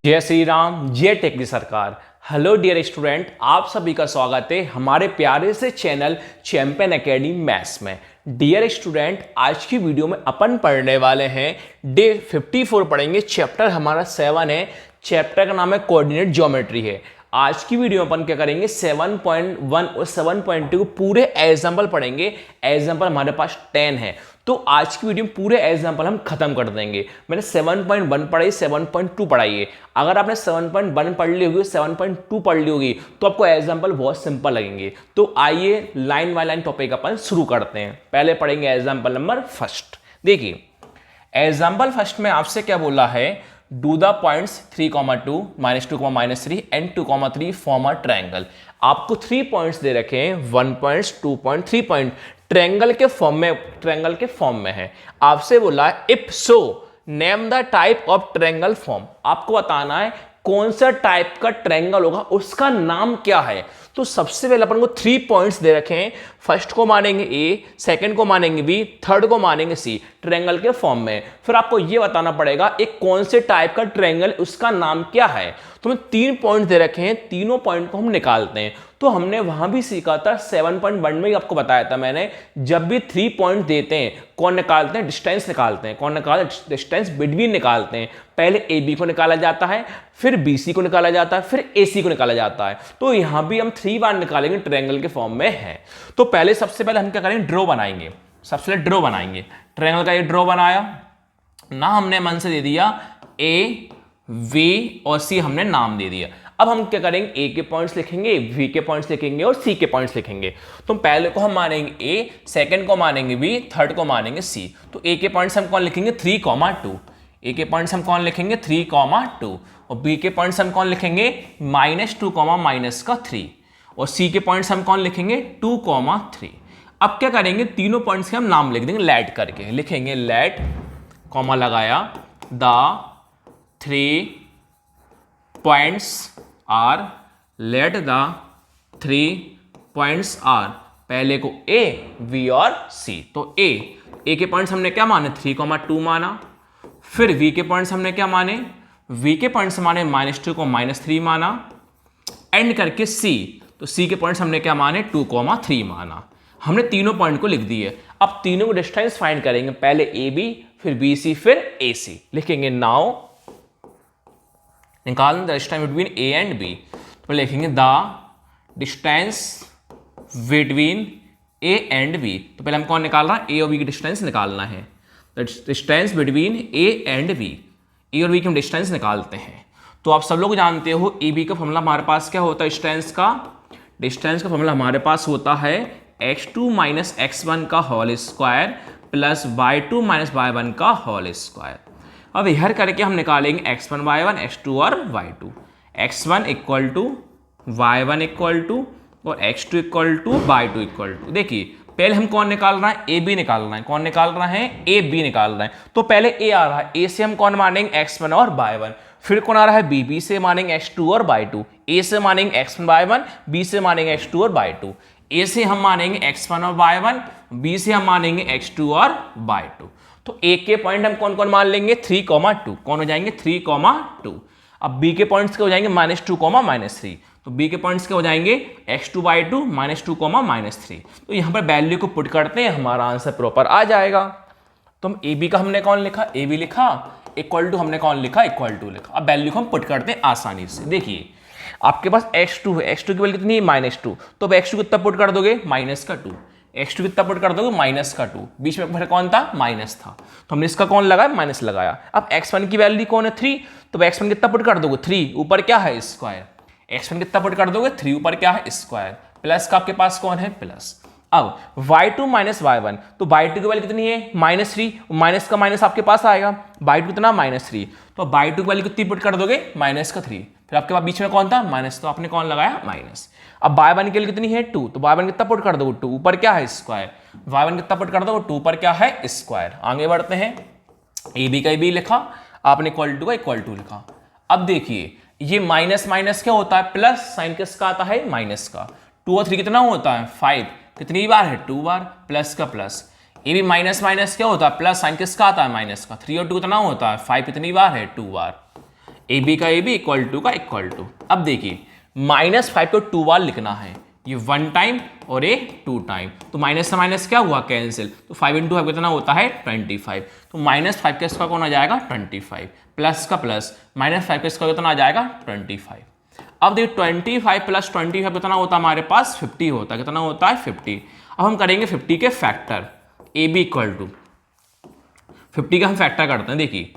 जय श्री राम, जय टेक सरकार। हेलो डियर स्टूडेंट, आप सभी का स्वागत है हमारे प्यारे से चैनल चैंपियन एकेडमी मैथ्स में। डियर स्टूडेंट, आज की वीडियो में अपन पढ़ने वाले हैं डे 54 पढ़ेंगे। चैप्टर हमारा 7 है। चैप्टर का नाम है कोऑर्डिनेट ज्योमेट्री है। आज की वीडियो में अपन क्या करेंगे, 7.1 और 7.2 को पूरे एग्जाम्पल पढ़ेंगे। एग्जाम्पल हमारे पास 10 है, तो आज की वीडियो में पूरे एग्जाम्पल हम खत्म कर देंगे। मैंने 7.1 पढ़ाई, 7.2 पढ़ाई है। अगर आपने 7.1 पढ़ ली होगी, 7.2 पढ़ ली होगी, तो आपको एग्जाम्पल बहुत सिंपल लगेंगे। तो आइए लाइन बाय लाइन टॉपिक अपन शुरू करते हैं। पहले पढ़ेंगे एग्जाम्पल नंबर फर्स्ट। देखिए एग्जाम्पल फर्स्ट में आपसे क्या बोला है, do the points 3,2 -2, -3 and 2,3 form a triangle. आपको 3 पॉइंट्स दे रखे हैं, 1 पॉइंट, 2 पॉइंट, 3 पॉइंट, ट्रायंगल के फॉर्म में है। आपसे बोला है if so name the type of triangle form. आपको बताना है कौन सा टाइप का ट्रायंगल होगा, उसका नाम क्या है। तो सबसे पहले अपन को 3 पॉइंट्स दे रखे हैं। फर्स्ट को मानेंगे ए, सेकंड को मानेंगे बी, थर्ड को मानेंगे सी, ट्रायंगल के फॉर्म में। फिर आपको यह बताना पड़ेगा एक कौन से टाइप का ट्रायंगल, उसका नाम क्या है। तो हमें 3 पॉइंट दे रखे हैं, तीनों पॉइंट को हम निकालते हैं। तो हमने वहां भी सीखा था 7.1 में ही आपको बताया था मैंने, जब भी 3 पॉइंट देते हैं कौन निकालते हैं, डिस्टेंस निकालते हैं। कौन निकालते हैं, डिस्टेंस बिटवीन निकालते हैं। पहले ए बी को निकाला जाता है, फिर बी सी को निकाला जाता है, फिर ए सी को निकाला जाता है। तो यहां भी हम 3 बार निकालेंगे, ट्रायंगल के फॉर्म में है। तो पहले सबसे पहले हम क्या करेंगे, ड्रॉ बनाएंगे। सबसे पहले ड्रॉ बनाएंगे ट्रायंगल का। ये ड्रॉ बनाया ना, हमने मन से दे दिया ए, वी और सी, हमने नाम दे दिया। अब हम क्या करेंगे, ए के पॉइंट्स लिखेंगे, वी के पॉइंट्स लिखेंगे और सी के पॉइंट्स लिखेंगे। तो पहले को हम मानेंगे ए, सेकंड को मानेंगे बी, थर्ड को मानेंगे सी। तो ए के पॉइंट्स हम कौन लिखेंगे, 3,2। ए के पॉइंट्स हम कौन लिखेंगे, 3,2। और बी के पॉइंट्स हम कौन लिखेंगे, -2, -3। और सी के पॉइंट्स हम कौन लिखेंगे, 2,3। अब क्या करेंगे, तीनों पॉइंट्स के हम नाम लिख देंगे, लेट करके लिखेंगे। लेट कॉमा लगाया, the 3 points are, let the 3 points are. पहले को ए, वी और सी। तो ए के पॉइंट्स हमने क्या माने, 3,2 माना। फिर वी के पॉइंट्स हमने क्या माने, वी के पॉइंट्स माने -2 को -3 माना। एंड करके सी, तो सी के पॉइंट्स हमने क्या माने, 2,3 माना। हमने तीनों पॉइंट को लिख दिए। अब तीनों को डिस्टेंस फाइंड करेंगे, पहले ए बी, फिर बी सी, फिर ए सी लिखेंगे। नाउ निकालना the distance between A and B. तो लिखेंगे the distance between A and B. तो पहले हम कौन निकाल रहा है, ए और बी की डिस्टेंस निकालना है। The distance between A and B, A और बी की हम डिस्टेंस निकालते हैं। तो आप सब लोग जानते हो ए बी का फॉर्मूला हमारे पास क्या होता है, डिस्टेंस का फॉर्मूला हमारे पास होता है x2 - x1 का whole square plus y2 - y1 का होल स्क्वायर। अब यह करके हम निकालेंगे x1 y1, x2 और y2। x1 equal to y1 equal to और x2 equal to y2 equal to. देखिए पहले हम कौन निकाल रहा है, ए बी निकाल रहा है। कौन निकाल रहा है, ए बी निकाल रहा है। तो पहले ए आ रहा है, ए से हम कौन मानेंगे, x1 और y1। फिर कौन आ रहा है, बी, बी से मानेंगे x2 और y2। ए से मानेंगे x1 y1, बी से मानेंगे x2 और y2। ए से हम मानेंगे x1 और y1, बी से हम मानेंगे x2 और y2। तो ए के पॉइंट हम कौन कौन मान लेंगे, 3,2। कौन हो जाएंगे, 3,2। अब बी के पॉइंट्स के हो जाएंगे -2, -3। तो बी के पॉइंट्स के हो जाएंगे x2 y2 -2, -3। तो यहां पर वैल्यू को पुट करते हैं, हमारा आंसर प्रॉपर आ जाएगा। तो हम ए बी का हमने कौन लिखा, ए बी लिखा, इक्वल टू हमने कौन लिखा, इक्वल टू लिखा। अब वैल्यू को हम पुट करते हैं आसानी से। देखिए आपके पास x2 है, x2 की वैल्यू कितनी है, -2। तो अब x2 कितना पुट कर दोगे, -2। x2 कितना पुट कर दोगे, -2। बीच में कौन था, माइनस था। तो हमने इसका कौन लगाया, माइनस लगाया। अब x1 की वैल्यू कौन है, 3। तो x1 कितना पुट कर दोगे, 3, ऊपर क्या है, स्क्वायर। x1 कितना पुट कर दोगे, 3, ऊपर क्या है, स्क्वायर। प्लस का आपके पास कौन है, प्लस। अब y2 - y1, तो y2 की वैल्यू कितनी है, -3। माइनस का माइनस आपके पास आएगा, y2 कितना, -3। तो y2 की वैल्यू कितनी पुट कर दोगे, -3। फिर आपके पास बीच में कौन था, माइनस, तो आपने कौन लगाया, माइनस। अब y1 के लिए कितनी है, 2। तो y1 कितना पुट कर दोगे, 2, ऊपर क्या है, स्क्वायर। y1 कितना पुट कर दोगे, 2, ऊपर क्या है, स्क्वायर। आगे बढ़ते हैं, ए बी का बी लिखा, आपने इक्वल टू का इक्वल टू लिखा। अब देखिए ये माइनस माइनस क्या होता है, प्लस। साइन किसका आता है, माइनस का। 2 और 3 कितना होता है, 5। कितनी बार है, 2 बार। प्लस का plus, A B minus minus क्या होता है, प्लस साइन किसका आता है, माइनस का। 3 और 2 कितना होता है, 5 कितनी बार है, 2 बार। ए बी का ए बी इक्वल टू का इक्वल टू। अब देखिए -5 को 2 बार लिखना है, ये 1 टाइम और ये 2 टाइम, तो माइनस से माइनस क्या हुआ, कैंसिल। तो 5 इंटू 5 कितना होता है, 25। तो -5 का स्क्वायर कौन आ जाएगा, 25, प्लस का प्लस -5 का स्क्वायर कितना आ जाएगा, 25। अब देखिए 25 प्लस 25 कितना होता है हमारे पास, 50 होता है। कितना होता है, 50। अब हम करेंगे 50 के factor, A B equal to 50 का हम फैक्टर करते हैं। देखिए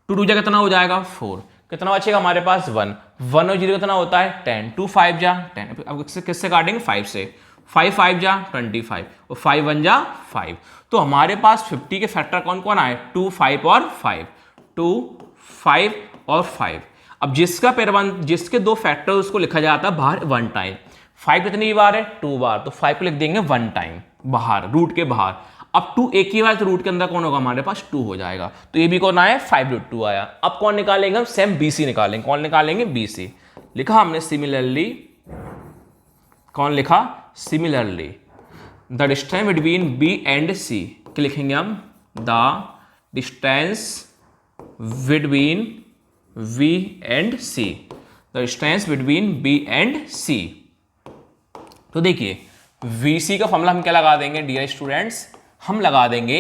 2 2 जा कितना हो जाएगा, 4, कितना बचेगा हमारे पास, 1 1 और 0 कितना होता है, 10, 2 5 जा 10। अब किससे काटेंगे, 5 से, 5 5 जा 25 और 5 1 जा 5। तो हमारे पास 50 के फैक्टर कौन कौन आए, 2 5 और 5, 2 5 और 5। अब जिसके 2 फैक्टर उसको लिखा जाता है बाहर 1 टाइम। 5 कितनी बार है, 2 बार, तो 5 को लिख देंगे 1 टाइम बाहर, रूट के बाहर। अब 2 एक ही बार, तो रूट के अंदर कौन होगा, हमारे पास 2 हो जाएगा। तो ये भी कौन आया, 5√2 आया। अब कौन निकालेंगे हम, सेम BC निकालेंगे। कौन निकालेंगे, BC। लिखा हमने सिमिलरली, कौन लिखा, similarly the distance between B and C। क्या लिखेंगे हम, the distance between V and C, the distance between B and C। तो देखिए VC का फॉर्मूला हम क्या लगा देंगे डियर स्टूडेंट्स, हम लगा देंगे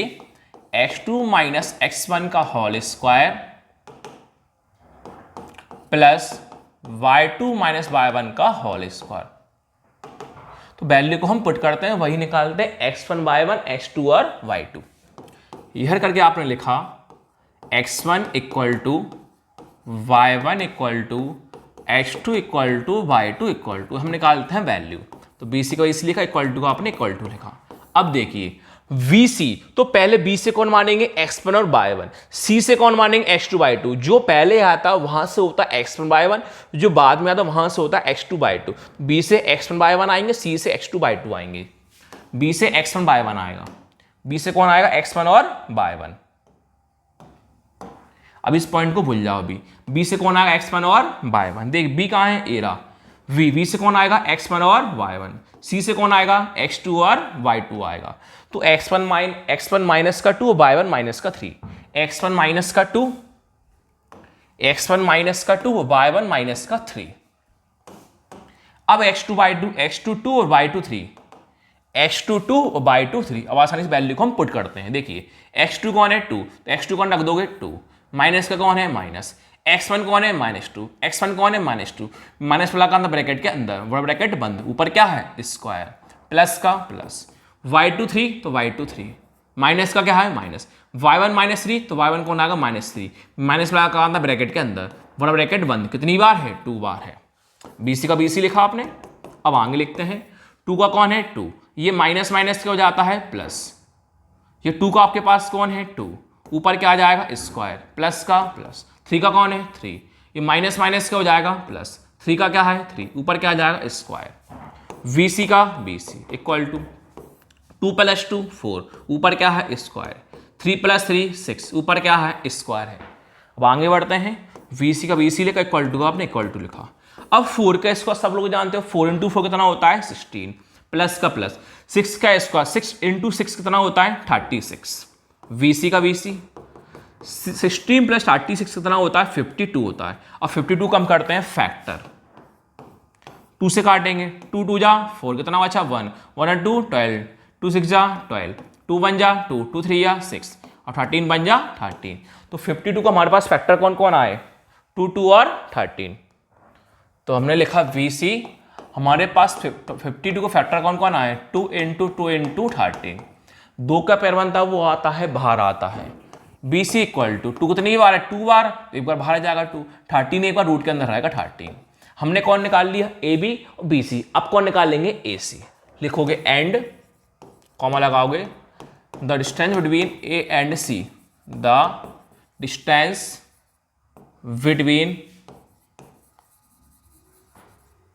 x2 माइनस x1 का whole square plus y2 minus y1 का होल स्क्वायर। तो वैल्यू को हम पुट करते हैं, वही निकालते हैं x1 y1 x2 और y2। यह करके आपने लिखा x1 equal to y1 equal to x2 equal to y2 equal to, हम निकालते हैं वैल्यू। तो BC को इसलिए लिखा, इक्वल टू का आपने इक्वल टू लिखा। अब देखिए VC, तो पहले B से कौन मानेंगे, x1 और y1, C से कौन मानेंगे, x2 y2। जो पहले आता वहां से होता x1 y1, जो बाद में आता वहां से होता x2 y2। B से x1 y1 आएंगे, C से x2 y2 आएंगे। B से x1 y1 आएगा, B से कौन आएगा, x1 और y1। अब इस पॉइंट को भूल जाओ, B से कौन आएगा, x1 और y1। देख B कहां है, एरा V से कौन आएगा, x1 और y1। C से कौन आएगा, x2 और y2 आएगा। तो x1 माइनस का 2, y1 माइनस का 3, x1 माइनस का 2, x1 माइनस का 2, y1 माइनस का 3। अब x2 y2, x2 2 और y2 3, x2 2 और y2 3। अब आसानी से वैल्यू को हम पुट करते हैं। देखिए x2 कौन है, 2, तो x2 कौन रख दोगे, 2, माइनस का कौन है, माइनस, x1 कौन है, -2, x1 कौन है, -2, माइनस वाला का अंदर ब्रैकेट के अंदर, बड़ा ब्रैकेट बंद, ऊपर क्या है, स्क्वायर, प्लस का प्लस, y2 3, तो y2 3, माइनस का क्या है, माइनस, y1 -3, तो y1 कौन आएगा, -3, माइनस वाला का अंदर ब्रैकेट के अंदर, बड़ा ब्रैकेट बंद, कितनी बार है, 2 बार है। BC का BC लिखा आपने। अब आगे लिखते हैं 2 का कौन है, 2, ये माइनस माइनस क्या हो जाता है, प्लस, ये 2 का आपके पास कौन है, 2, ऊपर क्या आ जाएगा, स्क्वायर, प्लस का प्लस, 3 का कौन है, 3, ये माइनस माइनस क्या हो जाएगा, प्लस, 3 का क्या है, 3, ऊपर क्या आ जाएगा, स्क्वायर। VC का BC इक्वल टू 2 + 2 4, ऊपर क्या है, स्क्वायर, 3 + 3 6, ऊपर क्या है, स्क्वायर है। अब आगे बढ़ते हैं, VC का BC लिखा, इक्वल टू का आपने इक्वल टू लिखा। अब 4 का स्क्वायर सब लोग जानते हो, 4 × 4 कितना होता है, 16, प्लस का प्लस, 6 का स्क्वायर 6 × 6 कितना होता है, 36। VC का BC 16 + 36 कितना होता है, 52 होता है। अब 52 कम करते हैं फैक्टर, 2 से काटेंगे, 2 2 जा 4, कितना बचा, 1 1 और 2 12, 2 6 जा 12, 2 1 जा 2, 2 3 जा 6 और 13 बन जा 13। तो 52 का हमारे पास फैक्टर कौन कौन आए, 2 2 और 13। तो हमने लिखा VC, हमारे पास 52 को फैक्टर कौन कौन आए, 2 × 2 × 13, 2 का पैर बनता है वो आता है, बाहर आता है। BC इक्वल टू 2 कितनी बार है, 2 बार, तो एक बार बाहर जाएगा 2, 13 एक बार रूट के अंदर आएगा 13। हमने कौन निकाल लिया, AB और BC। अब कौन निकालेंगे, AC। लिखोगे एंड, कॉमा लगाओगे, the distance between A and C, the distance between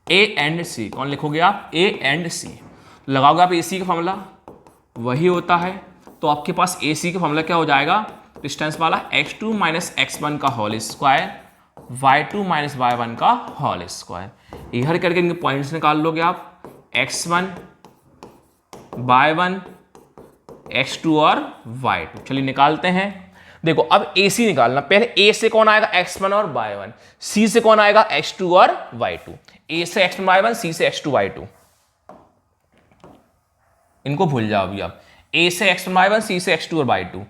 A and C, कौन लिखोगे आप, A एंड C। लगाओगे आप AC का फॉर्मूला, वही होता है। तो आपके पास AC का फॉर्मूला क्या हो जाएगा, डिस्टेंस वाला, x2 - x1 का होल स्क्वायर, y2 - y1 का होल स्क्वायर। इधर करके इनके पॉइंट्स निकाल लोगे आप, x1 y1 x2 और y2। चलिए निकालते हैं। देखो अब AC निकालना, पहले A से कौन आएगा x1 और y1, C से कौन आएगा x2 और y2। A से x1 y1, C से x2 y2, इनको भूल जाओ अभी आप। A से x1 y1, C से x2 और y2,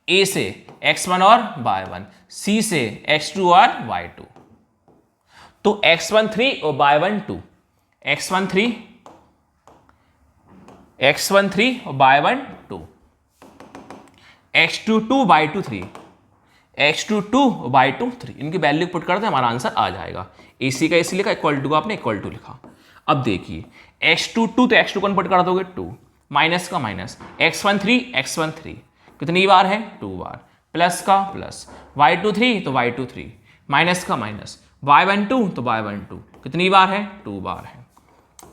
A से x1 और y1, C से x2 और y2। तो x1 3 और y1 2, x1 3 और y1 2, x2 2 y2 3, x2 2 y2 3। इनकी वैल्यू पुट करते हैं, हमारा आंसर आ जाएगा। AC का AC लिखा, इक्वल टू का आपने इक्वल टू लिखा। अब देखिए x2 2 तो x2 कन्वर्ट कर दोगे 2, माइनस का माइनस, x1 3 कितनी बार है 2 बार, प्लस का प्लस, y2 3 तो y2 3, माइनस का माइनस, y1 2 तो y1 2 कितनी बार है 2 बार है।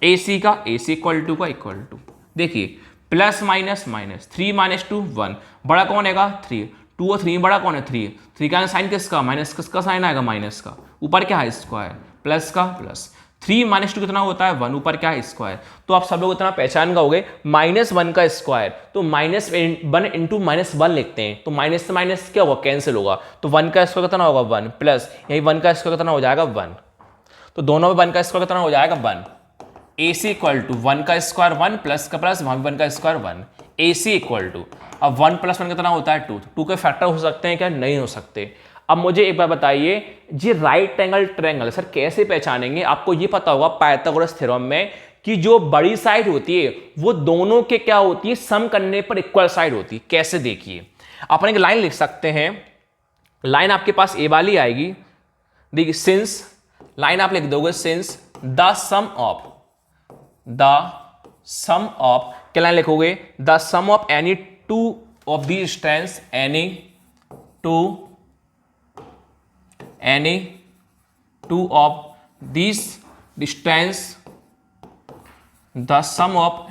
AC का AC इक्वल टू का इक्वल टू, देखिए प्लस माइनस माइनस, 3 माइनस 2 1, बड़ा कौन आएगा 3, 2 और 3 बड़ा कौन है 3 का साइन किसका, माइनस किसका साइन आएगा माइनस का, ऊपर क्या है स्क्वायर, प्लस का प्लस, 3 माइनस 2 कितना होता है 1, ऊपर क्या है स्क्वायर। तो आप सब लोग इतना पहचान गए, -1 का स्क्वायर, तो -1 इंटू -1 लिखते हैं, तो माइनस से माइनस क्या होगा कैंसिल होगा, तो 1 का स्क्वायर कितना होगा 1, प्लस यही 1 का स्क्वायर कितना हो जाएगा 1, तो दोनों में 1 का स्क्वायर कितना हो जाएगा 1। AC इक्वल टू 1 का स्क्वायर 1, प्लस का प्लस, वहां भी 1 का स्क्वायर 1। AC इक्वल टू, अब 1 + 1 कितना होता है 2, 2 के फैक्टर हो सकते हैं क्या, नहीं हो सकते। अब मुझे एक बार बताइए, ये राइट एंगल ट्रायंगल सर कैसे पहचानेंगे। आपको ये पता होगा पाइथागोरस थ्योरम में कि जो बड़ी साइड होती है वो दोनों के क्या होती है, सम करने पर इक्वल साइड होती है। कैसे, देखिए अपन एक लाइन लिख सकते हैं, लाइन आपके पास ए वाली आएगी, देखिए सिंस, लाइन आप लिख दोगे सिंस द सम ऑफ क्या लाइन लिखोगे, the sum of any two of the distance, any two of this distance, the sum of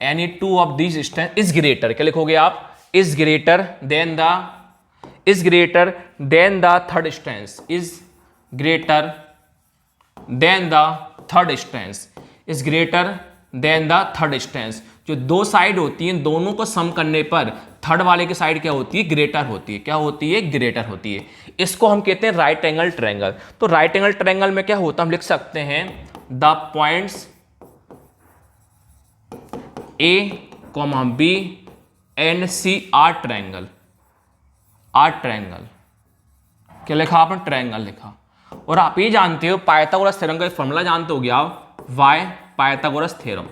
any two of this distance is greater, क्या लिखोगे आप, is greater than the third distance, is greater than the third distance, is greater than the third distance. जो दो side होती हैं दोनों को सम करने पर थर्ड वाले की साइड क्या होती है, ग्रेटर होती है। क्या होती है, ग्रेटर होती है। इसको हम कहते हैं राइट एंगल ट्रायंगल। तो राइट एंगल ट्रायंगल में क्या होता है, हम लिख सकते हैं the points A, B and C are triangle, क्या लिखा आपने, ट्रायंगल लिखा। और आप ये जानते हो पाइथागोरस थ्योरम का फॉर्मूला जानते हो गया, वाई पाइथागोरस थ्योरम।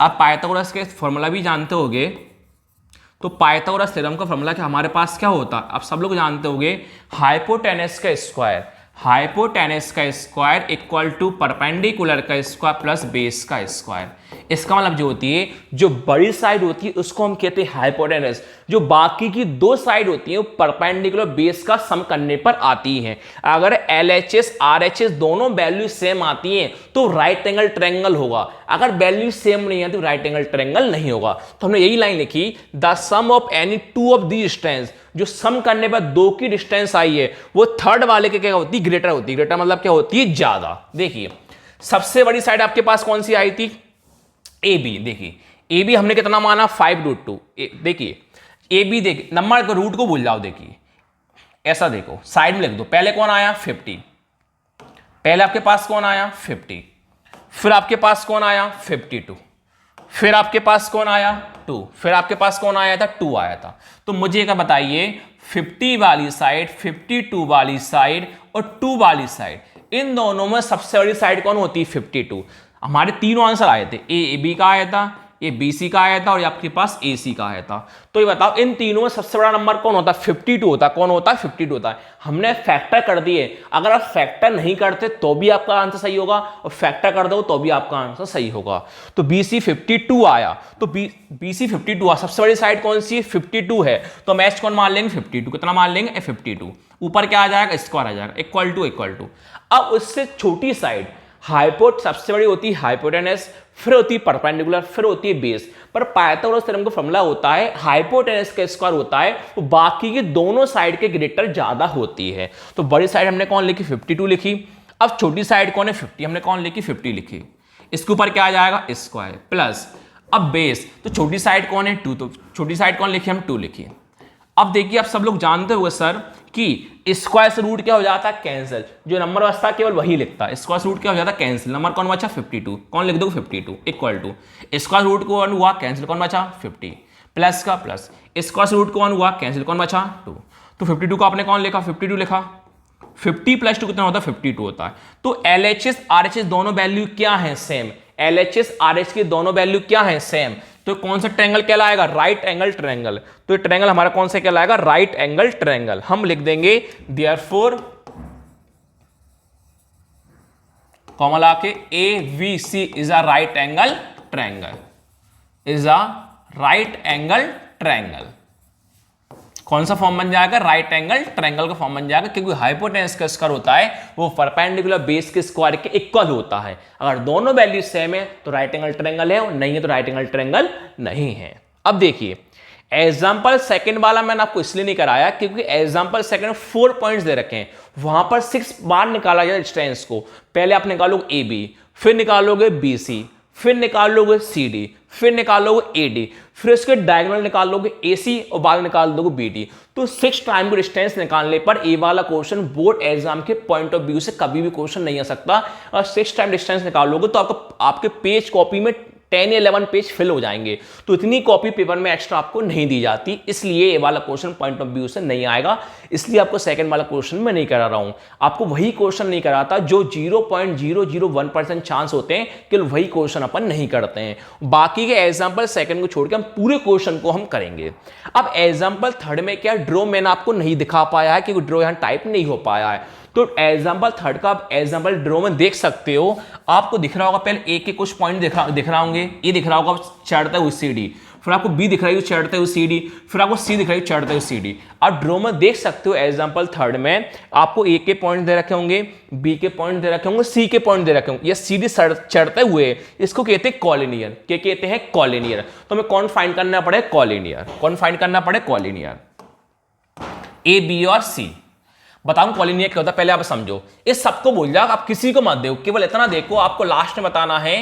आप पाइथागोरस के फॉर्मूला भी जानते होगे, तो पाइथागोरस थ्योरम का फॉर्मूला क्या हमारे पास क्या होता है, आप सब लोग जानते होगे, हाइपोटेनस का स्क्वायर इक्वल टू परपेंडिकुलर का स्क्वायर प्लस बेस का स्क्वायर। इसका मतलब जो होती है, जो बड़ी साइड होती है उसको हम कहते हैं हाइपोटेनस, जो बाकी की दो साइड होती है वो परपेंडिकुलर बेस का सम करने पर आती हैं। अगर LHS RHS दोनों वैल्यू सेम आती हैं तो राइट एंगल ट्रायंगल होगा, अगर वैल्यू सेम नहीं आती तो राइट एंगल ट्रायंगल नहीं होगा। तो हमने यही लाइन लिखी, the sum of any two of the distance, जो सम करने पर दो की डिस्टेंस आई है वो थर्ड वाले के क्या होती है, ग्रेटर होती है। ग्रेटर मतलब क्या होती है, ज्यादा। देखिए सबसे बड़ी साइड आपके पास कौन सी आई थी, AB। देखिए AB हमने कितना माना 5√2। देखिए AB, देखिए नंबर को रूट को भूल जाओ, देखिए ऐसा देखो साइड में लिख दो, पहले कौन आया 50, पहले आपके पास कौन आया 50, फिर आपके पास कौन आया 52, फिर आपके पास कौन आया 2, फिर आपके पास कौन आया था 2 आया था। तो मुझे क्या बताइए, 50 वाली साइड, 52 वाली साइड और 2 वाली साइड, इन दोनों में सबसे बड़ी साइड कौन होती है 52। हमारे तीनों आंसर आए थे, AB का आया था, ये BC का आया था और ये आपके पास AC का आया था। तो ये बताओ इन तीनों में सबसे बड़ा नंबर कौन होता है, 52 होता है। कौन होता है, 52 होता है। हमने फैक्टर कर दिए, अगर आप फैक्टर नहीं करते तो भी आपका आंसर सही होगा और फैक्टर कर दो तो भी आपका आंसर सही होगा। तो BC 52 आया, तो BC 52 आया, सबसे बड़ी साइड कौन सी है 52 है, तो मैच कौन मान लेंगे 52, कितना मान लेंगे 52, ऊपर क्या आ जाएगा स्क्वायर आ जाएगा, इक्वल टू। अब उससे छोटी साइड सबसे बड़ी होती है हाइपोटेनस, फिर होती है परपेंडिकुलर, फिर होती है बेस। पर पाइथागोरस थ्योरम का फॉर्मूला होता है हाइपोटेनस का स्क्वायर होता है वो बाकी के दोनों साइड के ग्रेटर ज्यादा होती है। तो बड़ी साइड हमने कौन लिखी 52 लिखी। अब छोटी साइड कौन है 50, हमने कौन लिखी 50 लिखी। इसके ऊपर क्या आ जाएगा स्क्वायर प्लस, अब बेस, तो छोटी साइड कौन है 2, तो छोटी साइड कौन लिखिए हम 2 लिखिए। अब देखिए आप सब लोग जानते होंगे सर कि स्क्वायर से रूट क्या हो जाता है कैंसिल, जो नंबर बचता है केवल वही लिखता है, स्क्वायर से रूट क्या हो जाता है कैंसिल, नंबर कौन बचा 52, कौन लिख दो 52 इक्वल टू स्क्वायर रूट को 1 हुआ कैंसिल, कौन बचा 50 प्लस का प्लस स्क्वायर से रूट को 1 हुआ कैंसिल, कौन बचा 2, तो 52 को आपने कौन लिखा 52 लिखा, 50 प्लस 2 कितना होता है 52 होता है। तो LHS RHS दोनों वैल्यू क्या है सेम, LHS RH की दोनों वैल्यू क्या है सेम, तो कौन सा ट्रायंगल कहलाएगा राइट एंगल ट्रायंगल, तो ये ट्रायंगल हमारा कौन सा कहलाएगा राइट एंगल ट्रायंगल। हम लिख देंगे देयरफॉर कॉमा ला के AVC is a right angle triangle, is a right angle triangle. कौन सा फॉर्म बन जाएगा राइट एंगल ट्रायंगल का फॉर्म बन जाएगा, क्योंकि हाइपोटेनस का स्क्वायर होता है वो परपेंडिकुलर बेस के स्क्वायर के इक्वल होता है। अगर दोनों वैल्यू सेम है तो राइट एंगल ट्रायंगल है, और नहीं है तो राइट एंगल ट्रायंगल नहीं है। अब देखिए एग्जाम्पल सेकंड वाला मैंने आपको इसलिए नहीं कराया क्योंकि एग्जाम्पल सेकंड 4 पॉइंट्स दे रखे हैं, वहां पर 6 बार निकाला जाए डिस्टेंस को। पहले आप निकालोगे AB, फिर निकालोगे BC, फिर निकालोगे CD, फिर निकालोगे AD, फिर उसके डायगोनल निकालोगे AC और बाद में निकाल दोगे BD। तो 6 टाइम को डिस्टेंस निकालने पर ए वाला क्वेश्चन बोर्ड एग्जाम के पॉइंट ऑफ व्यू से कभी भी क्वेश्चन नहीं आ सकता। और 6 टाइम डिस्टेंस निकालोगे तो आपके पेज कॉपी में 10 या 11 पेज फिल हो जाएंगे, तो इतनी कॉपी पेपर में एक्स्ट्रा आपको नहीं दी जाती, इसलिए ये वाला क्वेश्चन पॉइंट ऑफ व्यू से नहीं आएगा। इसलिए आपको सेकंड वाला क्वेश्चन में नहीं करा रहा हूं, आपको वही क्वेश्चन नहीं कराता जो 0.001% चांस होते हैं, केवल वही क्वेश्चन अपन नहीं करते हैं। बाकी के एग्जाम्पल सेकंड को छोड़ के हम पूरे क्वेश्चन को हम करेंगे। अब एग्जाम्पल थर्ड में क्या ड्रॉ मैंने आपको नहीं दिखा पाया है क्योंकि ड्रॉ यहां टाइप नहीं हो पाया है, तो एग्जाम्पल थर्ड का आप एग्जाम्पल ड्रॉ में देख सकते हो। आपको दिख रहा होगा पहले ए के कुछ पॉइंट दिख रहा होंगे, ए दिख रहा होगा चढ़ते हुए CD, फिर आपको बी दिख रही है चढ़ते हुए CD, फिर आपको सी दिख रही है चढ़ते हुए CD। आप ड्रॉ में देख सकते हो एग्जाम्पल थर्ड में आपको ए के पॉइंट दे रखे होंगे, बी के पॉइंट दे रखे होंगे, सी के पॉइंट दे रखे होंगे, ये CD चढ़ते हुए, इसको कहते हैं कॉलिनियर। क्या कहते हैं कॉलिनियर। तो हमें कौन फाइंड करना पड़े कॉलिनियर, कौन फाइंड करना पड़े कॉलिनियर, A B और C। बताऊं कॉलिनियर क्या होता है, पहले आप समझो, इस सबको भूल जाओ, आप किसी को मत देखो, केवल इतना देखो, आपको लास्ट में बताना है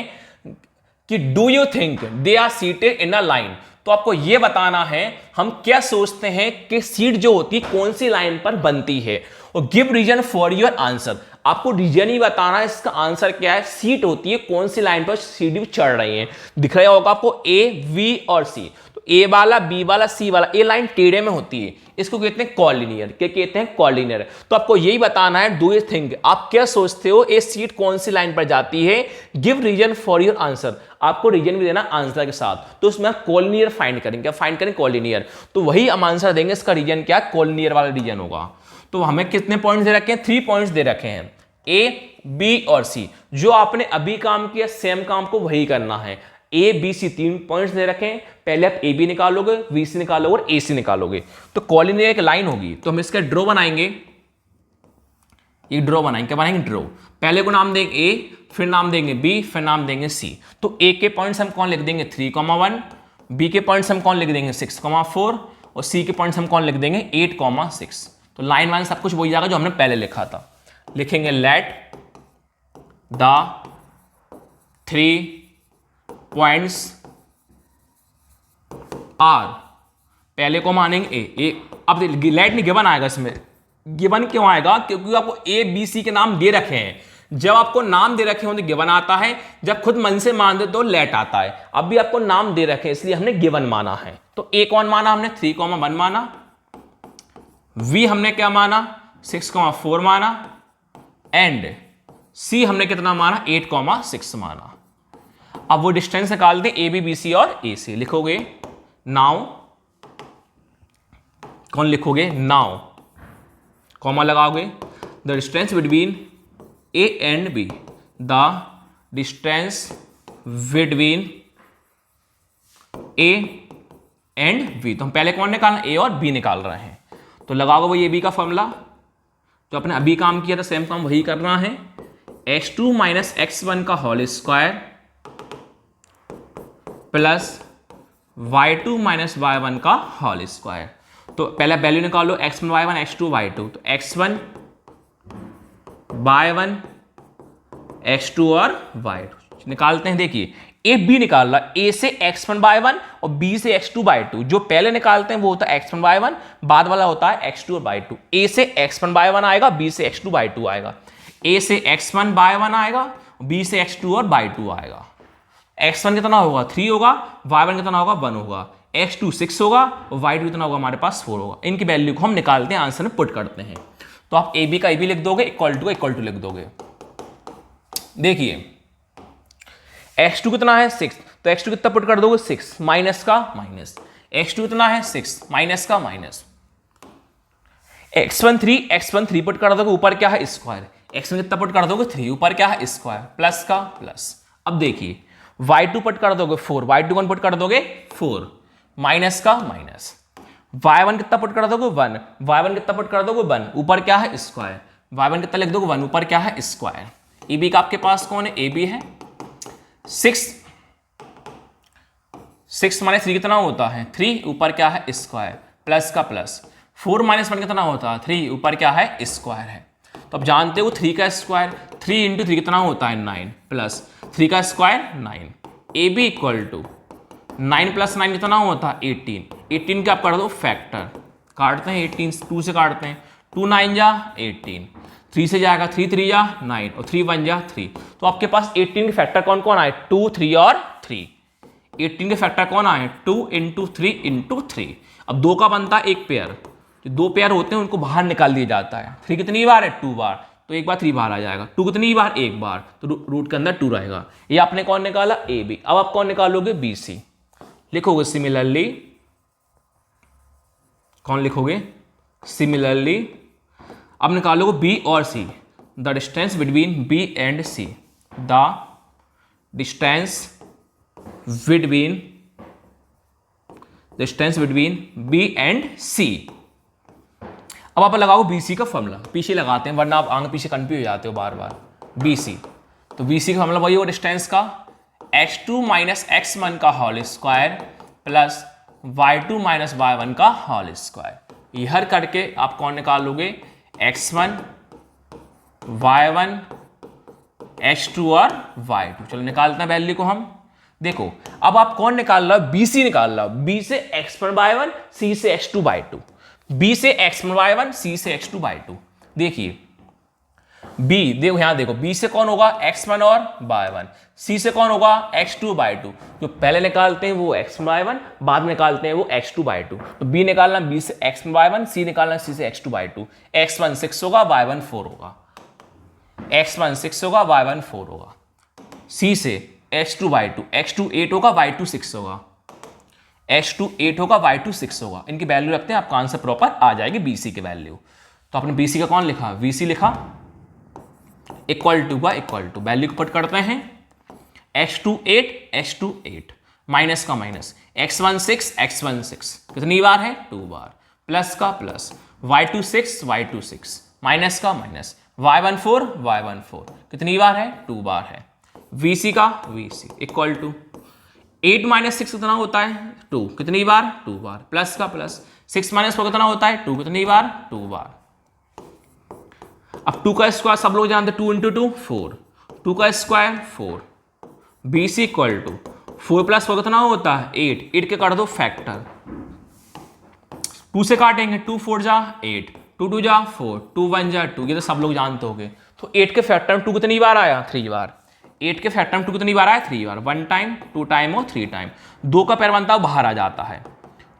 कि do you think they are seated in a line. तो आपको यह बताना है हम क्या सोचते हैं कि सीट जो होती है कौन सी लाइन पर बनती है, और give reason for your answer. आपको रीजन ही बताना है इसका आंसर क्या है, सीट होती है कौन सी लाइन पर सीढ़ी चढ़ रही है। दिख रहा होगा आपको A, V और C। तो A वाला, B वाला, C वाला, ए लाइन टेढ़े में होती है, इसको कहते हैं कॉलिनियर। क्या कहते हैं कॉलिनियर। तो आपको यही बताना है डू यू थिंक, आप क्या सोचते हो ये सीट कौन सी लाइन पर जाती है, give reason for your answer. आपको रीजन भी देना आंसर के साथ, तो उसमें आप कॉलिनियर फाइंड करेंगे। क्या फाइंड करें कॉलिनियर, तो वही हम आंसर देंगे, इसका रीजन क्या कॉलिनियर वाला रीजन होगा। तो हमें कितने पॉइंट्स दे रखे हैं 3 पॉइंट्स दे रखे हैं, A, B और C। जो आपने अभी काम किया सेम काम को वही करना है। A, B, C 3 पॉइंट्स दे रखे हैं, पहले आप AB निकालोगे, VC निकालोगे और AC निकालोगे, तो कॉलिनियर एक लाइन होगी। तो हम इसका ड्रॉ बनाएंगे, ये ड्रॉ बनाएंगे, क्या बनाएंगे ड्रॉ। पहले को नाम देंगे A, फिर नाम देंगे B, फिर नाम देंगे C। तो A के पॉइंट्स हम कौन लिख देंगे 3,1, B के पॉइंट्स हम कौन लिख देंगे 6,4 और C के पॉइंट्स हम कौन लिख देंगे 8,6। तो लाइन वाइन सब कुछ वही जाएगा जो हमने पहले लिखा था। लिखेंगे लेट द 3 पॉइंट्स आर, पहले को मानेंगे ए। अब लेट नहीं गिवन आएगा, इसमें गिवन क्यों आएगा, क्योंकि आपको A, B, C के नाम दे रखे हैं। जब आपको नाम दे रखे हो तो गिवन आता है, जब खुद मन से मान दे तो लेट आता है। अब भी आपको नाम दे रखे हैं इसलिए हमने गिवन माना है। तो A कौन माना हमने 3,1 माना, V हमने क्या माना 6,4 माना, एंड C हमने कितना माना 8,6 माना। अब वो डिस्टेंस निकाल दें AB, BC और AC। लिखोगे नाउ, कौन लिखोगे नाउ, कॉमा लगाओगे, the distance between A and B, the distance between A and B। तो हम पहले कौन निकालना A और B निकाल रहे हैं, तो लगाओगे वही AB का फॉर्मूला जो आपने अभी काम किया था, सेम काम वही करना है। x2 माइनस x1 का whole square plus y2 minus y1 का होल स्क्वायर। तो पहले वैल्यू निकालो x1 y1 x2 y2, तो x1 y1 x2 और y2 निकालते हैं। देखिए ए बी निकाल रहा, ए से x1/1 और बी से x2/2। जो पहले निकालते हैं वो होता है x1/1, बाद वाला होता है x2/2। ए से x1/1 आएगा, बी से x2/2 आएगा। ए से x1/1 आएगा, बी से x2/2 आएगा। x1 कितना होगा 3 होगा, y1 कितना होगा 1 होगा, x2 6 होगा और y2 कितना होगा हमारे पास 4 होगा। इनकी वैल्यू को हम निकालते हैं, आंसर में पुट करते हैं। तो आप ए बी का ए बी लिख दोगे, इक्वल टू का इक्वल टू लिख दोगे। देखिए x2 कितना है 6, तो x2 कितना पुट कर दोगे 6, माइनस का माइनस। x2 कितना है 6, माइनस का माइनस। x1 3 पुट कर दोगे, ऊपर क्या है स्क्वायर। x1 कितना पुट कर दोगे 3, ऊपर क्या है स्क्वायर, प्लस का प्लस। अब देखिए y2 पुट कर दोगे 4, y2 कौन पुट कर दोगे 4, माइनस का माइनस। y1 कितना पुट कर दोगे 1, y1 कितना पुट कर दोगे 1, ऊपर क्या है स्क्वायर। y1 कितना लिख दोगे 1, ऊपर क्या है स्क्वायर। ए बी का आपके पास कौन है, ए बी है। 6 माइनस 3 कितना होता है 3, ऊपर क्या है स्क्वायर, प्लस का प्लस। 4 माइनस 1 कितना होता है 3, ऊपर क्या है स्क्वायर है। तो अब जानते हो 3 का स्क्वायर, 3 इंटू 3 कितना होता है 9, प्लस 3 का square 9। A B equal to 9 plus 9 कितना होता है 18। 18 का आप कर दो फैक्टर, काटते हैं 18 2 से काटते हैं, 2 9 जा 18, 3 से जाएगा 3 3 जा 9 और 3 1 जा 3। तो आपके पास 18 के फैक्टर कौन कौन आए 2 3 और 3। 18 के फैक्टर कौन आए 2 इंटू 3 इंटू 3। अब 2 का बनता है एक पेयर, जो 2 पेयर होते हैं उनको बाहर निकाल दिया जाता है। 3 कितनी बार है 2 बार, तो एक बार 3 बाहर आ जाएगा। 2 कितनी बार एक बार, तो रूट के अंदर 2 रहेगा। ये आपने कौन निकाला ए बी। अब आप कौन निकालोगे बी सी। लिखोगे सिमिलरली, कौन लिखोगे सिमिलरली। अब निकालोगे बी और C, the distance between B and C, the distance between B and C. अब आप लगाओ BC का फॉर्मूला, पीछे लगाते हैं वरना आप आगे पीछे कंफ्यूज हो जाते हो बार बार। BC, तो BC का फॉर्मूला वही हो डिस्टेंस का, x2 माइनस x1 का whole square plus y2 minus y1 का होल स्क्वायर। ये हर करके आप कौन निकालोगे x1 y1 x2 और y2। चलो निकालते हैं वैल्यू को हम। देखो अब आप कौन निकाल रहे हो BC निकाल रहे हो, B से x1/1 C से x2/2, B से x1/1 C से x2/2। देखिए B, देखो यहां देखो B से कौन होगा x1 और y1, C से कौन होगा x2/2। जो पहले निकालते हैं वो x1/1, बाद में निकालते हैं वो x2/2। तो B निकालना B से x1/1, C निकालना C से x2/2। x1 6 होगा y1 4 होगा, x1 6 होगा y1 4 होगा। C से x2/2, x2 8 होगा y2 6 होगा, x2 8 होगा y2 6 होगा। इनकी वैल्यू रखते हैं, आपका आंसर प्रॉपर आ जाएगी BC की वैल्यू। तो आपने BC का कौन लिखा VC लिखा, इक्वल टू का इक्वल टू, वैल्यू को पुट करते हैं x2 8 माइनस का माइनस, x1 6 कितनी बार है 2 बार, प्लस का प्लस, y2 6 माइनस का माइनस, y1 4 कितनी बार है 2 बार है। VC का VC इक्वल टू 8 माइनस 6 कितना होता है 2, कितनी बार 2 बार, प्लस का प्लस, 6 माइनस 4 कितना होता है 2, कितनी बार 2 बार। अब 2 का स्क्वायर सब लोग जानते हैं, 2 इंटू 2 4, 2 का square 4। BC equal to 4 plus 4 कितना होता है 8 के काट दो फैक्टर, 2 से काटेंगे 2 4 जा 8, 2 2 जा 4, 2 1 जा 2, ये तो सब लोग जानते होंगे। तो 8 के फैक्टर में 2 कितनी बार आया 3 बार, 8 के फैक्टर में 2 कितनी बार आया 3 बार, 1 टाइम 2 टाइम और 3 टाइम। 2 का पैर बनता है बाहर आ जाता है,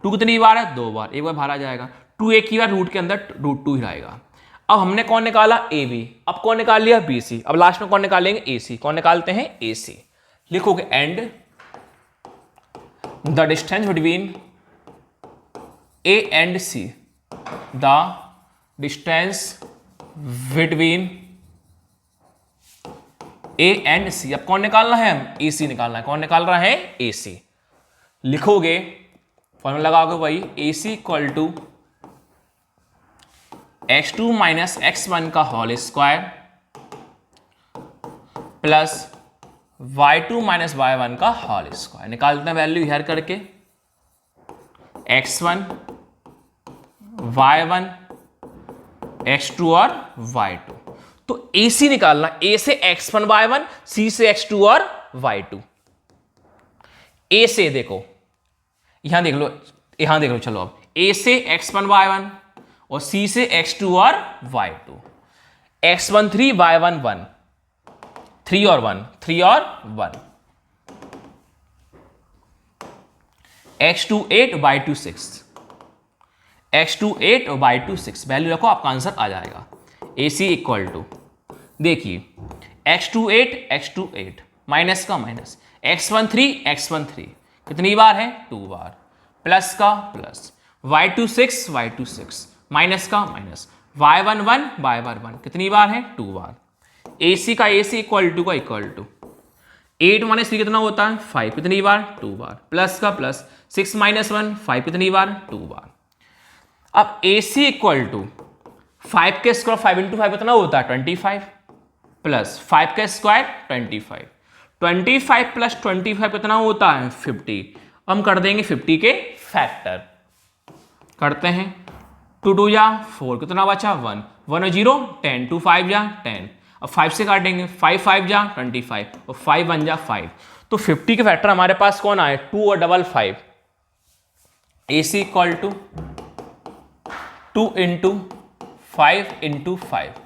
2 कितनी बार है 2 बार, एक बार बाहर आ जाएगा, 2 एक ही बार रूट के अंदर रूट 2 ही रहेगा। अब हमने कौन निकाला AB, अब कौन निकाल लिया BC, अब लास्ट में कौन निकालेंगे AC, कौन निकालते हैं AC। लिखोगे and the distance between A and C, the distance between A and C। अब कौन निकालना है हम AC निकालना है, कौन निकाल रहा है AC। लिखोगे फॉर्मूला लगाओगे वही, AC equal to x2 minus x1 का whole square plus y2 minus y1 का होल स्क्वायर। निकालते हैं वैल्यू हेयर करके, x1 y1 x2 और y2। तो AC निकालना, A से x1 y1, C से x2 और y2। ए से देखो, यहां देख लो चलो, अब ए से x1 y1 और सी से x2 और y2, x1 3 y1 1, 3 और 1, 3 और 1, x2 8 y2 6, x2 8 और y2 6, वैल्यू रखो आपका आंसर आ जाएगा। AC इक्वल टू, देखिए x2 8 x2 8 माइनस का माइनस, x1 3 x1 3 कितनी बार है 2 बार, प्लस का प्लस, y2 6 y2 6 माइनस का माइनस, y1 1 y1 1 कितनी बार है 2 बार। AC का AC इक्वल टू का इक्वल टू 8 माइनस 3 कितना होता है 5 कितनी बार 2 बार, प्लस का प्लस 6 माइनस 1 5 कितनी बार 2 बार। अब AC इक्वल टू 5 के स्क्वायर 5 इंटू 5 कितना होता है 25, प्लस 5 का स्क्वायर 25, 25 प्लस 25 कितना होता है 50। हम कर देंगे 50 के फैक्टर, करते हैं 2 2 जा 4 कितना बचा 1, 1 और 0 10, 2 5 जा 10, अब 5 से काटेंगे 5 5 जा 25 और 5 1 जा 5, तो 50 के फैक्टर हमारे पास कौन आए 2 और double 5। AC equal to 2 into 5 into 5,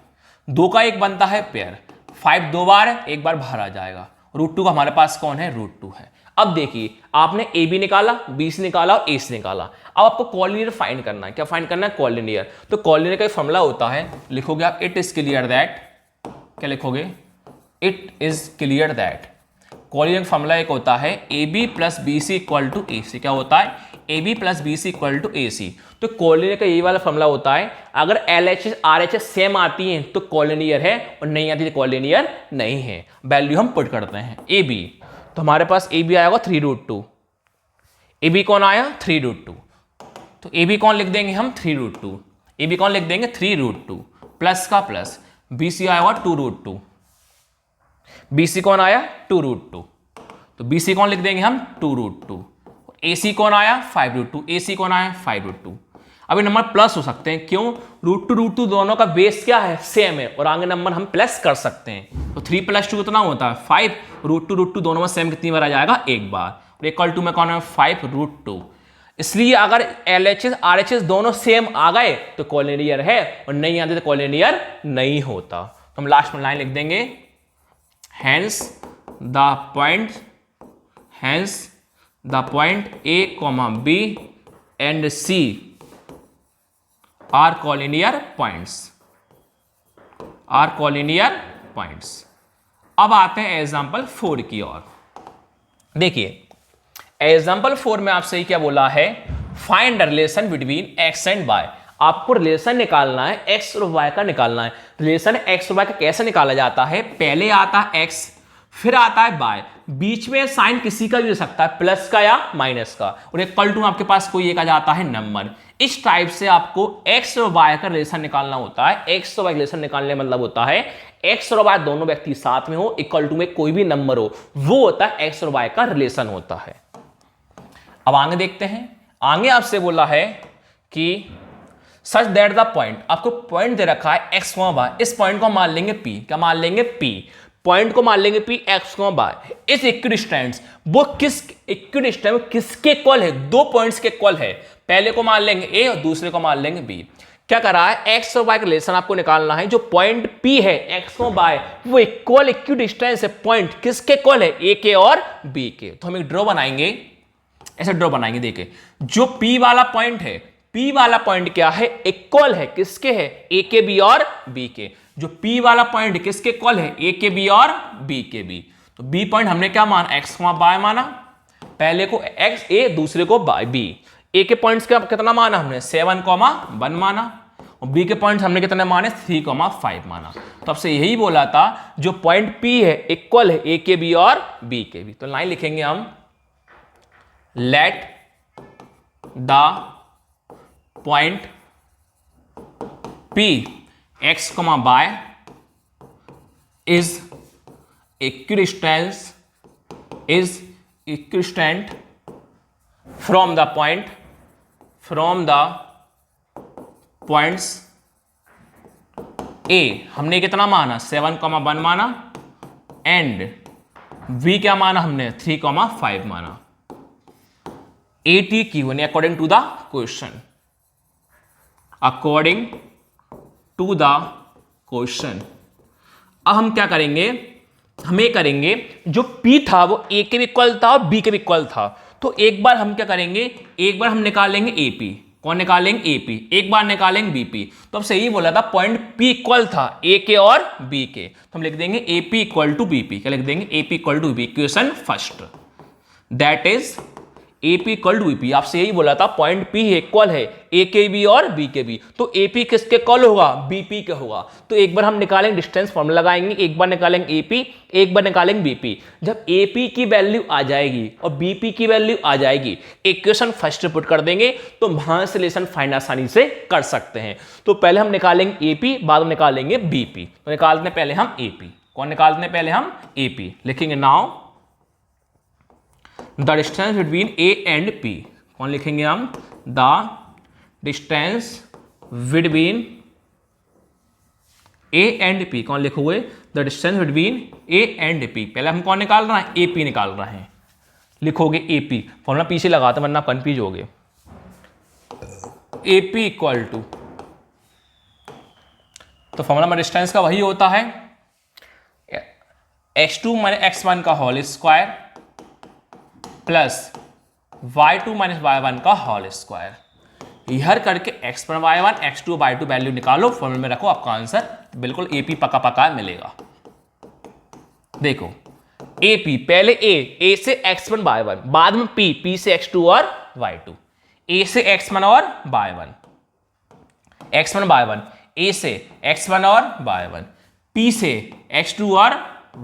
2 का एक बनता है पेयर, 5 2 बार है, एक बार बाहर आ जाएगा, √2 का हमारे पास कौन है √2 है। अब देखिए आपने ए बी निकाला, बी सी निकाला और ए सी निकाला, अब आपको कॉलिनियर फाइंड करना है। क्या फाइंड करना है कॉलिनियर, तो कॉलिनियर का फॉर्मूला होता है, लिखोगे आप इट इज क्लियर दैट, क्या लिखोगे it is clear that, collinear का फॉर्मूला एक होता है A B plus B C equal to A C, क्या होता है A B plus B C equal to A C. तो कॉलिनियर का ये वाला फॉर्मूला होता है, अगर LHS RHS सेम आती है तो कॉलिनियर है और नहीं आती तो कॉलिनियर नहीं है। वैल्यू हम पुट करते हैं ए बी, तो हमारे पास ए बी आएगा 3√2, ए बी कौन आया 3√2, तो ए बी कौन लिख देंगे हम 3√2, ए बी कौन लिख देंगे 3√2, प्लस का प्लस, बी सी आएगा 2√2, बी सी कौन आया 2√2, तो बी सी कौन लिख देंगे हम 2√2, ए सी कौन आया 5√2, ए सी कौन आया 5√2। अभी नंबर प्लस हो सकते हैं, क्यों √2 दोनों का बेस क्या है सेम है और आगे नंबर हम प्लस कर सकते हैं, तो 3 + 2 कितना होता है 5, √2 दोनों में सेम कितनी बार आ जाएगा एक बार, और इक्वल टू में कौन है 5√2। इसलिए अगर LHS RHS दोनों सेम आ गए तो कॉलिनियर है और नहीं आते तो कॉलिनियर नहीं होता। तो हम लास्ट में लाइन लिख देंगे, hence the point A, B and C are collinear points. अब आते हैं एग्जाम्पल 4 की ओर। देखिए एग्जाम्पल 4 में आपसे क्या बोला है, find the relation between x and y। आपको रिलेशन निकालना है x और y का निकालना है। रिलेशन x और y का कैसे निकाला जाता है, पहले आता है x फिर आता है y, बीच में साइन किसी का भी हो सकता है, प्लस का या माइनस का, और इक्वल टू आपके पास कोई एक आ जाता है नंबर। इस टाइप से आपको x और y का रिलेशन निकालना होता है। x और y रिलेशन निकालने मतलब होता है x और y दोनों व्यक्ति साथ में हो, इक्वल टू में कोई भी नंबर हो, वो होता है x और y का रिलेशन होता है। अब आगे देखते हैं, आगे आपसे बोला है कि सच दैट द पॉइंट, आपको पॉइंट दे रखा है x, y, इस पॉइंट को मान लेंगे p, क्या मान लेंगे p, पॉइंट को मान लेंगे p x, y, इस इक्विडिस्टेंस, वो किस इक्विडिस्टेंस किसके इक्वल है, दो पॉइंट्स के इक्वल है, पहले को मान लेंगे a और दूसरे को मान लेंगे b। क्या कर रहा है, x और y का रिलेशन आपको निकालना है, जो पॉइंट p है x और y वो इक्वल इक्विडिस्टेंस है, पॉइंट किसके इक्वल है a के और b के। तो हम एक ड्रॉ बनाएंगे, ऐसे ड्रॉ बनाएंगे, देखिए जो P वाला पॉइंट है, P वाला पॉइंट क्या है, इक्वल है किसके है, A के B और B के। जो P वाला पॉइंट किसके इक्वल है, A के B और B के B। तो B पॉइंट हमने क्या माना, x, y माना, पहले को x A दूसरे को B। A के पॉइंट्स का कितना माना हमने 7, 1 माना, और B के पॉइंट्स हमने कितने माने 3, 5 माना। तो आपसे यही बोला था जो पॉइंट P है इक्वल है A के B और B के B। तो लाइन लिखेंगे हम, let the point P x, y is equidistant from the points A, हमने कितना माना 7, 1 माना, एंड B क्या माना हमने 3, 5 माना। ATQ according to the question, according to the question. अब हम क्या करेंगे, हमें करेंगे जो P था वो A के भी इक्वल था और B के भी इक्वल था, तो एक बार हम क्या करेंगे, एक बार हम निकालेंगे AP। कौन निकालेंगे? AP। एक बार निकालेंगे BP। तो अब सही बोला था, पॉइंट P इक्वल था A के और B के, तो हम लिख देंगे AP इक्वल टू BP। क्या लिख देंगे? AP equal to BP, equation first, that is AP equal to BP। आपसे यही बोला था, पॉइंट P इक्वल है A के भी और B के भी, तो AP किसके इक्वल होगा? BP के होगा। तो एक बार हम निकालेंगे, डिस्टेंस फॉर्मूला लगाएंगे, एक बार निकालेंगे AP, एक बार निकालेंगे BP। जब AP की वैल्यू आ जाएगी और BP की वैल्यू आ जाएगी, इक्वेशन फर्स्ट पुट कर देंगे, तो वहां से रिलेशन फाइंड आसानी से कर सकते हैं। तो पहले हम निकालेंगे AP, बाद में निकालेंगे BP। तो निकालते हैं पहले हम AP। कौन निकालते हैं? पहले हम AP लिखेंगे। Now the distance between A and P। कौन लिखेंगे हम? The distance between A and P। कौन लिखोगे? The distance between A and P। पहले हम कौन निकाल रहे हैं? AP निकाल रहे हैं। लिखोगे AP, फॉर्मूला पीछे लगाते वरना कंफ्यूज हो गए। AP इक्वल टू, तो फॉर्मूला में डिस्टेंस का वही होता है, x2 माइनस x1 का whole square plus y2 minus y1 का होल स्क्वायर। यह करके x1 y1 x2 y2 value निकालो, फॉर्मूले में रखो, आपका आंसर बिल्कुल AP पका पका मिलेगा। देखो AP, पहले A से x1 y1, बाद में P से x2 और y2। A से x1 और y1, x1 y1, A से x1 और y1, P से x2 और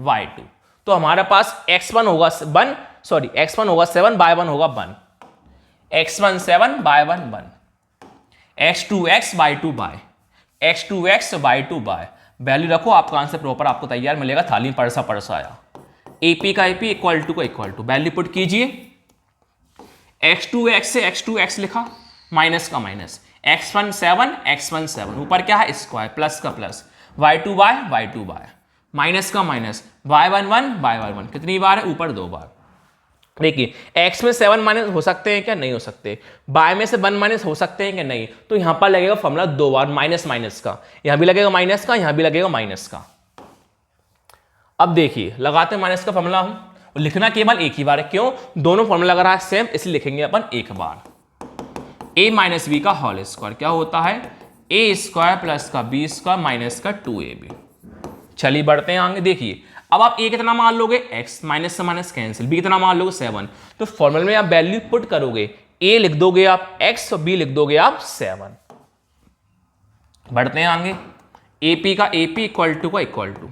y2। तो हमारे पास x1 होगा 1, सॉरी x1 होगा 7, y1 होगा 1, x1 7 y1 1, x2x y2 y, x2x y2 y। Value रखो, आपका आंसर प्रॉपर आपको तैयार मिलेगा। थाली में परसा परसा आया। AP का AP इक्वल टू का इक्वल टू, वैल्यू पुट कीजिए। x2x से x2x लिखा, माइनस का माइनस, x1 7 x1 7, ऊपर क्या है? स्क्वायर, प्लस का plus, y2 y y2 y, minus का माइनस, y1 1 y1 1। कितनी बार है? ऊपर 2 बार। देखिए x में 7 माइनस हो सकते हैं क्या? नहीं हो सकते। y में से 1 माइनस हो सकते हैं क्या? नहीं। तो यहां पर लगेगा फॉर्मूला 2 बार, माइनस माइनस का, यहां भी लगेगा माइनस का, यहां भी लगेगा माइनस का। अब देखिए लगाते हैं माइनस का फॉर्मूला हम, लिखना केवल एक ही बार है। क्यों? दोनों फॉर्मूला लग रहा है सेम, इसलिए लिखेंगे अपन एक बार। a माइनस बी का होल स्क्वायर क्या होता है? a स्क्वायर प्लस का b स्क्वायर माइनस का 2ab। चलिए बढ़ते हैं आगे। देखिए अब आप a कितना मान लोगे? x, माइनस से माइनस कैंसिल, b कितना मान लोगे? 7। तो फॉर्मूले में आप वैल्यू पुट करोगे, a लिख दोगे आप x और b लिख दोगे आप 7। बढ़ते हैं आगे। AP का AP इक्वल टू का इक्वल टू,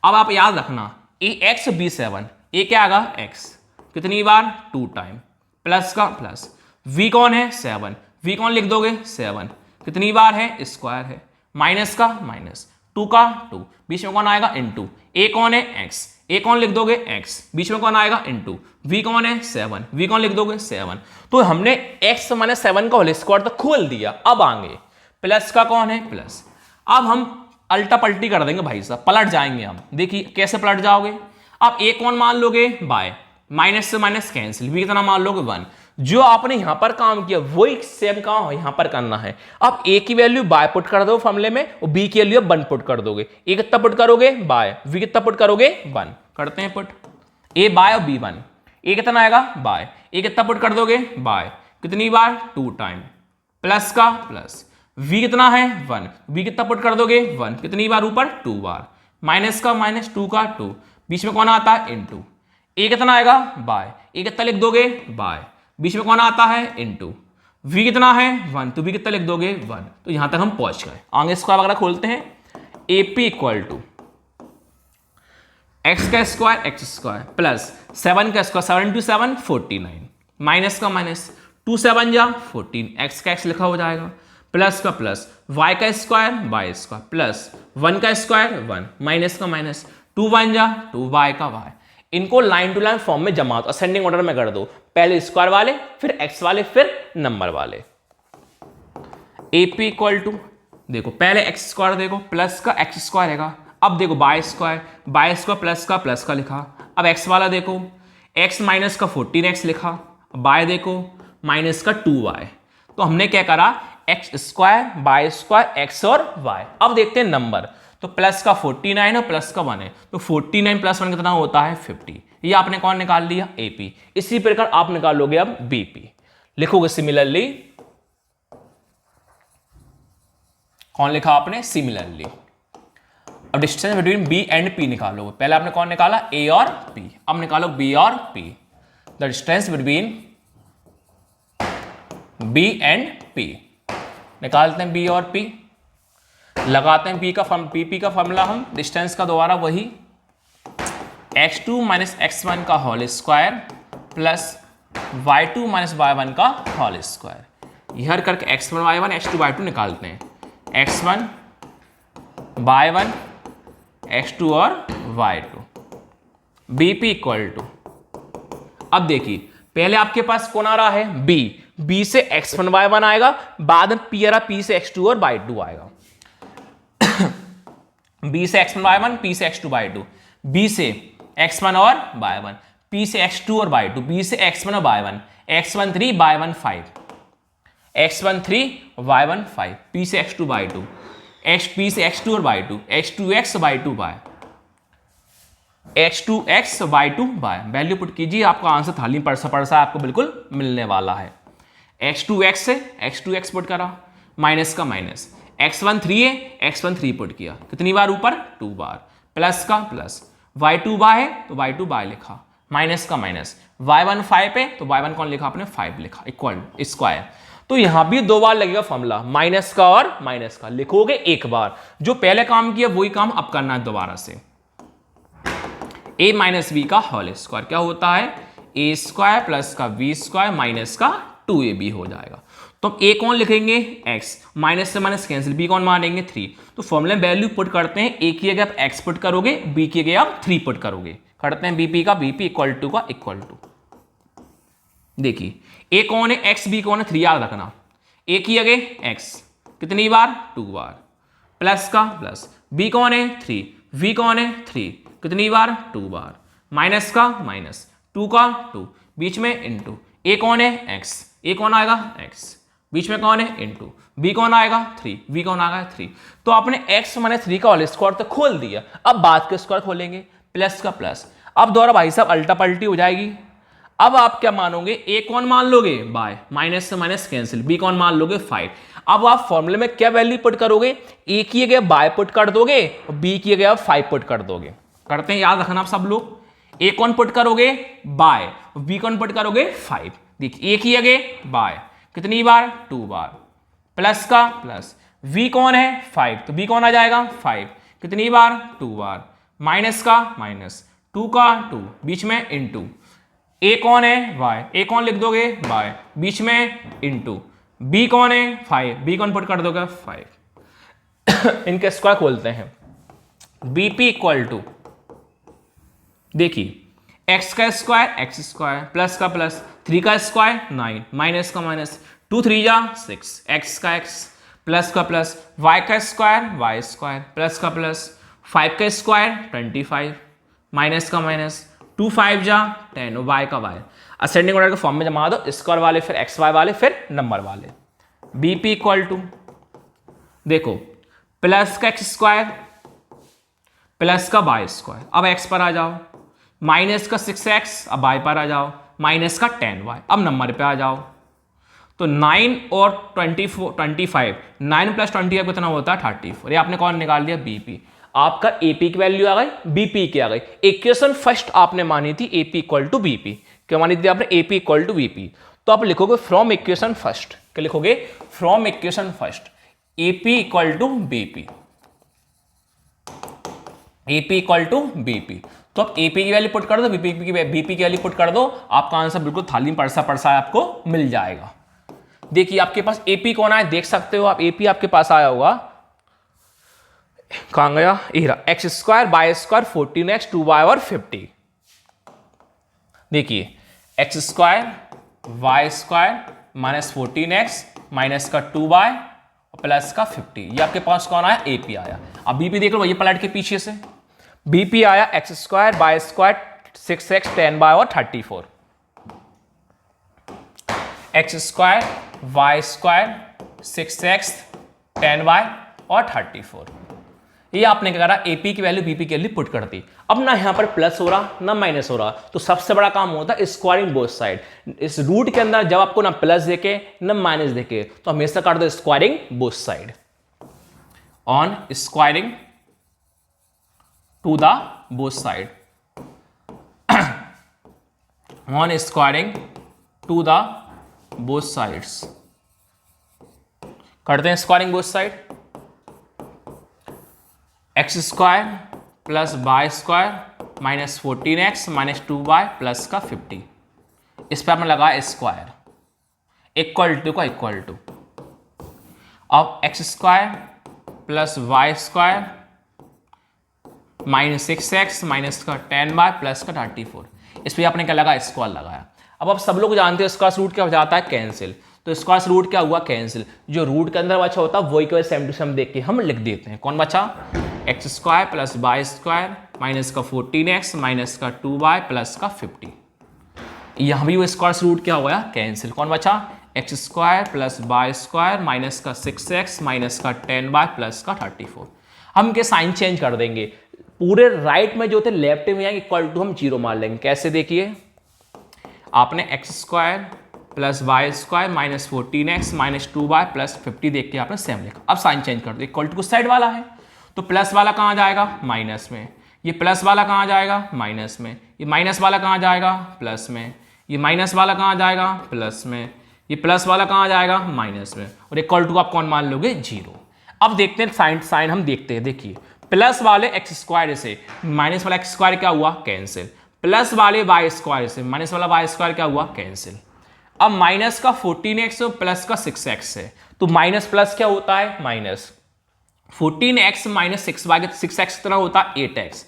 अब आप याद रखना x b 7, a क्या आएगा? x, कितनी बार? 2 टाइम, प्लस का प्लस, v कौन है? 7, v कौन लिख दोगे? 7, कितनी बार है? स्क्वायर है, माइनस का माइनस, 2 का 2, बीच में कौन आएगा? इनटू, a कौन है? x, a कौन लिख दोगे? x, बीच में कौन आएगा? इनटू, v कौन है? 7, v कौन लिख दोगे? 7। तो हमने x माइनस 7 का होल स्क्वायर तो खोल दिया। अब आगे प्लस का कौन है? प्लस। अब हम अल्टा पलटी कर देंगे भाई साहब, पलट जाएंगे हम। देखिए कैसे पलट जाओगे। अब a कौन मान लोगे? बाय, माइनस से माइनस कैंसिल, v कितना मान लोगे? 1। जो आपने यहां पर काम किया वही सेम काम यहां पर करना है। अब a की वैल्यू बाय पुट कर दो फॉर्मूले में, और b की वैल्यू 1 पुट कर दोगे। a कितना पुट करोगे? बाय, v कितना पुट करोगे? 1। करते हैं पुट, a बाय और b 1, a कितना आएगा? बाय, a कितना पुट कर दोगे? बाय, कितनी बार? 2 टाइम, प्लस का प्लस, v कितना है? 1, v कितना पुट कर दोगे? 1, कितनी बार? ऊपर 2 बार, माइनस का माइनस, 2 का 2, बीच में कौन आता है? इनटू, a कितना आएगा? बाय, a कितना लिख दोगे? बाय, बीच में कौन आता है? इनटू, v कितना है? 1, तो v कितना लिख दोगे? 1। तो यहां तक हम पहुंच गए। आगे स्क्वायर वगैरह खोलते हैं। AP इक्वल टू x का स्क्वायर x स्क्वायर प्लस 7 का स्क्वायर, 7 × 7 49, माइनस का माइनस, 2 7 जा 14, x का x लिखा हो जाएगा, प्लस का प्लस, y का स्क्वायर y स्क्वायर प्लस 1 का स्क्वायर 1, माइनस का माइनस, 2 1 जा 2, y का y। इनको लाइन टू लाइन फॉर्म में जमा दो, असेंडिंग ऑर्डर में कर दो, पहले स्क्वायर वाले, फिर x वाले, फिर नंबर वाले। AP इक्वल टू, देखो पहले x स्क्वायर देखो, प्लस का x स्क्वायर रहेगा। अब देखो y स्क्वायर प्लस का लिखा। अब x वाला देखो, x माइनस का 14x लिखा। बाय देखो माइनस का 2y। तो हमने क्या करा, x square by square x और वाई। अब देखते हैं नंबर, तो प्लस का 49 और प्लस का 1 है, तो 49 प्लस 1 कितना होता है 50। ये आपने कौन निकाल लिया, एपी। इसी प्रकार आप निकालोगे अब बीपी, लिखोगे सिमिलरली, कौन लिखा आपने, सिमिलरली। अब distance between B and P निकालोगे, पहले आपने कौन निकाला, ए और पी, अब निकालो बी और पी। The distance between B and P, निकालते हैं बी और पी, लगाते हैं पी का पी का फॉर्मूला हम, डिस्टेंस का दोबारा वही, x2 माइनस x1 का whole square plus y2 minus y1 का होल स्क्वायर। यह करके x1 y1 x2 y2 निकालते हैं, x1 y1 x2 और y2, bp इक्वल टू, अब देखिए पहले आपके पास कौन आ रहा है, b से x1 y1 आएगा, बाद में p आ रहा, p से x2 और y2 आएगा। b से x1 y1, p से x2 y2, b से x1 और y1, p से x2 और y2, b से x1 और y1, x1 3 y1 5, x1 3 y1 5, p से x2 y2, p से x2 और y2, x2x y2 y, x2x y2 y, value put कीजिए, आपका आंसर थाली परसा आपको बिल्कुल मिलने वाला है। x2x से x2x पुट करा, माइनस का माइनस, x1 3 है, x1 3 पुट किया, कितनी बार ऊपर, 2 बार, प्लस का प्लस, y2 y है तो y2 y लिखा, माइनस का माइनस, y1 5 है तो y1 कौन लिखा आपने, 5 लिखा, इक्वल स्क्वायर। तो यहां भी 2 बार लगेगा फॉर्मूला, माइनस का और माइनस का, लिखोगे एक बार, जो पहले काम किया वही काम अब करना है दोबारा से। a माइनस बी का होल स्क्वायर क्या होता है, a स्क्वायर प्लस का b स्क्वायर माइनस का 2ab हो जाएगा। तो हम a कौन लिखेंगे, x, माइनस से माइनस कैंसिल, b कौन मानेंगे 3। तो फॉर्मूले में वैल्यू पुट करते हैं, a की जगह आप x पुट करोगे, b की जगह आप 3 पुट करोगे, करते हैं bp का bp इक्वल टू का इक्वल टू, देखिए a कौन है, x, b कौन है, 3 याद रखना, a की जगह x कितनी बार, 2 बार, प्लस का प्लस, b कौन है 3, v कौन है 3, कितनी बार, 2 बार, माइनस का माइनस, 2 का 2, बीच में इंटू, a कौन है x, a कौन आएगा x, बीच में कौन है इंटू, b कौन आएगा 3, v कौन आएगा 3। तो आपने x माइनस 3 का होल स्क्वायर तो खोल दिया, अब बाद के स्क्वायर खोलेंगे, प्लस का प्लस, अब दोबारा भाई साहब अल्टा पल्टी हो जाएगी। अब आप क्या मानोगे, a कौन मान लोगे, बाय, माइनस से माइनस कैंसिल, b कौन मान लोगे 5। अब आप फॉर्मूले में क्या वैल्यू पुट करोगे, a की जगह बाय पुट कर दोगे और b की जगह 5 पुट कर दोगे, करते हैं, याद रखना आप सब लोग, a कौन पुट करोगे बाय, b कौन पुट करोगे 5, देखिए a की जगह बाय कितनी बार, 2 बार, प्लस का प्लस, v कौन है 5 तो b कौन आ जाएगा 5, कितनी बार, 2 बार, माइनस का माइनस, 2 का 2, बीच में इंटू, a कौन है y, a कौन लिख दोगे बाय, बीच में इंटू, b कौन है 5, b कौन पुट कर दोगे 5। इनके स्क्वायर खोलते हैं, bp इक्वल टू, देखिए x का स्क्वायर x स्क्वायर, प्लस का प्लस, 3 का स्क्वायर 9, माइनस का माइनस, 2 3 जा 6, x का x, प्लस का प्लस, y का स्क्वायर y स्क्वायर, प्लस का प्लस, 5 का स्क्वायर 25, माइनस का माइनस, 2 5 जा 10, y का y, असेंडिंग ऑर्डर के फॉर्म में जमा दो, स्क्वायर वाले फिर एक्स वाई वाले फिर नंबर वाले। bp इक्वल टू, देखो प्लस का एक्स स्क्वायर प्लस का वाई स्क्वायर, अब एक्स पर आ जाओ, माइनस का 6x, अब वाई पर आ जाओ, माइनस का 10y, अब नंबर पे आ जाओ, तो 9 और 25, 9 प्लस 20 कितना होता है 34, ये आपने कौन निकाल दिया bp, आपका AP की वैल्यू आ गई, BP की आ गई। इक्वेशन फर्स्ट आपने मानी थी AP इक्वल टू BP, क्या मानी थी आपने, AP इक्वल टू BP, तो आप लिखोगे फ्रॉम इक्वेशन फर्स्ट, क्या लिखोगे, from equation first AP equal to BP, AP equal to BP। तो आप AP की वैल्यू पुट कर दो, BP की वैल्यू पुट कर दो, आपका आंसर बिल्कुल थाली में परसा आपको मिल जाएगा। देखिए आपके पास AP कौन आया देख सकते हो आप, AP आपके पास आया होगा, कहां गया, x square by square 14x 2y और 50। देखिए x square y square minus 14x minus का 2y प्लस का 50, ये आपके पास कौन आया, AP आया। अब BP देख लो भैया पलट के पीछे से, BP आया x square by square 6x 10y और 34, x square y square 6x 10y और 34। ये आपने क्या करा, AP की वैल्यू BP के लिए पुट कर दी। अब ना यहां पर प्लस हो रहा ना माइनस हो रहा, तो सबसे बड़ा काम होता है स्क्वायरिंग बोथ साइड। इस रूट के अंदर जब आपको ना प्लस देखे ना माइनस देखे तो हमेशा कर दो squaring both side. On squaring to the both side, on squaring to the both sides, करते हैं squaring both side. X square plus y square minus 14x minus 2y plus का 50, इस पर आपने लगाया स्क्वायर इक्वल टू का equal to. अब x square plus y square minus 6x minus का 10y प्लस का 34, इस पर आपने क्या लगा, स्क्वायर लगाया। अब सब लोग जानते हैं स्क्वायर रूट क्या हो जाता है, कैंसिल। तो स्क्वायर रूट क्या हुआ, कैंसिल। जो रूट के अंदर बचा होता है वही केवल सेम टू सेम देख के हम लिख देते हैं। कौन बचा, x square plus y square minus का 14x माइनस का 2y प्लस का 50। यहां भी वो स्क्वायर रूट क्या हुआ, कैंसिल। कौन बचा, x square plus y square minus का 6x माइनस का 10y प्लस का 34। हम के साइन चेंज कर देंगे, पूरे राइट में जो थे लेफ्ट में आएंगे इक्वल टू हम 0 मान लेंगे। कैसे, देखिए आपने x square plus y square minus 14x minus 2y plus 50 देख के आपने सेम लिखा। अब साइन चेंज कर दो, इक्वल टू साइड वाला है तो प्लस वाला कहाँ जाएगा, माइनस में। ये प्लस वाला कहाँ जाएगा, माइनस में। ये माइनस वाला कहाँ जाएगा, प्लस में। ये माइनस वाला कहाँ जाएगा, प्लस में। ये प्लस वाला कहाँ जाएगा, माइनस में। और इक्वल टू आप कौन मान लोगे, 0। अब देखते हैं साइन हम देखते हैं। देखिए प्लस वाले एक्स स्क्वायर से माइनस वाला एक्स स्क्वायर क्या हुआ, कैंसिल। प्लस वाले वाई स्क्वायर से माइनस वाला वाई स्क्वायर क्या हुआ, कैंसिल। अब माइनस का 14x प्लस का 6x है तो माइनस प्लस क्या होता है, माइनस 14x माइनस 6x कितना होता है, 8x।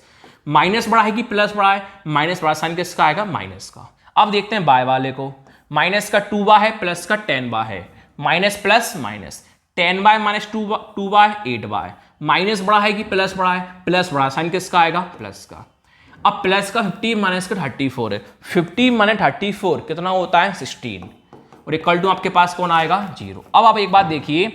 माइनस बड़ा है कि प्लस बड़ा है, माइनस बड़ा, साइन किसका आएगा, माइनस का। अब देखते हैं बाय वाले को, माइनस का 2y है प्लस का 10y है, minus plus minus 10y minus 2y 8y। Minus बड़ा है कि प्लस बड़ा है, प्लस बड़ा, साइन किसका आएगा, प्लस का। अब प्लस का 50 माइनस का 34 है, 50 माइनस 34 कितना होता है, 16। और इक्वल टू आपके पास कौन आएगा, 0। अब आप एक बात देखिए,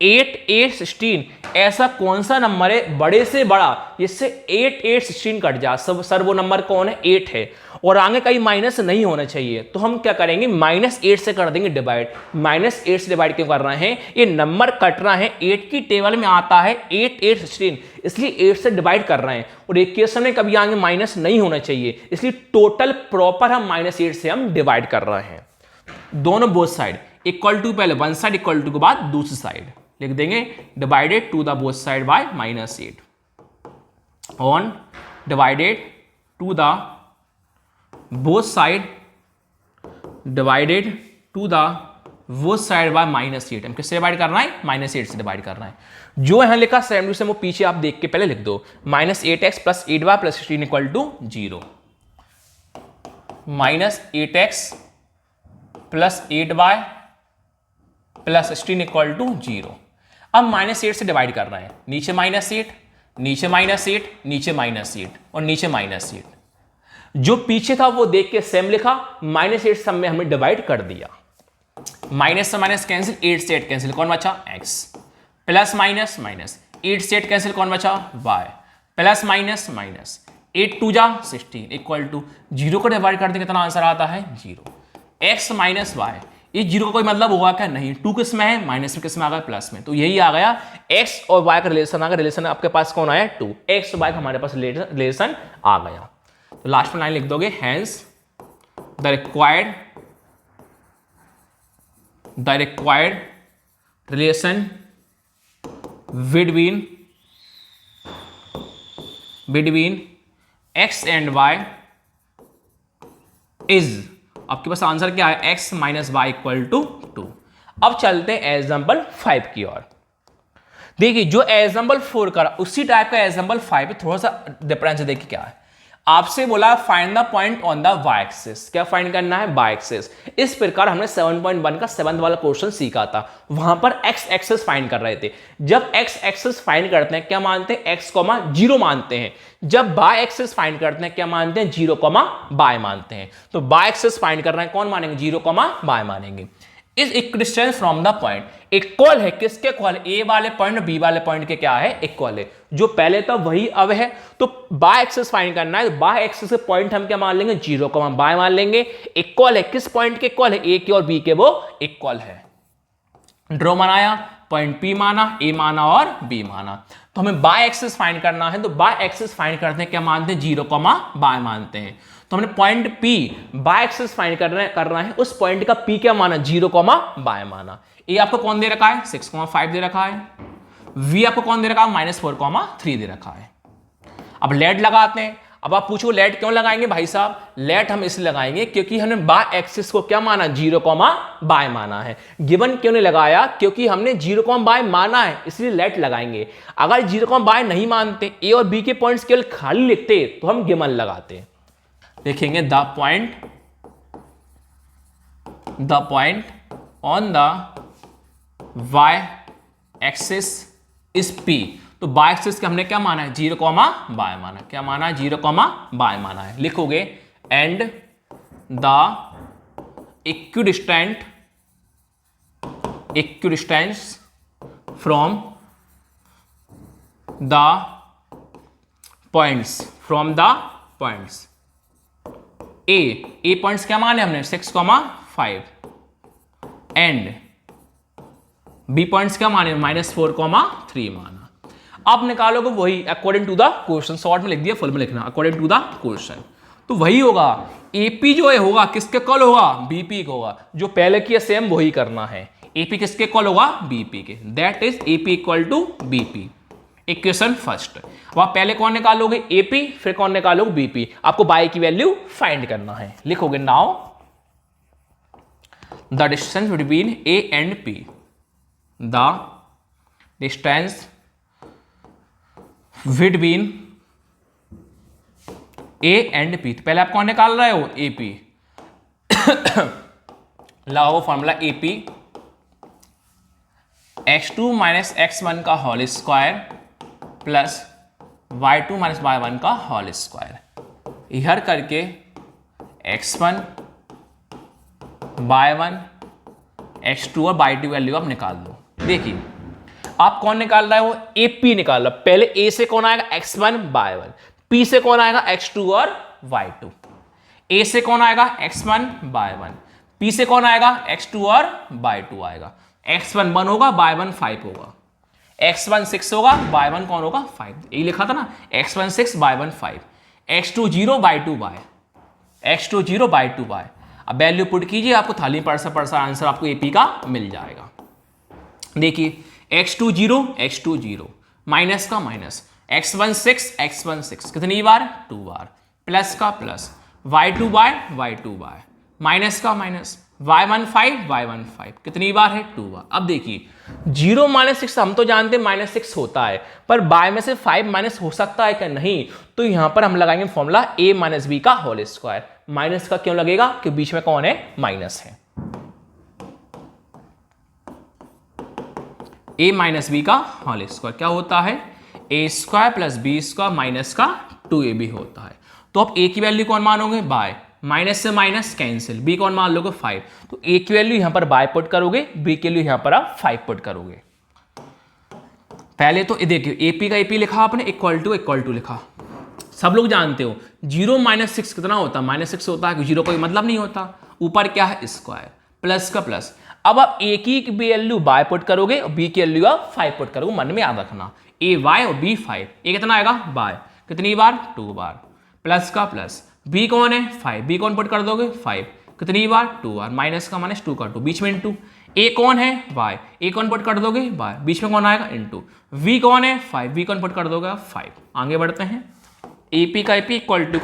8 8 16 ऐसा कौन सा नंबर है बड़े से बड़ा जिससे 8 8 16 कट जा, सब सर वो नंबर कौन है, 8 है। और आगे कहीं माइनस नहीं होना चाहिए तो हम क्या करेंगे, -8 से कर देंगे डिवाइड। -8 से डिवाइड क्यों कर रहे हैं, ये नंबर कट रहा है 8 की टेबल में आता है 8 8 16, इसलिए 8 से डिवाइड कर रहे हैं। और इक्वेशन में कभी आगे माइनस नहीं होना चाहिए, इसलिए टोटल प्रॉपर हम -8 से हम डिवाइड कर रहे हैं। दोनों बोथ साइड इक्वल टू, पहले वन साइड इक्वल टू के बाद दूसरी साइड लिख देंगे, divided to the both side by -8 on divided to the both side divided to the both side by -8। हम किससे डिवाइड करना है, -8 से डिवाइड करना है। जो यहां लिखा सेम टू सेम वो पीछे आप देख के पहले लिख दो, -8x plus 8y plus 16 equal to 0। -8x plus 8y plus 16 equal to 0। अब -8 से डिवाइड कर रहे हैं, नीचे -8 नीचे -8 नीचे -8 और नीचे -8। जो पीछे था वो देख के सेम लिखा, -8 सब में हमने डिवाइड कर दिया। माइनस से माइनस कैंसिल, 8 से 8 कैंसिल, कौन बचा, x। प्लस माइनस माइनस 8 से 8 कैंसिल, कौन बचा, y। प्लस माइनस माइनस 8 2 जा 16 इक्वल टू 0 को डिवाइड करते कितना आंसर आता है, 0। x माइनस वाई, ये 0 का कोई मतलब होगा क्या, नहीं। 2 किस में है, माइनस में, किस में आ गया, प्लस में। तो यही आ गया x और y का रिलेशन आ गया। रिलेशन आपके पास कौन आया, 2। x और y का हमारे पास रिलेशन आ गया। तो लास्ट में लाइन लिख दोगे, hence the required relation between x and y is, आपके पास आंसर क्या है, x minus y equal to 2। अब चलते हैं एग्जाम्पल 5 की ओर। देखिए जो एग्जाम्पल 4 करा उसी टाइप का एग्जाम्पल 5 थोड़ा सा डिफरेंस है। देखिए क्या है, आपसे बोला find the point on the y axis, क्या फाइंड करना है, वाई एक्सिस। इस प्रकार हमने 7.1 का 7th वाला क्वेश्चन सीखा था, वहां पर एक्स एक्सिस फाइंड कर रहे थे। जब एक्स एक्सिस फाइंड करते हैं क्या मानते हैं, एक्स कॉमा 0 मानते हैं। जब बाय एक्सिस फाइंड करते हैं क्या मानते हैं, 0 कॉमा बाय मानते हैं। तो बाय एक्सिस फाइंड कर रहे हैं, कौन मानेंगे, 0 कॉमा बाय मानेंगे। Is equidistance from the point, equal है किसके, इक्वल ए वाले पॉइंट बी वाले पॉइंट के क्या है, इक्वल है। जो पहले था वही अब है। तो बाय एक्सिस फाइंड करना है, तो बाय एक्सिस के पॉइंट हम क्या मान लेंगे, 0 कॉमा बाय मान लेंगे। इक्वल है किस पॉइंट के, इक्वल है ए के और बी के, वो इक्वल है। ड्रॉ बनाया, पॉइंट पी माना, ए माना और बी माना। तो हमें बाय एक्सिस फाइंड करना है, तो बाय एक्सिस फाइंड करते हैं क्या मानते हैं, 0 कॉमा बाय मानते हैं। तो हमने point P y axis find करना है, उस पॉइंट का P क्या माना, 0 कॉमा बाय माना। ए आपको कौन दे रखा है, 6,5 दे रखा है। V आपको कौन दे रखा है, -4,3 दे रखा है। अब लेट लगाते हैं। अब आप पूछो लेट क्यों लगाएंगे भाई साहब, लेट हम इसलिए लगाएंगे क्योंकि हमने बाय एक्सिस को क्या माना, 0 कॉमा बाय माना है। गिवन क्यों नहीं लगाया, क्योंकि हमने 0 कॉमा बाय माना है, इसलिए लेट लगाएंगे। अगर 0 कॉमा बाय नहीं मानते, ए और बी के पॉइंट्स केवल खाली लिखते, तो हम गिवन लगाते। देखेंगे the point on the y axis is P। तो बाय एक्सिस के हमने क्या माना है, 0 कॉमा बाय माना। क्या माना है, 0 कॉमा बाय माना है। लिखोगे and the equidistance from the points A points क्या माने हमने, 6,5 एंड बी पॉइंट्स क्या माने, -4,3 माना। अब निकालोगे वही according to the question, short में लिख दिया, फुल में लिखना अकॉर्डिंग टू द क्वेश्चन। तो वही होगा, एपी जो है होगा किसके कॉल होगा, बीपी को होगा। जो पहले किया सेम वही करना है। एपी किसके कॉल होगा, बीपी के। That is AP equal to BP. Equation first. अब आप पहले कौन निकालोगे, एपी, फिर कौन निकालोगे, बीपी। आपको बाई की वैल्यू फाइंड करना है। लिखोगे now the distance between A and P, the distance between A and P. पहले आप कौन निकाल रहे हो, एपी। लगाओ formula AP x2 minus x1 का whole square plus y2 minus y1 का होल स्क्वायर। इधर करके x1 y1 x2 और y2 वैल्यू आप निकाल दो। देखिए आप कौन निकाल रहे हो, एपी निकाल रहा। पहले ए से कौन आएगा, x1 y1। पी से कौन आएगा, x2 और y2। ए से कौन आएगा, x1 y1। पी से कौन आएगा, x2 और y2 आएगा। x1 1 होगा, y1 5 होगा। x1 6 होगा, y1 कौन होगा, 5। यही लिखा था ना, x1 6 y1 5, x2 0 y2 y, x2 0 y2 y। अब वैल्यू पुट कीजिए, आपको थाली परसा आंसर आपको एपी का मिल जाएगा। देखिए x2 0 x2 0, माइनस का माइनस, x1 6 कितनी बार, 2 बार, प्लस का प्लस, y2 y, माइनस का माइनस, y1 5 कितनी बार है, 2 बार। अब देखिए 0 -6 हम तो जानते हैं -6 होता है, पर बाय में से 5 माइनस हो सकता है क्या, नहीं। तो यहां पर हम लगाएंगे फॉर्मूला a माइनस बी का होल स्क्वायर। माइनस का क्यों लगेगा, कि बीच में कौन है, माइनस है। a माइनस बी का होल स्क्वायर क्या होता है, a square plus b square minus का 2ab होता है। तो आप a की वैल्यू कौन मानोगे, बाय, माइनस से माइनस कैंसिल, b कौन मान लोगे, 5। तो a की वैल्यू यहां पर बाय पुट करोगे, b की वैल्यू यहां पर आप 5 पुट करोगे। पहले तो देखिए AP का AP लिखा आपने, इक्वल टू लिखा। सब लोग जानते हो 0 -6 कितना होता है, -6 होता है, 0 कोई मतलब नहीं होता। ऊपर क्या है, स्क्वायर, प्लस का प्लस। अब आप a की वैल्यू बाय पुट करोगे और b की वैल्यू आप 5 पुट करोगे। मन में याद रखना, a y और b 5। a कितना आएगा, बाय, कितनी बार, 2 बार, प्लस का प्लस, b कौन है, 5, b कौन पुट कर दोगे, 5, कितनी बार, 2 बार, माइनस का माइनस, 2 का 2, बीच में इंटू। a कौन है, y, a कौन पुट कर दोगे, बाय, बीच में कौन आएगा, इंटू। v कौन है, 5, v कौन पुट कर दोगे, 5। आगे बढ़ते हैं, AP का AP इक्वल टू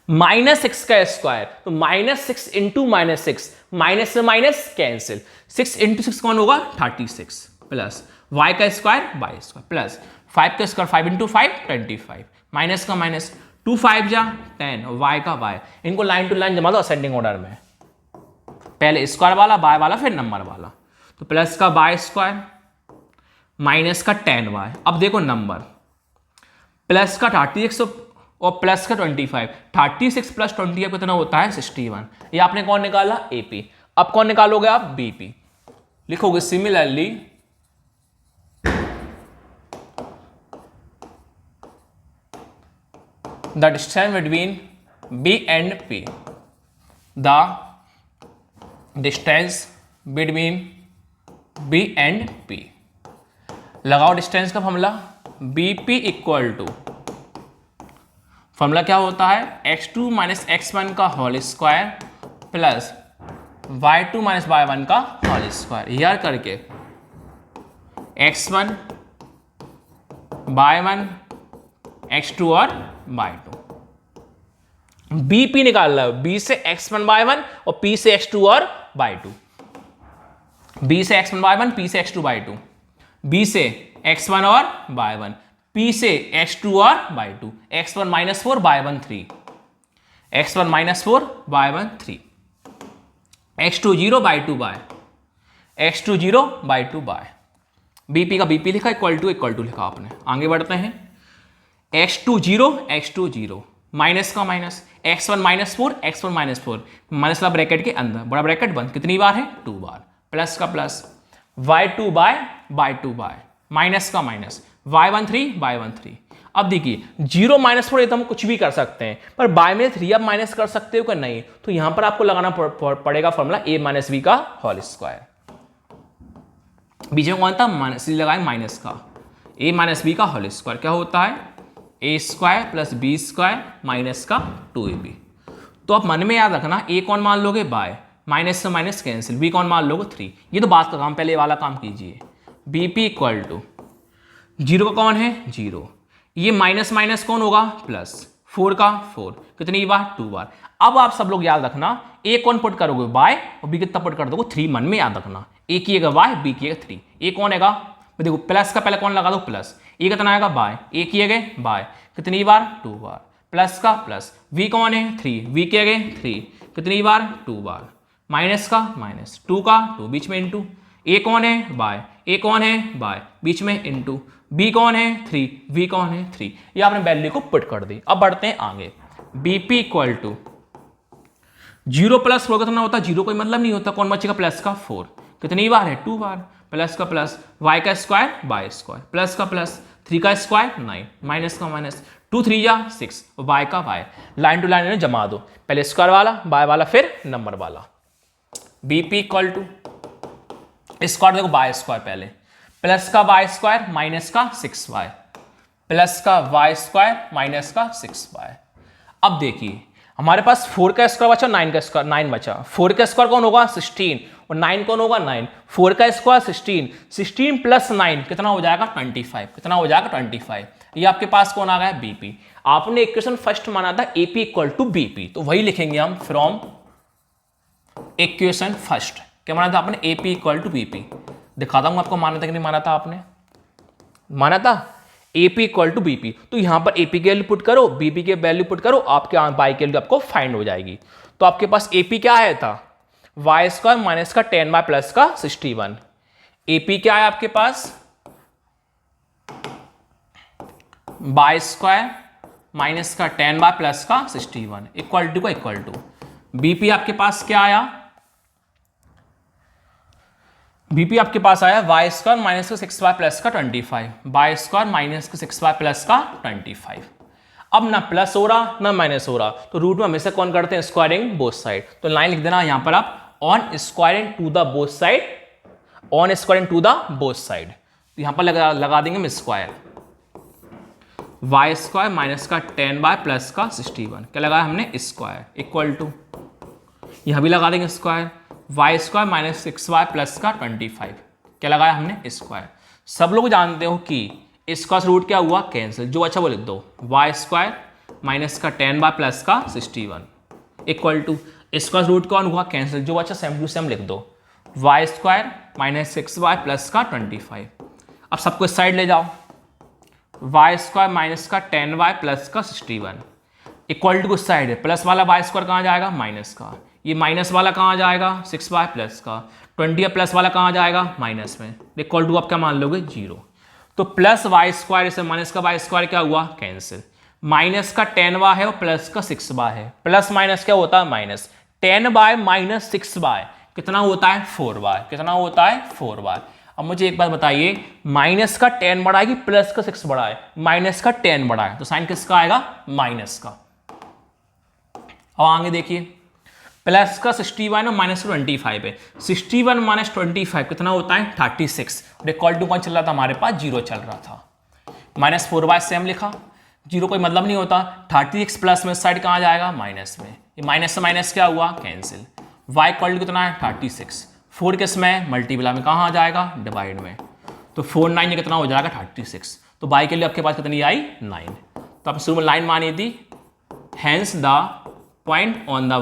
-6 का स्क्वायर, तो -6 इंटू -6, माइनस से माइनस कैंसिल, 6 इंटू 6 कौन होगा, 36, प्लस y का स्क्वायर y स्क्वायर, प्लस 5 का स्क्वायर 5 इंटू 5 25, माइनस का माइनस 2 5 जा 10, वाई का वाई, इनको लाइन टू लाइन जमा दो असेंडिंग ऑर्डर में, पहले स्क्वायर वाला बाय वाला फिर नंबर वाला। तो प्लस का बाय स्क्वायर माइनस का 10 वाई। अब देखो नंबर प्लस का 36 और प्लस का 25, 36 प्लस 20 कितना होता है 61। ये आपने कौन निकाला एपी। अब कौन निकालोगे आप बीपी, लिखोगे similarly the distance between B and P, the distance between B and P. लगाओ डिस्टेंस का formula, BP equal to, formula क्या होता है x2 माइनस x1 का whole square plus y2 minus y1 का होल स्क्वायर, यार करके x1 y1 x2 और y2। बीपी निकाल रहा है, b से x1 y1 और p से x2 और y2, b से x1 y1 p से x2 y2, b से x1 और y1, p से x2 और y2, x1 minus 4 y1 3, x1 minus 4 y1 3, x2 0 y2 y, x2 0 y2 y। BP का बीपी लिखा इक्वल टू लिखा आपने। आगे बढ़ते हैं, x2 0 x2 0, माइनस का minus x1 minus 4 x1 minus 4, minus वाला ब्रैकेट के अंदर बड़ा ब्रैकेट बंद, कितनी बार है 2 बार, प्लस का plus y2 y2 y, minus का माइनस y1 3 y1 3। अब देखिए 0 माइनस 4 तो हम कुछ भी कर सकते हैं, पर बाय में 3 आप माइनस कर सकते हो कि नहीं, तो यहां पर आपको लगाना पड़ेगा फॉर्मूला a माइनस बी का होल स्क्वायर। बीच में कौन था माइनस, लगाए माइनस का, a माइनस बी का होल स्क्वायर क्या होता है a square plus b square minus का 2ab। तो आप मन में याद रखना, a कौन मान लोगे बाय, माइनस से माइनस कैंसिल, b कौन मान लोगे 3। ये तो बात का काम, पहले वाला काम कीजिए। bp इक्वल टू 0 का कौन है 0, ये माइनस माइनस कौन होगा प्लस, 4 का 4, कितनी बार 2 बार। अब आप सब लोग याद रखना, a कौन पुट करोगे बाय और b कितना पुट कर दोगे 3, मन में याद रखना, a किएगा बाय b किएगा 3। a कौन हैगा, देखो प्लस का पहले कौन लगा दो प्लस, a कितना आएगा बाय, a किए गए बाय, कितनी बार 2 बार, प्लस का प्लस, v कौन है 3, v किए गए 3, कितनी बार 2 बार, माइनस का माइनस 2 का 2, बीच में इंटू, a कौन है बाय, a कौन है बाय, बीच में इंटू, b कौन है 3, v कौन है 3। ये आपने वैल्यू को पुट कर दी। अब बढ़ते हैं आगे, bp इक्वल टू 0 प्लस 4 कितना होता है, 0 कोई मतलब नहीं होता, कौन बचेगा प्लस का 4, कितनी बार है 2 बार, प्लस का प्लस y का स्क्वायर बाय स्क्वायर, प्लस का प्लस 3 का स्क्वायर 9, माइनस का माइनस 2 3 या 6, y का y, लाइन टू लाइन जमा दो, पहले स्क्वायर वाला बाय वाला फिर नंबर वाला। bp इक्वल टू स्क्वायर देखो बाय स्क्वायर पहले, प्लस का y स्क्वायर माइनस का 6y, प्लस का y स्क्वायर माइनस का 6y। अब देखिए हमारे पास 4 का स्क्वायर बचा, 9 का स्क्वायर, 9 बचा, 4 का स्क्वायर कौन होगा 16 और 9 कौन होगा 9, 4 का स्क्वायर 16, 16 प्लस 9 कितना हो जाएगा 25, कितना हो जाएगा 25। ये आपके पास कौन आ गया बीपी। आपने इक्वेशन फर्स्ट माना था एपी इक्वल टू बीपी, तो वही लिखेंगे हम फ्रॉम इक्वेशन फर्स्ट। क्या माना था आपने एपी इक्वल टू बीपी, दिखाता हूं आपको माना था कि नहीं माना था, आपने माना था एपी इक्वल टू बीपी। तो यहां पर एपी की वैल्यू पुट करो, बीपी की वैल्यू पुट करो, आपके बाई की वैल्यू आपको फाइंड हो जाएगी। तो आपके पास एपी क्या आया था वाई स्क्वायर माइनस का 10 बाय प्लस का 61। एपी क्या है आपके पास बाय स्क्वायर माइनस का 10 बाय प्लस का 61 इक्वल टू का इक्वल टू बीपी आपके पास क्या आया, बीपी आपके पास आया वाई स्क्वायर माइनस का 6 बाय प्लस का 25, बाय स्क्वायर माइनस का 6 बाय प्लस का 25। अब ना प्लस हो रहा ना माइनस हो रहा, तो रूट में हमेशा कौन करते हैं स्क्वायरिंग बोथ साइड। तो लाइन लिख देना यहां पर आप on squaring to the both side, on squaring to the both side. तो यहां पर लगा देंगे हम स्क्वायर वाई स्क्वायर माइनस का 10 बाय प्लस का 61, क्या लगाया हमने स्क्वायर इक्वल टू, यहां भी लगा देंगे square y square minus 6 y plus का 25, क्या लगाया हमने स्क्वायर। सब लोग जानते हो कि इसका रूट क्या हुआ कैंसिल, जो अच्छा वो लिख दो वाई स्क्वायर माइनस का 10 बाय प्लस का 61 इक्वल टू इसका रूट कौन हुआ कैंसिल, जो अच्छा सेम टू सेम लिख दो y square minus 6 y plus का 25। अब सबको इस साइड ले जाओ, वाई स्क्वायर माइनस का 10y प्लस का 61 इक्वल टू उस साइड है, प्लस वाला वाई स्क्वायर कहाँ जाएगा, माइनस का, ये माइनस वाला कहाँ जाएगा, 6y प्लस का, 20 प्लस वाला कहाँ जाएगा, माइनस में, इक्वल टू आप क्या मान लोगे, 0। तो प्लस वाई स्क्वायर से माइनस का वाई स्क्वायर क्या हुआ, कैंसिल, माइनस का 10y है और प्लस का 6y है, प्लस माइनस क्या होता है, माइनस, 10y माइनस 6y कितना होता है, 4y, कितना होता है, 4y। अब मुझे एक बात बताइए, माइनस का 10 बड़ा है कि प्लस का 6 बड़ा है, माइनस का 10 बड़ा है, तो साइन किसका आएगा, माइनस का। अब आगे देखिए, प्लस का 61 और माइनस का 25 है, 61 माइनस 25 कितना होता है, 36, और इक्वल टू कौन चल रहा था, हमारे पास 0 चल रहा था, माइनस 4y सेम लिखा, 0 कोई मतलब नहीं होता, 36 प्लस में साइड कहाँ जाएगा, माइनस में, ये माइनस से माइनस क्या हुआ, कैंसिल, y इक्वल टू कितना है, 36, 4 किस में, मल्टीप्लाई में, कहाँ आ जाएगा, डिवाइड में, तो 4 9 ये कितना हो जाएगा, 36, तो y के लिए आपके पास कितनी आई, 9, तो आप शुरू में लाइन मानी थी, hence the point on the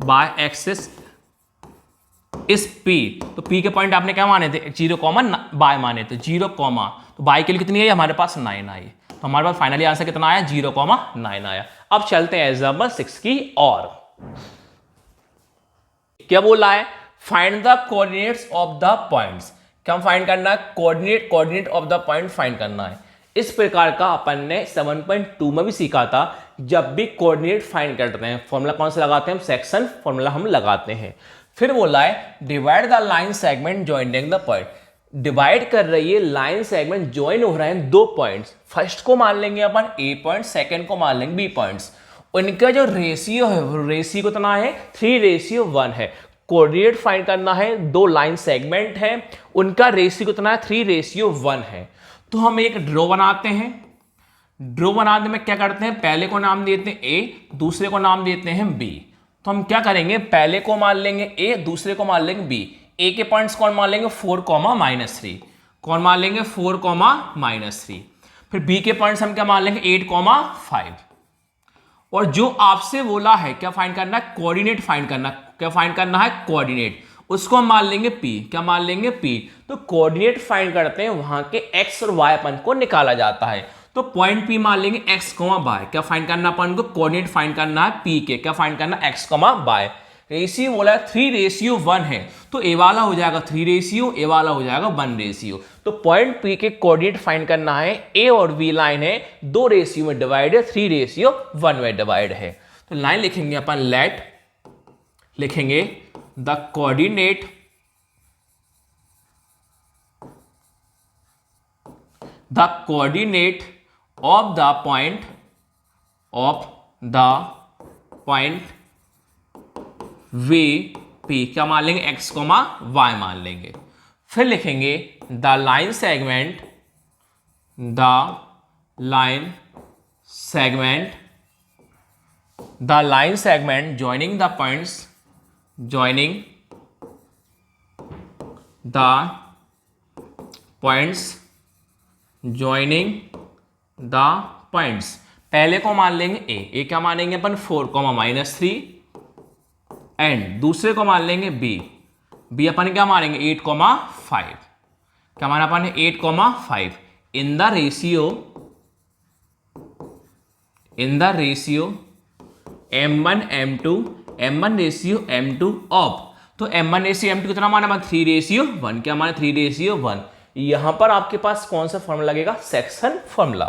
y-axis is P, तो P के पॉइंट आपने क्या माने थे, 0, y माने थे, 0, तो y के लिए कितनी आई, हमारे पास 9 आई, तो हमारे पास फाइनली आंसर कितना आया, 0, 9 आया। अब चलते हैं एग्जाम्पल 6 की और, क्या बोला है, find the coordinates of the points, क्या फाइंड करना है, coordinate of the point find करना है। इस प्रकार का अपन ने 7.2 में भी सीखा था, जब भी कोऑर्डिनेट फाइंड करते हैं फॉर्मूला कौन सा लगाते हैं, हम सेक्शन फॉर्मूला हम लगाते हैं। फिर बोला है divide the line segment joining the point, divide कर रही है लाइन सेगमेंट, ज्वाइन हो रहे हैं दो पॉइंट्स, फर्स्ट को मान लेंगे अपन ए पॉइंट, सेकंड को मान लेंगे बी पॉइंट्स, उनका जो रेशियो है वो रेशियो कितना है, 3:1 है। कोऑर्डिनेट फाइंड करना है, दो लाइन सेगमेंट है, उनका रेशियो कितना है, 3:1 है। तो हम एक ड्रॉ बनाते हैं, ड्रॉ बनाने में क्या करते हैं, पहले को नाम देते हैं ए, दूसरे को नाम देते हैं बी। तो हम क्या करेंगे, पहले को मान लेंगे ए, दूसरे को मान लेंगे बी। ए के पॉइंट्स कौन मान लेंगे, 4, कौन मान लेंगे, 4, फिर बी के पॉइंट्स हम क्या मान लेंगे, 8, 5। और जो आपसे बोला है क्या फाइंड करना है, कोऑर्डिनेट फाइंड करना, क्या फाइंड करना है, कोऑर्डिनेट, उसको हम मान लेंगे पी, क्या मान लेंगे पी। तो कोऑर्डिनेट फाइंड करते हैं, वहां के एक्स और वाई अपन को निकाला जाता है, तो पॉइंट पी मान लेंगे एक्स कोमा वाई, क्या फाइंड करना अपन को, कोऑर्डिनेट फाइंड करना है पी के, क्या फाइंड करना है, एक्स कोमा वाई। रेशियो बोला है 3:1 है, तो ए वाला हो जाएगा 3, ए वाला हो जाएगा 1। तो पॉइंट पी के कोऑर्डिनेट फाइंड करना है, ए और बी लाइन है, 2 रेशियो में डिवाइड है, 3:1 में डिवाइड है। तो लाइन लिखेंगे अपन, लेट लिखेंगे the coordinate of the point V P, क्या मान लेंगे, एक्स कोमा वाई मान लेंगे। फिर लिखेंगे the line segment joining the points, पहले को मान लेंगे ए क्या मानेंगे अपन, 4, एंड दूसरे को मान लेंगे बी अपन क्या मानेंगे, 8, 5, क्या माना अपन 8, 5 इन the ratio m1 m2 of, तो m1 m2 कितना माना अपन, 3:1, क्या माना 3:1। यहां पर आपके पास कौन सा फॉर्मूला लगेगा, सेक्शन फॉर्मूला।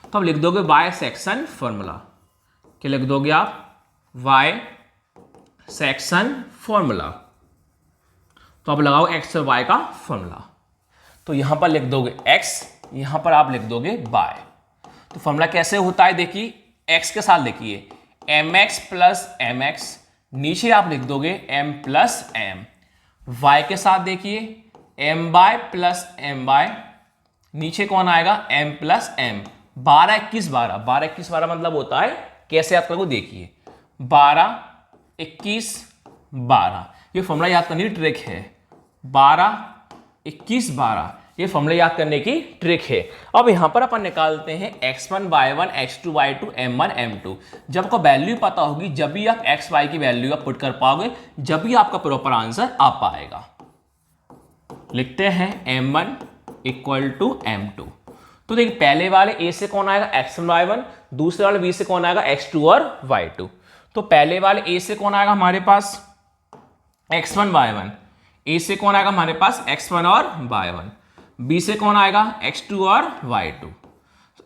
तो अब लिख दोगे बाय सेक्शन फॉर्मूला, क्या लिख दोगे आप, बाय सेक्शन फॉर्मूला। तो आप लगाओ एक्स और वाई का फॉर्मूला, तो यहां पर लिख दोगे x, यहां पर आप लिख दोगे y। तो फॉर्मूला कैसे होता है, देखिए x के साथ देखिए mx प्लस mx, नीचे आप लिख दोगे m प्लस m। y के साथ देखिए my प्लस my, नीचे कौन आएगा, m प्लस m। 12, 21, 12 मतलब होता है, कैसे आप करोगे देखिए, 12, 21, 12, ये फॉर्मूला याद करने की ट्रिक है, 12, 21, 12 ये फॉर्मूला याद करने की ट्रिक है। अब यहां पर अपन निकालते हैं x1, y1, x2, y2, m1, m2। जब आपको वैल्यू पता होगी, जब भी आप x, y की वैल्यू आप पुट कर पाओगे, जब भी आपका प्रॉपर आंसर आ पाएगा। लिखते हैं m1 इक्वल टू m2। तो देखिए पहले वाले a से कौन आएगा x1 y1, दूसरे वाले b से कौन आएगा x2 और y2। तो पहले वाले a से कौन आएगा हमारे पास x1 y1, a से कौन आएगा हमारे पास x1 और y1, b से कौन आएगा x2 और y2।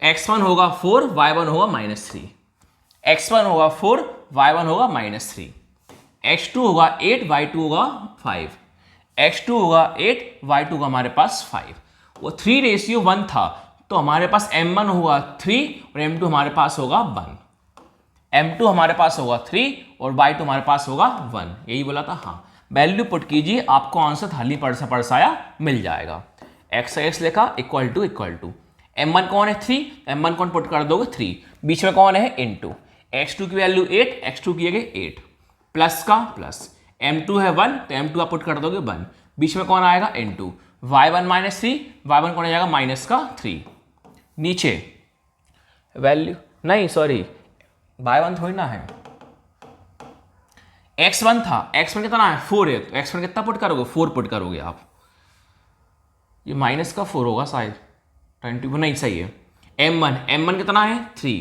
x1 होगा 4, y1 होगा -3, x1 होगा 4, y1 होगा -3, x2 होगा 8, y2 होगा 5, x2 होगा 8, y2 होगा हमारे पास 5। वो 3:1 था, तो हमारे पास m1 होगा 3 और m2 हमारे पास होगा 1। m2 हमारे पास होगा 3 और y2 हमारे पास होगा 1। यही बोला था। हाँ, वैल्यू पुट कीजिए, आपको आंसर थाली परसाया मिल जाएगा। x लिखा इक्वल टू m1 कौन है 3, m1 कौन पुट कर दोगे 3, बीच में कौन है इनटू, x2 की वैल्यू 8, x2 की जगह 8, प्लस का प्लस, m2 है 1 तो m2 आप पुट कर दोगे 1, बीच में कौन आएगा इनटू, y1 -3, y1 कौन आ जाएगा माइनस का 3, नीचे वैल्यू नहीं सॉरी y1 थोड़ी ना है, x1 था, x1 कितना है 4 है, तो x1 कितना पुट करोगे 4 पुट करोगे आप, ये माइनस का 4 होगा शायद 24 नहीं सही है। m1 कितना है 3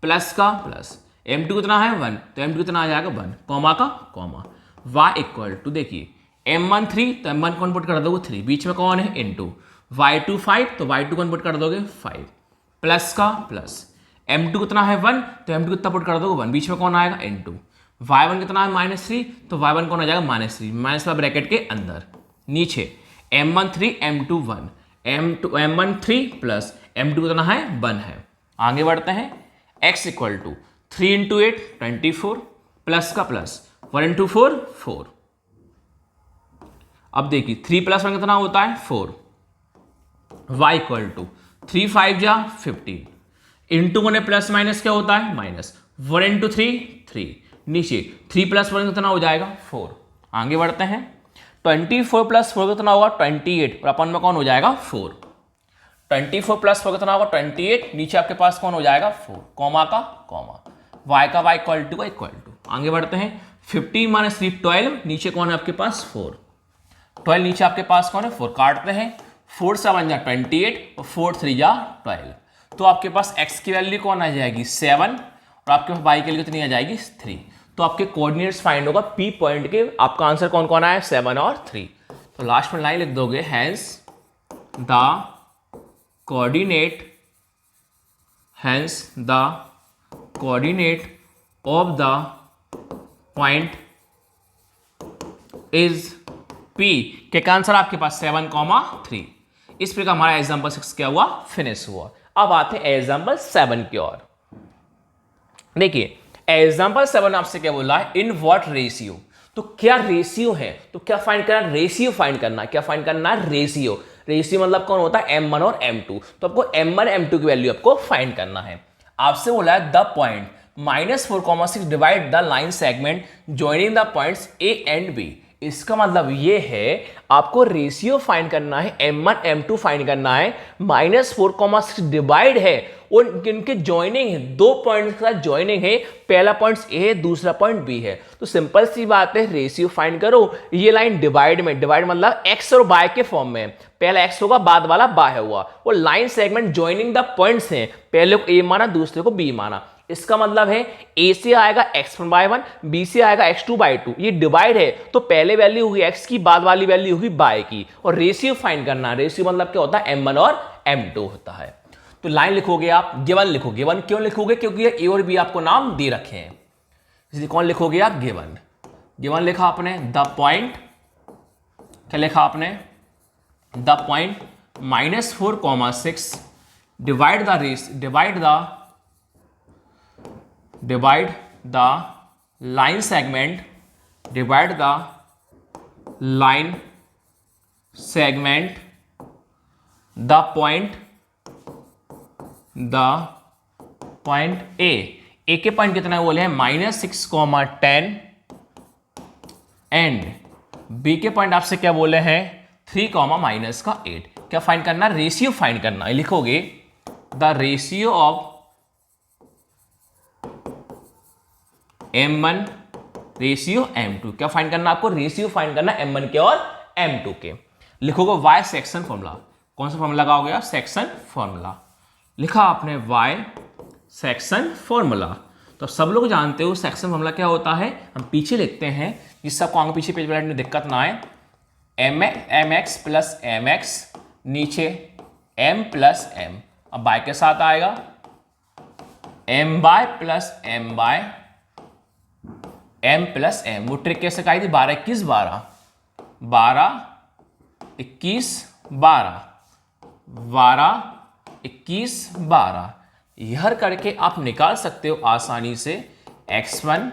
प्लस का प्लस, m2 कितना है 1 तो m2 कितना आ जाएगा 1, कॉमा का कॉमा, y इक्वल टू देखिए m1 3 तो m1 कौन पुट कर दोगे 3, बीच में कौन है इनटू, y2 5 तो y2 कौन पुट कर दोगे 5, प्लस का प्लस, m2 कितना है 1 तो m2 कितना पुट कर दोगे 1, बीच में कौन आएगा इनटू, y1 कितना है -3 तो y1 कौन आ जाएगा -3, माइनस का ब्रैकेट के अंदर, नीचे m1 3 m2 1, m1 3 plus m2 कितना है 1 है। आगे बढ़ते हैं, x इक्वल टू 3 × 8 24 प्लस का प्लस 1 × 4 4। अब देखिए 3 + 1 कितना होता है 4, y इक्वल टू 3 5 जा 15, इंटू वन प्लस माइनस क्या होता है माइनस, 1 × 3 3, नीचे 3 + 1 कितना हो जाएगा 4। आगे बढ़ते हैं, 24 + 4 कितना होगा 28 और अपन में कौन हो जाएगा 4, 24 + 4 कितना होगा 28, नीचे आपके पास कौन हो जाएगा 4, कॉमा का कॉमा, y का y इक्वल टू। आगे बढ़ते हैं, 15 - 3 12, नीचे कौन है आपके पास 4, 12 नीचे आपके पास कौन है 4, काटते हैं 4 7 जा 28 और 4 3 जा 12, तो आपके पास x की वैल्यू कौन आ जाएगी 7 और आपके पास y की वैल्यू कितनी आ जाएगी 3। तो आपके कोऑर्डिनेट्स फाइंड होगा P पॉइंट के, आपका आंसर कौन कौन आया 7 और 3। तो लास्ट में लाइन लिख दोगे, hence the coordinate of the point is P, क्या आंसर आपके पास 7, 3। इस प्रकार हमारा एग्जाम्पल 6 क्या हुआ फिनिश हुआ। अब आते हैं एग्जाम्पल 7 की ओर। देखिए एग्जाम्पल 7 आपसे क्या बोला है, इन व्हाट रेशियो, तो क्या रेशियो है, तो क्या फाइंड करना, रेशियो फाइंड करना, क्या फाइंड करना रेशियो। रेशियो मतलब कौन होता है m1 और m2, तो आपको m1 m2 की वैल्यू आपको फाइंड करना है। आपसे बोला है the point -4,6 divide the line segment joining the points a and b। इसका मतलब ये है आपको रेशियो फाइंड करना है, m1 m2 फाइंड करना है, -4,6 डिवाइड है और इनके ज्वाइनिंग है, दो पॉइंट्स के साथ ज्वाइनिंग है, पहला पॉइंट ए है दूसरा पॉइंट बी है। तो सिंपल सी बात है, रेशियो फाइंड करो। ये लाइन डिवाइड में, डिवाइड मतलब एक्स और बाय के फॉर्म में, पहला एक्स होगा बाद वाला बाय हुआ, और line segment joining the points हैं, पहले को ए माना दूसरे को बी माना। इसका मतलब है ए से आएगा x1/1, बी से आएगा x2/2। ये डिवाइड है तो पहले वैल्यू होगी x की, बाद वाली वैल्यू होगी y की, और रेशियो फाइंड करना। रेशियो मतलब क्या होता है m1 और m2 होता है। तो लाइन लिखोगे आप, गिवन लिखोगे। गिवन क्यों लिखोगे, क्योंकि ये ए और बी आपको नाम दे रखे हैं, इसलिए कौन लिखोगे आप गिवन। गिवन लिखा आपने द पॉइंट, क्या लिखा आपने the point -4,6 divide the line segment, the point A के पॉइंट कितना बोले हैं -6,10 एंड बी के पॉइंट आपसे क्या बोले हैं 3,-8। क्या फाइंड करना, रेशियो फाइंड करना। लिखोगे the ratio of m1 ratio m2। क्या फाइंड करना आपको, रेशियो फाइंड करना m1 के और m2 के। लिखोगे y सेक्शन फॉर्मूला, कौन सा फॉर्मूला लगाओगे आप? Section formula. लिखा आपने y सेक्शन फॉर्मूला। तो सब लोग जानते हो सेक्शन फॉर्मूला क्या होता है। हम पीछे लिखते हैं जिससे आपको आगे पीछे पेज पलटने में दिक्कत ना आए। M x plus m x, नीचे m प्लस एम, अब बाय के साथ आएगा m y plus m y m plus m। वो ट्रिक कैसे आई थी? 12 21 12, 12 21 12, 12 21 12। यह करके आप निकाल सकते हो आसानी से x1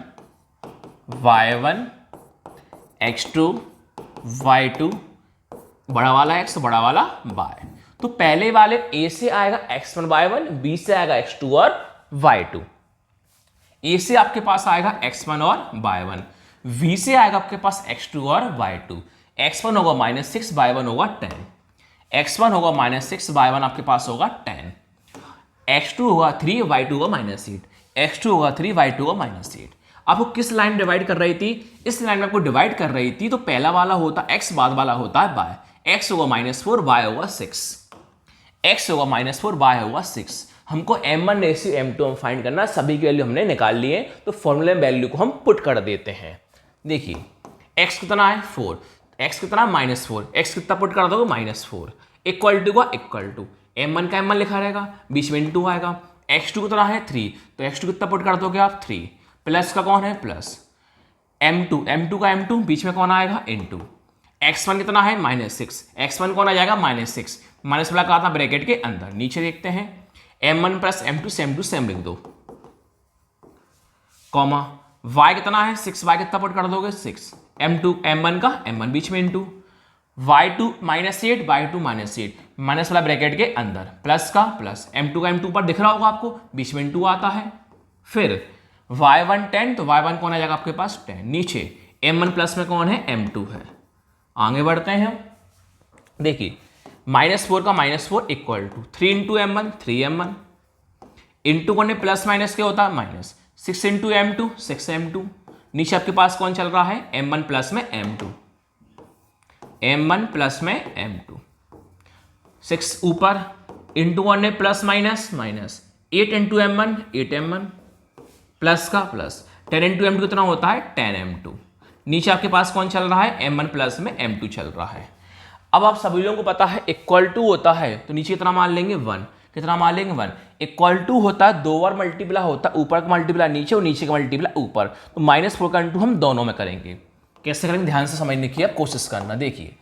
y1 x2 y2, बड़ा वाला x बड़ा वाला y। तो पहले वाले a से आएगा x1 y1, b से आएगा x2 और y2। a से आपके पास आएगा x1 और y1, v से आएगा आपके पास x2 और y2। x1 होगा -6, y1 होगा 10। x1 होगा -6, y1 आपके पास होगा 10। x2 होगा 3, y2 होगा -8। x2 होगा 3, y2 होगा -8। आपको किस लाइन डिवाइड कर रही थी? इस लाइन में आपको डिवाइड कर रही थी, तो पहला वाला होता x, बाद वाला होता है y। x होगा -4, y होगा 6। x होगा -4, y होगा 6। हमको m1 रेशियो m2 हम फाइंड करना, सभी की वैल्यू हमने निकाल लिए, तो फॉर्मूले में वैल्यू को हम पुट कर देते हैं। देखिए x कितना है? 4। x कितना? -4। x कितना पुट कर दोगे? -4। इक्वल टू का इक्वल टू m1 का m1 लिखा रहेगा, बीच में इंटू आएगा। x2 कितना है? 3, तो x2 कितना पुट कर दोगे आप? 3। प्लस का कौन है? प्लस m2 का m2, बीच में कौन आएगा? इंटू। x1 कितना है? -6। x1 कौन आ जाएगा? -6। माइनस वाला कहा था ब्रैकेट के अंदर। नीचे देखते हैं m1 प्लस m2, सेम लिख दो, कॉमा। y कितना है? 6। y कितना पुट कर दोगे? 6। m2 m1 का m1 बीच में इंटू, y2 -8, y2 -8, माइनस वाला ब्रैकेट के अंदर, प्लस का प्लस, m2 का m2 पर दिख रहा होगा आपको, बीच में इंटू आता है। फिर y1 10, तो y1 कौन आ जाएगा आपके पास? 10। नीचे m1 प्लस में कौन है? m2 है। आगे बढ़ते हैं हम। देखिए -4 का -4 equal to 3 into m1, 3m1 into करने प्लस माइनस क्या होता है? माइनस। 6 into m2, 6m2। नीचे आपके पास कौन चल रहा है? m1 प्लस में m2, m1 प्लस में m2। 6 ऊपर इंटू करने plus minus minus, 8 into m1, 8m1 plus का प्लस, 10 इंटू m2 कितना होता है? 10m2। नीचे आपके पास कौन चल रहा है? m1 प्लस में m2 चल रहा है। अब आप सभी लोगों को पता है इक्वल टू होता है, तो नीचे कितना मान लेंगे? 1। कितना मान लेंगे? 1। इक्वल टू होता है 2 बार मल्टीप्लाई होता है, ऊपर का मल्टीप्लाई नीचे और नीचे का मल्टीप्लाई ऊपर। तो -4 का इंटू हम दोनों में करेंगे। कैसे करेंगे? ध्यान से समझने की आप कोशिश करना। देखिए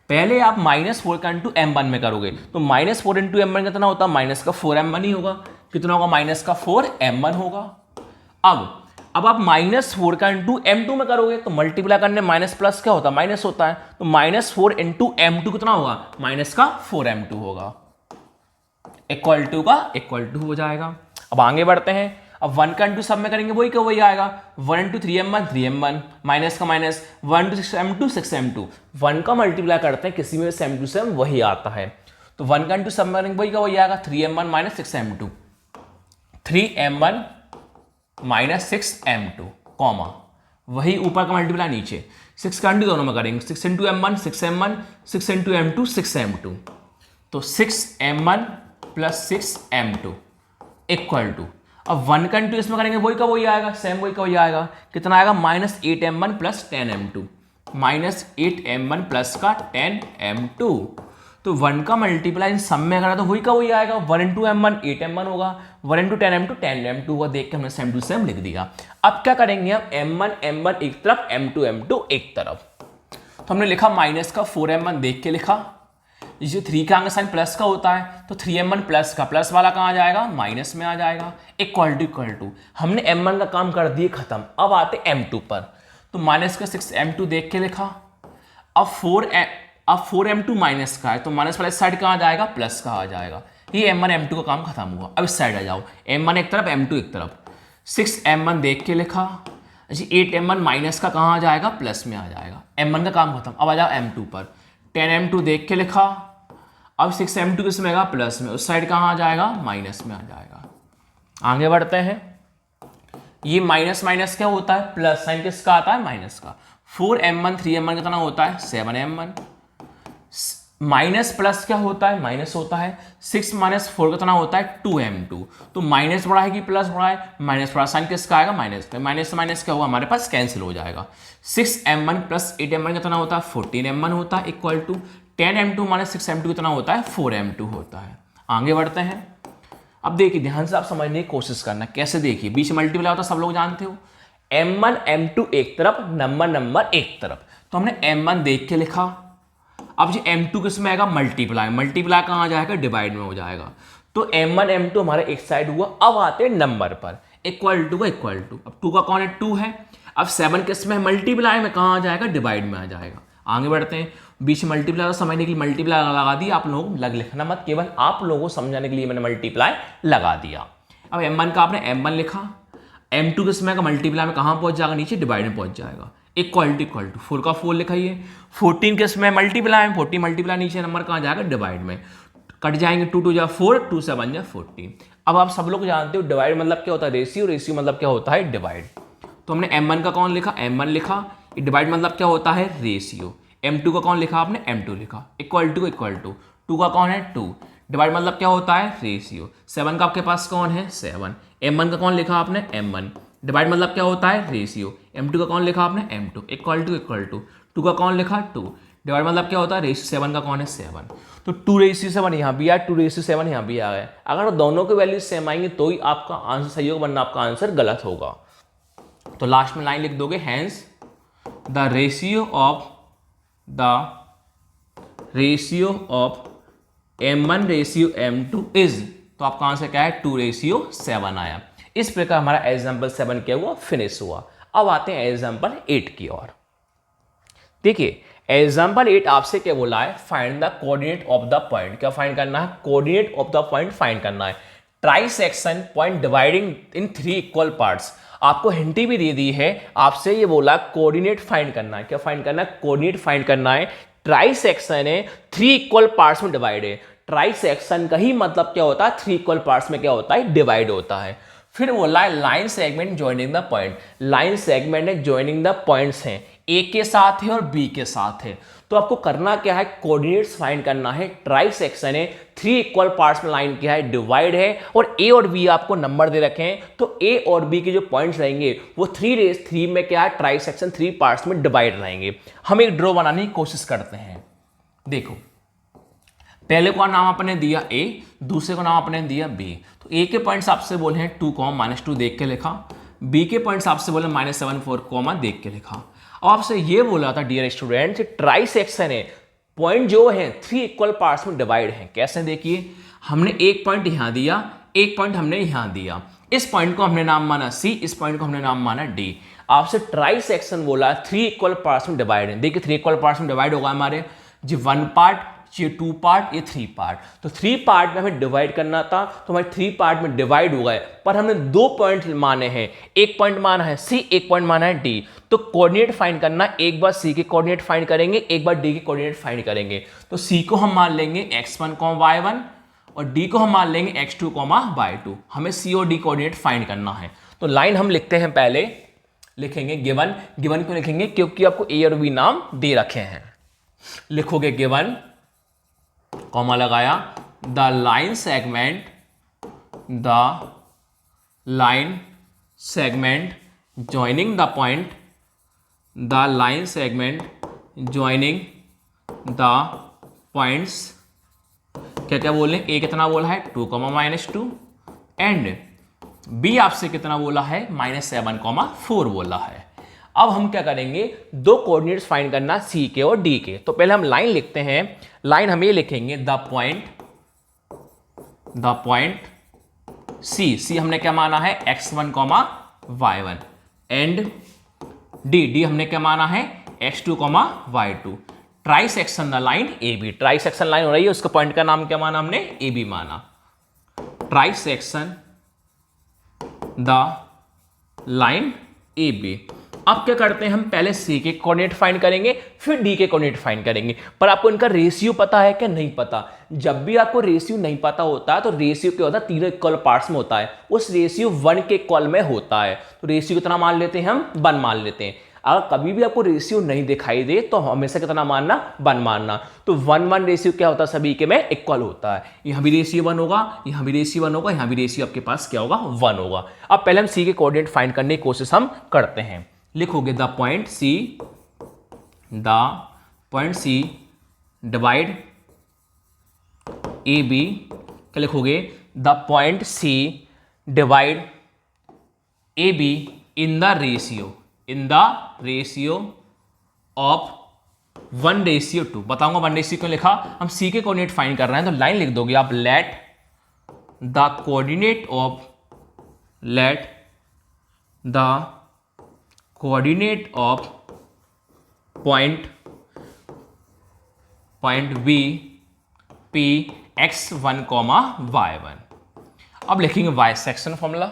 पहले आप -4 का इंटू m1 में करोगे, तो -4 इंटू m1 कितना होता है? माइनस का 4m1 ही होगा। कितना होगा? माइनस का 4m1 होगा। अब आप -4 का इंटू m2 में करोगे, तो मल्टीप्लाई करने माइनस प्लस क्या होता है? माइनस होता है। तो -4 इंटू m2 कितना होगा? माइनस का 4m2 होगा। इक्वल टू का इक्वल टू हो जाएगा। अब आगे बढ़ते हैं। अब 1 का इंटू सब में करेंगे, वही का वही आएगा। 1 इंटू 3m1, 3m1, माइनस का माइनस, 1 इंटू 6m2, 6m2। 1 का मल्टीप्लाई करते हैं किसी में से m2 से, वही आता है। तो 1 का इंटू सब में करेंगे, वही का वही आएगा। 3m1 minus 6m2, 3m1 minus 6m2, comma वही ऊपर का मल्टीप्लाई नीचे। 6 का इंटू दोनों में करेंगे, 6 into m1, 6m1, 6 into m2, 6m2। तो 6m1 plus 6m2 equal to, अब 1 का इंटू इसमें करेंगे, वही का वही आएगा, सेम वही का वही आएगा। कितना आएगा? -8m1 plus 10m2, -8m1 plus का 10m2। तो 1 का मल्टीप्लाई इन सब में करा तो वही का वही आएगा। 1 इंटू m1 8m1 होगा, 1 इंटू 10m2 10m2 होगा। देख के हमने सेम टू सेम लिख दिया। अब क्या करेंगे हम? m1 एक तरफ, m2 एक तरफ। तो हमने लिखा माइनस का 4m1, देख के लिखा। जैसे 3 का आगे साइन प्लस का होता है, तो 3m1 प्लस का प्लस वाला कहाँ आ जाएगा? माइनस में आ जाएगा। इक्वल टू हमने m1 का काम कर दिए खत्म। अब आते m2 पर, तो माइनस का 6m2 देख के लिखा। अब 4m2 माइनस का है, तो माइनस वाला इस साइड कहाँ आ जाएगा? प्लस का आ जाएगा। ये m1 m2 का काम खत्म हुआ। अब इस साइड आ जाओ, m1 एक तरफ, m2 एक तरफ। 6m1 देख के लिखा। अच्छा 8m1 माइनस का कहाँ आ जाएगा? प्लस में आ जाएगा। m1 का काम खत्म। अब आ जाओ m2 पर, 10m2 देख के लिखा। अब 6m2 किस में आएगा? प्लस में। उस साइड कहाँ आ जाएगा? माइनस में आ जाएगा। आगे बढ़ते हैं। ये माइनस माइनस क्या होता है? प्लस साइन किसका आता है? माइनस का। 4m1 3m1 कितना होता है? 7m1। माइनस प्लस क्या होता है, माइनस होता है। 6 माइनस 4 कितना होता है 2m2। तो माइनस बड़ा है कि प्लस बड़ा है, माइनस बड़ा, साइन किसका आएगा माइनस का, माइनस से माइनस क्या होगा हमारे पास कैंसिल हो जाएगा। 6m1 प्लस 8m1 कितना होता है 14m1 होता है, equal to 10m2 minus 6m2 कितना होता है 4m2 होता है। आगे बढ़ते हैं। अब देखिए ध्यान से आप समझने की कोशिश करना, कैसे देखिए बीच में मल्टीप्लाई होता है सब लोग जानते हो। m1 m2 एक तरफ, नंबर एक तरफ, तो हमने m1 देख के लिखा। अब जी m2 किस में आएगा मल्टीप्लाई, मल्टीप्लाई कहाँ जाएगा डिवाइड में हो जाएगा। तो m1 m2 हमारा एक साइड हुआ। अब आते हैं नंबर पर, इक्वल टू का इक्वल टू, अब 2 का कौन है 2 है। अब 7 किस में मल्टीप्लाई में कहाँ आ जाएगा डिवाइड में आ जाएगा। आगे बढ़ते हैं। बीच में मल्टीप्लाई समझने के लिए मल्टीप्लाई लगा दी आप लोग, लग लिखना मत, केवल आप लोगों को समझाने के लिए मैंने मल्टीप्लाई लगा दिया। अब m1 का आपने m1 लिखा, m2 किस में का मल्टीप्लाई में कहाँ पहुंच जाएगा नीचे डिवाइड में पहुंच जाएगा, इक्वल टू 4 का 4 लिखाइए। 14 किस में मल्टीप्लाई में, 40 मल्टीप्लाई नीचे नंबर कहाँ जाएगा डिवाइड में, कट जाएंगे 2 2 जा 4, 2 7 जा 14। अब आप सब लोग जानते हो डिवाइड मतलब क्या होता है रेशियो, रेशियो मतलब क्या होता है डिवाइड। तो हमने m1 का कौन लिखा m1 लिखा, डिवाइड मतलब क्या होता है रेशियो। m2 का कौन लिखा आपने m2 लिखा, इक्वल टू 2 का कौन है 2, डिवाइड मतलब क्या होता है रेशियो। 7 का आपके पास कौन है 7, m1 का कौन लिखा आपने m1, डिवाइड मतलब क्या होता है रेशियो। m2 का कौन लिखा आपने m2, इक्वल टू 2 का कौन लिखा 2, डिवाइड मतलब क्या होता है रेशियो। 7 का कौन है 7, तो 2:7 यहाँ भी आया, 2:7 यहाँ भी आ गया। अगर दोनों के वैल्यू सेम आएंगे तो ही आपका आंसर सही होगा, वरना आपका आंसर गलत होगा। तो लास्ट में लाइन लिख दोगे, hence the ratio of m1 ratio m2 is, तो आपका आंसर क्या है 2:7 आया। इस प्रकार हमारा एग्जाम्पल 7 क्या हुआ फिनिश हुआ। अब आते हैं एग्जाम्पल 8 की ओर। देखिए एग्जाम्पल 8 आपसे क्या बोला है, find the coordinate of the point. क्या फाइंड करना है, coordinate of the point find करना है। ट्राई सेक्शन पॉइंट डिवाइडिंग इन 3 इक्वल पार्ट्स। आपको हिंट भी दे दी है, आपसे ये बोला कोऑर्डिनेट फाइंड करना है। क्या फाइंड करना है, कोऑर्डिनेट फाइंड करना है। ट्राई सेक्शन है 3 इक्वल पार्ट्स में डिवाइड है। ट्राई सेक्शन का ही मतलब क्या होता है 3 इक्वल पार्ट्स में क्या होता है डिवाइड होता है। फिर बोला है line segment joining the point. Line segment है ज्वाइनिंग द पॉइंट्स हैं, ए के साथ है और बी के साथ है। तो आपको करना क्या है, कोऑर्डिनेट्स फाइंड करना है। ट्राई सेक्शन है 3 इक्वल पार्ट्स में लाइन क्या है डिवाइड है, और ए और बी आपको नंबर दे रखे हैं। तो ए और बी के जो पॉइंट्स रहेंगे वो 3 में क्या है ट्राई सेक्शन 3 पार्ट्स में डिवाइड रहेंगे। हम एक ड्रॉ बनाने की कोशिश करते हैं। देखो पहले का नाम आपने दिया ए, दूसरे को नाम आपने दिया बी। तो ए के पॉइंट्स आपसे बोले हैं 2, -2 देख के लिखा। बी के पॉइंट्स आपसे बोले -7 4, देख के लिखा। अब आपसे ये बोला था डियर स्टूडेंट, ट्राई सेक्शन है पॉइंट जो है 3 इक्वल पार्ट्स में डिवाइड है। कैसे देखिए, हमने एक पॉइंट यहां दिया, एक पॉइंट हमने यहां दिया। इस पॉइंट को हमने नाम माना सी, इस पॉइंट को हमने नाम माना डी। आपसे ट्राई सेक्शन बोला 3 इक्वल पार्ट्स में डिवाइड है। देखिए 3 इक्वल पार्ट्स में डिवाइड होगा हमारे जी 1 पार्ट, ये 2 पार्ट, ये 3 पार्ट। तो 3 पार्ट में हमें डिवाइड करना था, तो हमारे 3 पार्ट में डिवाइड हो गए। पर हमने 2 पॉइंट माने हैं, एक पॉइंट माना है सी, एक पॉइंट माना है डी। तो कोऑर्डिनेट फाइंड करना, एक बार सी के कोऑर्डिनेट फाइंड करेंगे, एक बार डी के कोऑर्डिनेट फाइंड करेंगे। तो सी को हम मान लेंगे x1, y1 और डी को हम मान लेंगे x2, y2। हमें सी और डी कोऑर्डिनेट फाइंड करना है। तो लाइन हम लिखते हैं, पहले लिखेंगे गिवन। गिवन क्यों लिखेंगे, क्योंकि आपको ए और बी नाम दे रखे हैं। लिखोगे गिवन, कॉमा लगाया, the line segment joining the point, the line segment joining the points. क्या क्या बोले, ए कितना बोला है 2, -2 एंड बी आपसे कितना बोला है -7, 4 बोला है। अब हम क्या करेंगे, 2 कोऑर्डिनेट्स फाइंड करना सी के और डी के। तो पहले हम लाइन लिखते हैं। लाइन हम ये लिखेंगे द पॉइंट सी हमने क्या माना है x1, y1 एंड डी हमने क्या माना है x2, y2। Trisection the line A B, trisection line हो रही है, उसका पॉइंट का नाम क्या माना हमने ए बी माना। Trisection the line A B. अब क्या करते हैं, हम पहले सी के कोऑर्डिनेट फाइंड करेंगे, फिर डी के कोऑर्डिनेट फाइंड करेंगे। पर आपको इनका रेशियो पता है क्या, नहीं पता। जब भी आपको रेशियो नहीं पता होता तो रेशियो क्या होता है 3 इक्वल पार्ट्स में होता है, उस रेशियो 1 के इक्वल में होता है। तो रेशियो कितना मान लेते हैं हम 1 मान लेते हैं। अगर कभी भी आपको रेशियो नहीं दिखाई दे तो हमेशा कितना मानना, 1 मानना। तो 1-1 रेशियो क्या होता है, सभी के में इक्वल होता है। यहाँ भी रेशियो 1 होगा, यहाँ भी रेशियो 1 होगा, यहाँ भी रेशियो आपके पास क्या होगा, 1 होगा। अब पहले हम सी के कोऑर्डिनेट फाइंड करने की कोशिश हम करते हैं। लिखोगे the point C divide A B, क्या लिखोगे, the point C divide A B in the ratio of 1:2। बताऊंगा 1:2 क्यों लिखा, हम सी के कोऑर्डिनेट फाइंड कर रहे हैं तो लाइन लिख दोगे आप, let the coordinate of point B P x1, y1। अब लिखेंगे y सेक्शन फॉर्मूला।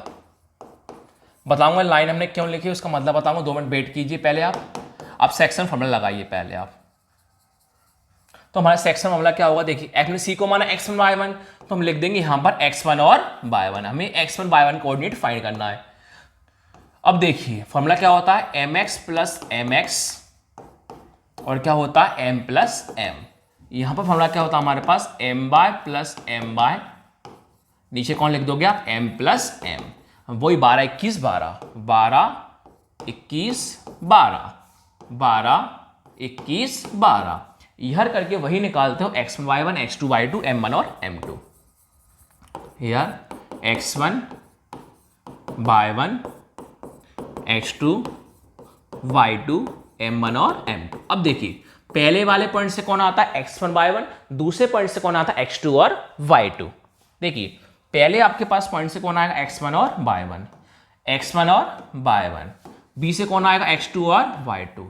बताऊंगा लाइन हमने क्यों लिखी उसका मतलब बताऊंगा, 2 मिनट वेट कीजिए पहले आप सेक्शन फॉर्मूला लगाइए पहले आप। तो हमारा सेक्शन फॉर्मूला क्या होगा, देखिए हमने सी को माना x1 y1, तो हम लिख देंगे यहां पर x1 और y1। हमें x1 y1 कोऑर्डिनेट फाइंड करना है। अब देखिए फॉर्मूला क्या होता है, mx प्लस mx और क्या होता है m प्लस m। यहां पर फॉर्मूला क्या होता है हमारे पास, m y plus m y, नीचे कौन लिख दोगे आप, m प्लस m। वही 12 21 12 12 21 12 12 21 12, यहर करके वही निकालते हो x1 y1 x2 y2 m1 और m2। यार x1 y1 x2 y2 m1 और m2। अब देखिए पहले वाले पॉइंट से कौन आता है, x1 y1, दूसरे पॉइंट से कौन आता है, x2 और y2। देखिए पहले आपके पास पॉइंट से कौन आएगा, x1 और y1 और y1। b से कौन आएगा, x2 और y2।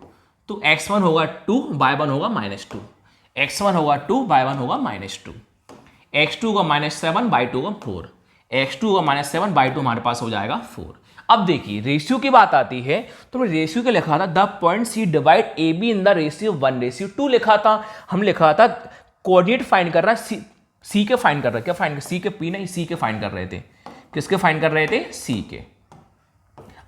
तो x1 होगा 2, y1 होगा -2, x1 होगा 2, y1 होगा -2, x2 होगा -7, y2 होगा 4, x2 होगा -7, y2 हमारे पास हो जाएगा 4। अब देखिए रेशियो की बात आती है तो मैं रेशियो के लिखा था, the point C divide A B in the ratio 1:2 लिखा था। हम लिखा था कोऑर्डिनेट फाइंड कर रहा है, सी के फाइंड कर रहे, क्या फाइंड, सी के पी नहीं, सी के फाइंड कर रहे थे। किसके फाइंड कर रहे थे, सी के।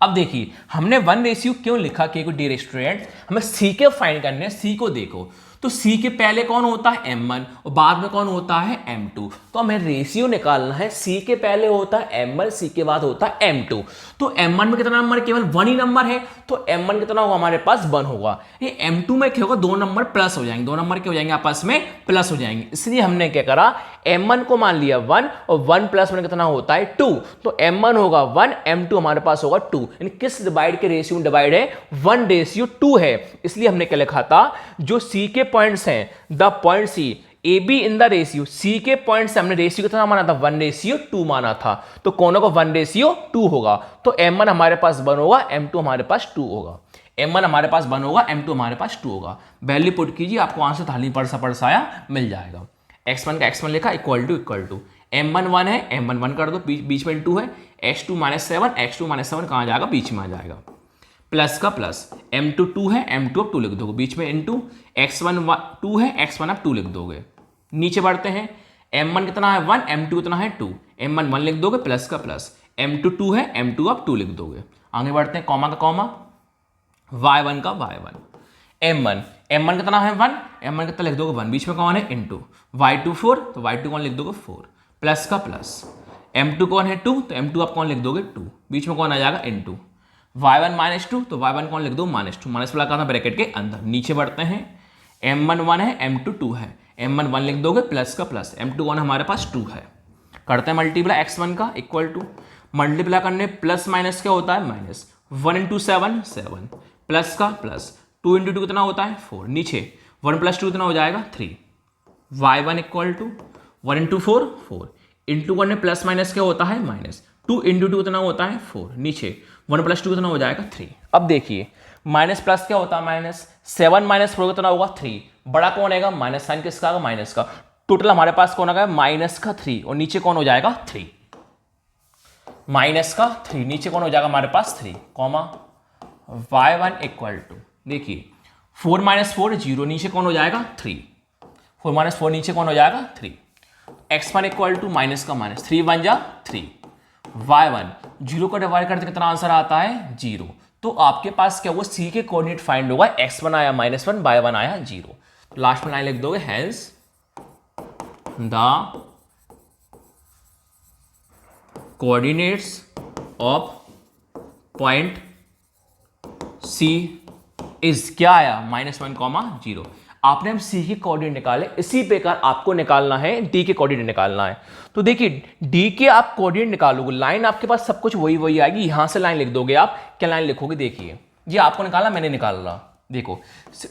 अब देखिए हमने 1:, क्यों लिखा कि डियर स्टूडेंट हमें सी के फाइंड करने, सी को देखो तो सी के पहले कौन होता है m1 और बाद में कौन होता है m2। तो हमें रेशियो निकालना है, सी के पहले होता है m1, सी के बाद होता है m2। तो m1 में कितना नंबर, केवल 1 ही नंबर है, तो m1 कितना होगा हमारे पास 1 होगा। ये m2 में क्या होगा, 2 नंबर प्लस हो जाएंगे, 2 नंबर क्या हो जाएंगे आपस में प्लस हो जाएंगे। इसलिए हमने क्या करा, m1 को मान लिया 1 और 1 + 1 कितना होता है 2। तो m1 होगा 1, m2 हमारे पास होगा 2। यानी किस डिवाइड के रेशियो में डिवाइड है, 1:2 है। इसलिए हमने क्या लिखा था, जो सी के पॉइंट्स हैं, the point C A B in the ratio, C के पॉइंट से हमने रेशियो कितना माना था, 1:2 माना था। तो कौन होगा, 1:2 होगा। तो m1 हमारे पास 1 होगा, m2 हमारे पास 2 होगा। m1 हमारे पास 1 होगा, m2 हमारे पास 2 होगा। वैल्यू पुट कीजिए, आपको आंसर थाली परसाया मिल जाएगा। x1 का x1 लिखा इक्वल टू m1 1 है, m1 1 कर दो, बीच में 2 है, x2 -7, x2 -7 कहाँ जाएगा, बीच में आ जाएगा। प्लस का प्लस, m2 2 है, m2 अब 2 लिख दोगे, बीच में इनटू, x1 2 है, x1 अब 2 लिख दोगे। नीचे बढ़ते हैं, m1 कितना है 1, m2 कितना है 2, m1 1 लिख दोगे, प्लस का प्लस, m2 2 है, m2 अब 2 लिख दोगे। आगे बढ़ते हैं, कॉमा का कॉमा, y1 का y1, m1 कितना है 1, m1 कितना लिख दोगे 1, बीच में कौन है इनटू, y2 4, तो y2 कौन लिख दोगे 4, प्लस का प्लस, m2 कौन है 2, तो m2 आप कौन लिख दोगे 2, बीच में कौन आ जाएगा इनटू, y1 -2, तो y1 कौन लिख दो -2, माइनस वाला कहा था ब्रैकेट के अंदर। नीचे बढ़ते हैं, m1 1 है, m2 2 है, m1 1 लिख दोगे, प्लस का प्लस, m2 कौन हमारे पास 2 है। करते हैं मल्टीप्लाई x1 का इक्वल टू, मल्टीप्लाई करने प्लस माइनस क्या होता है माइनस, 1 × 7 7, प्लस का प्लस, 2 × 2 कितना होता है 4, नीचे 1 + 2 कितना हो जाएगा 3, y1 इक्वल टू 1 × 4 4, इंटू करने प्लस माइनस क्या होता है माइनस, 2 × 2 कितना होता है 4, नीचे 1 + 2 कितना हो जाएगा 3। अब देखिए माइनस प्लस क्या होता है माइनस, 7 - 4 कितना होगा 3, बड़ा कौन आएगा माइनस साइन किसका आएगा माइनस का, टोटल हमारे पास कौन आ गया माइनस का 3 और नीचे कौन हो जाएगा 3, माइनस का 3 नीचे कौन हो जाएगा हमारे पास 3, कॉमा y1 इक्वल टू, देखिए 4 - 4 0, नीचे कौन हो जाएगा 3, 4 - 4 नीचे कौन हो जाएगा 3, x1 इक्वल टू माइनस का माइनस, 3 × 1 = 3, y1 0 को डिवाइड करते कितना आंसर आता है 0, तो आपके पास क्या हुआ, सी के कोऑर्डिनेट फाइंड होगा, x1 आया -1, y1 आया 0। तो लास्ट में लाइन लिख दोगे, hence the coordinates of point C is क्या आया, -1, 0। आपने हम सी के कोऑर्डिनेट निकाले, इसी प्रकार आपको निकालना है डी के कोऑर्डिनेट निकालना है। तो देखिए डी के आप कोऑर्डिनेट निकालोगे, लाइन आपके पास सब कुछ वही वही आएगी, यहां से लाइन लिख दोगे आप। क्या लाइन लिखोगे, देखिए ये आपको निकाला, मैंने निकाल रहा, देखो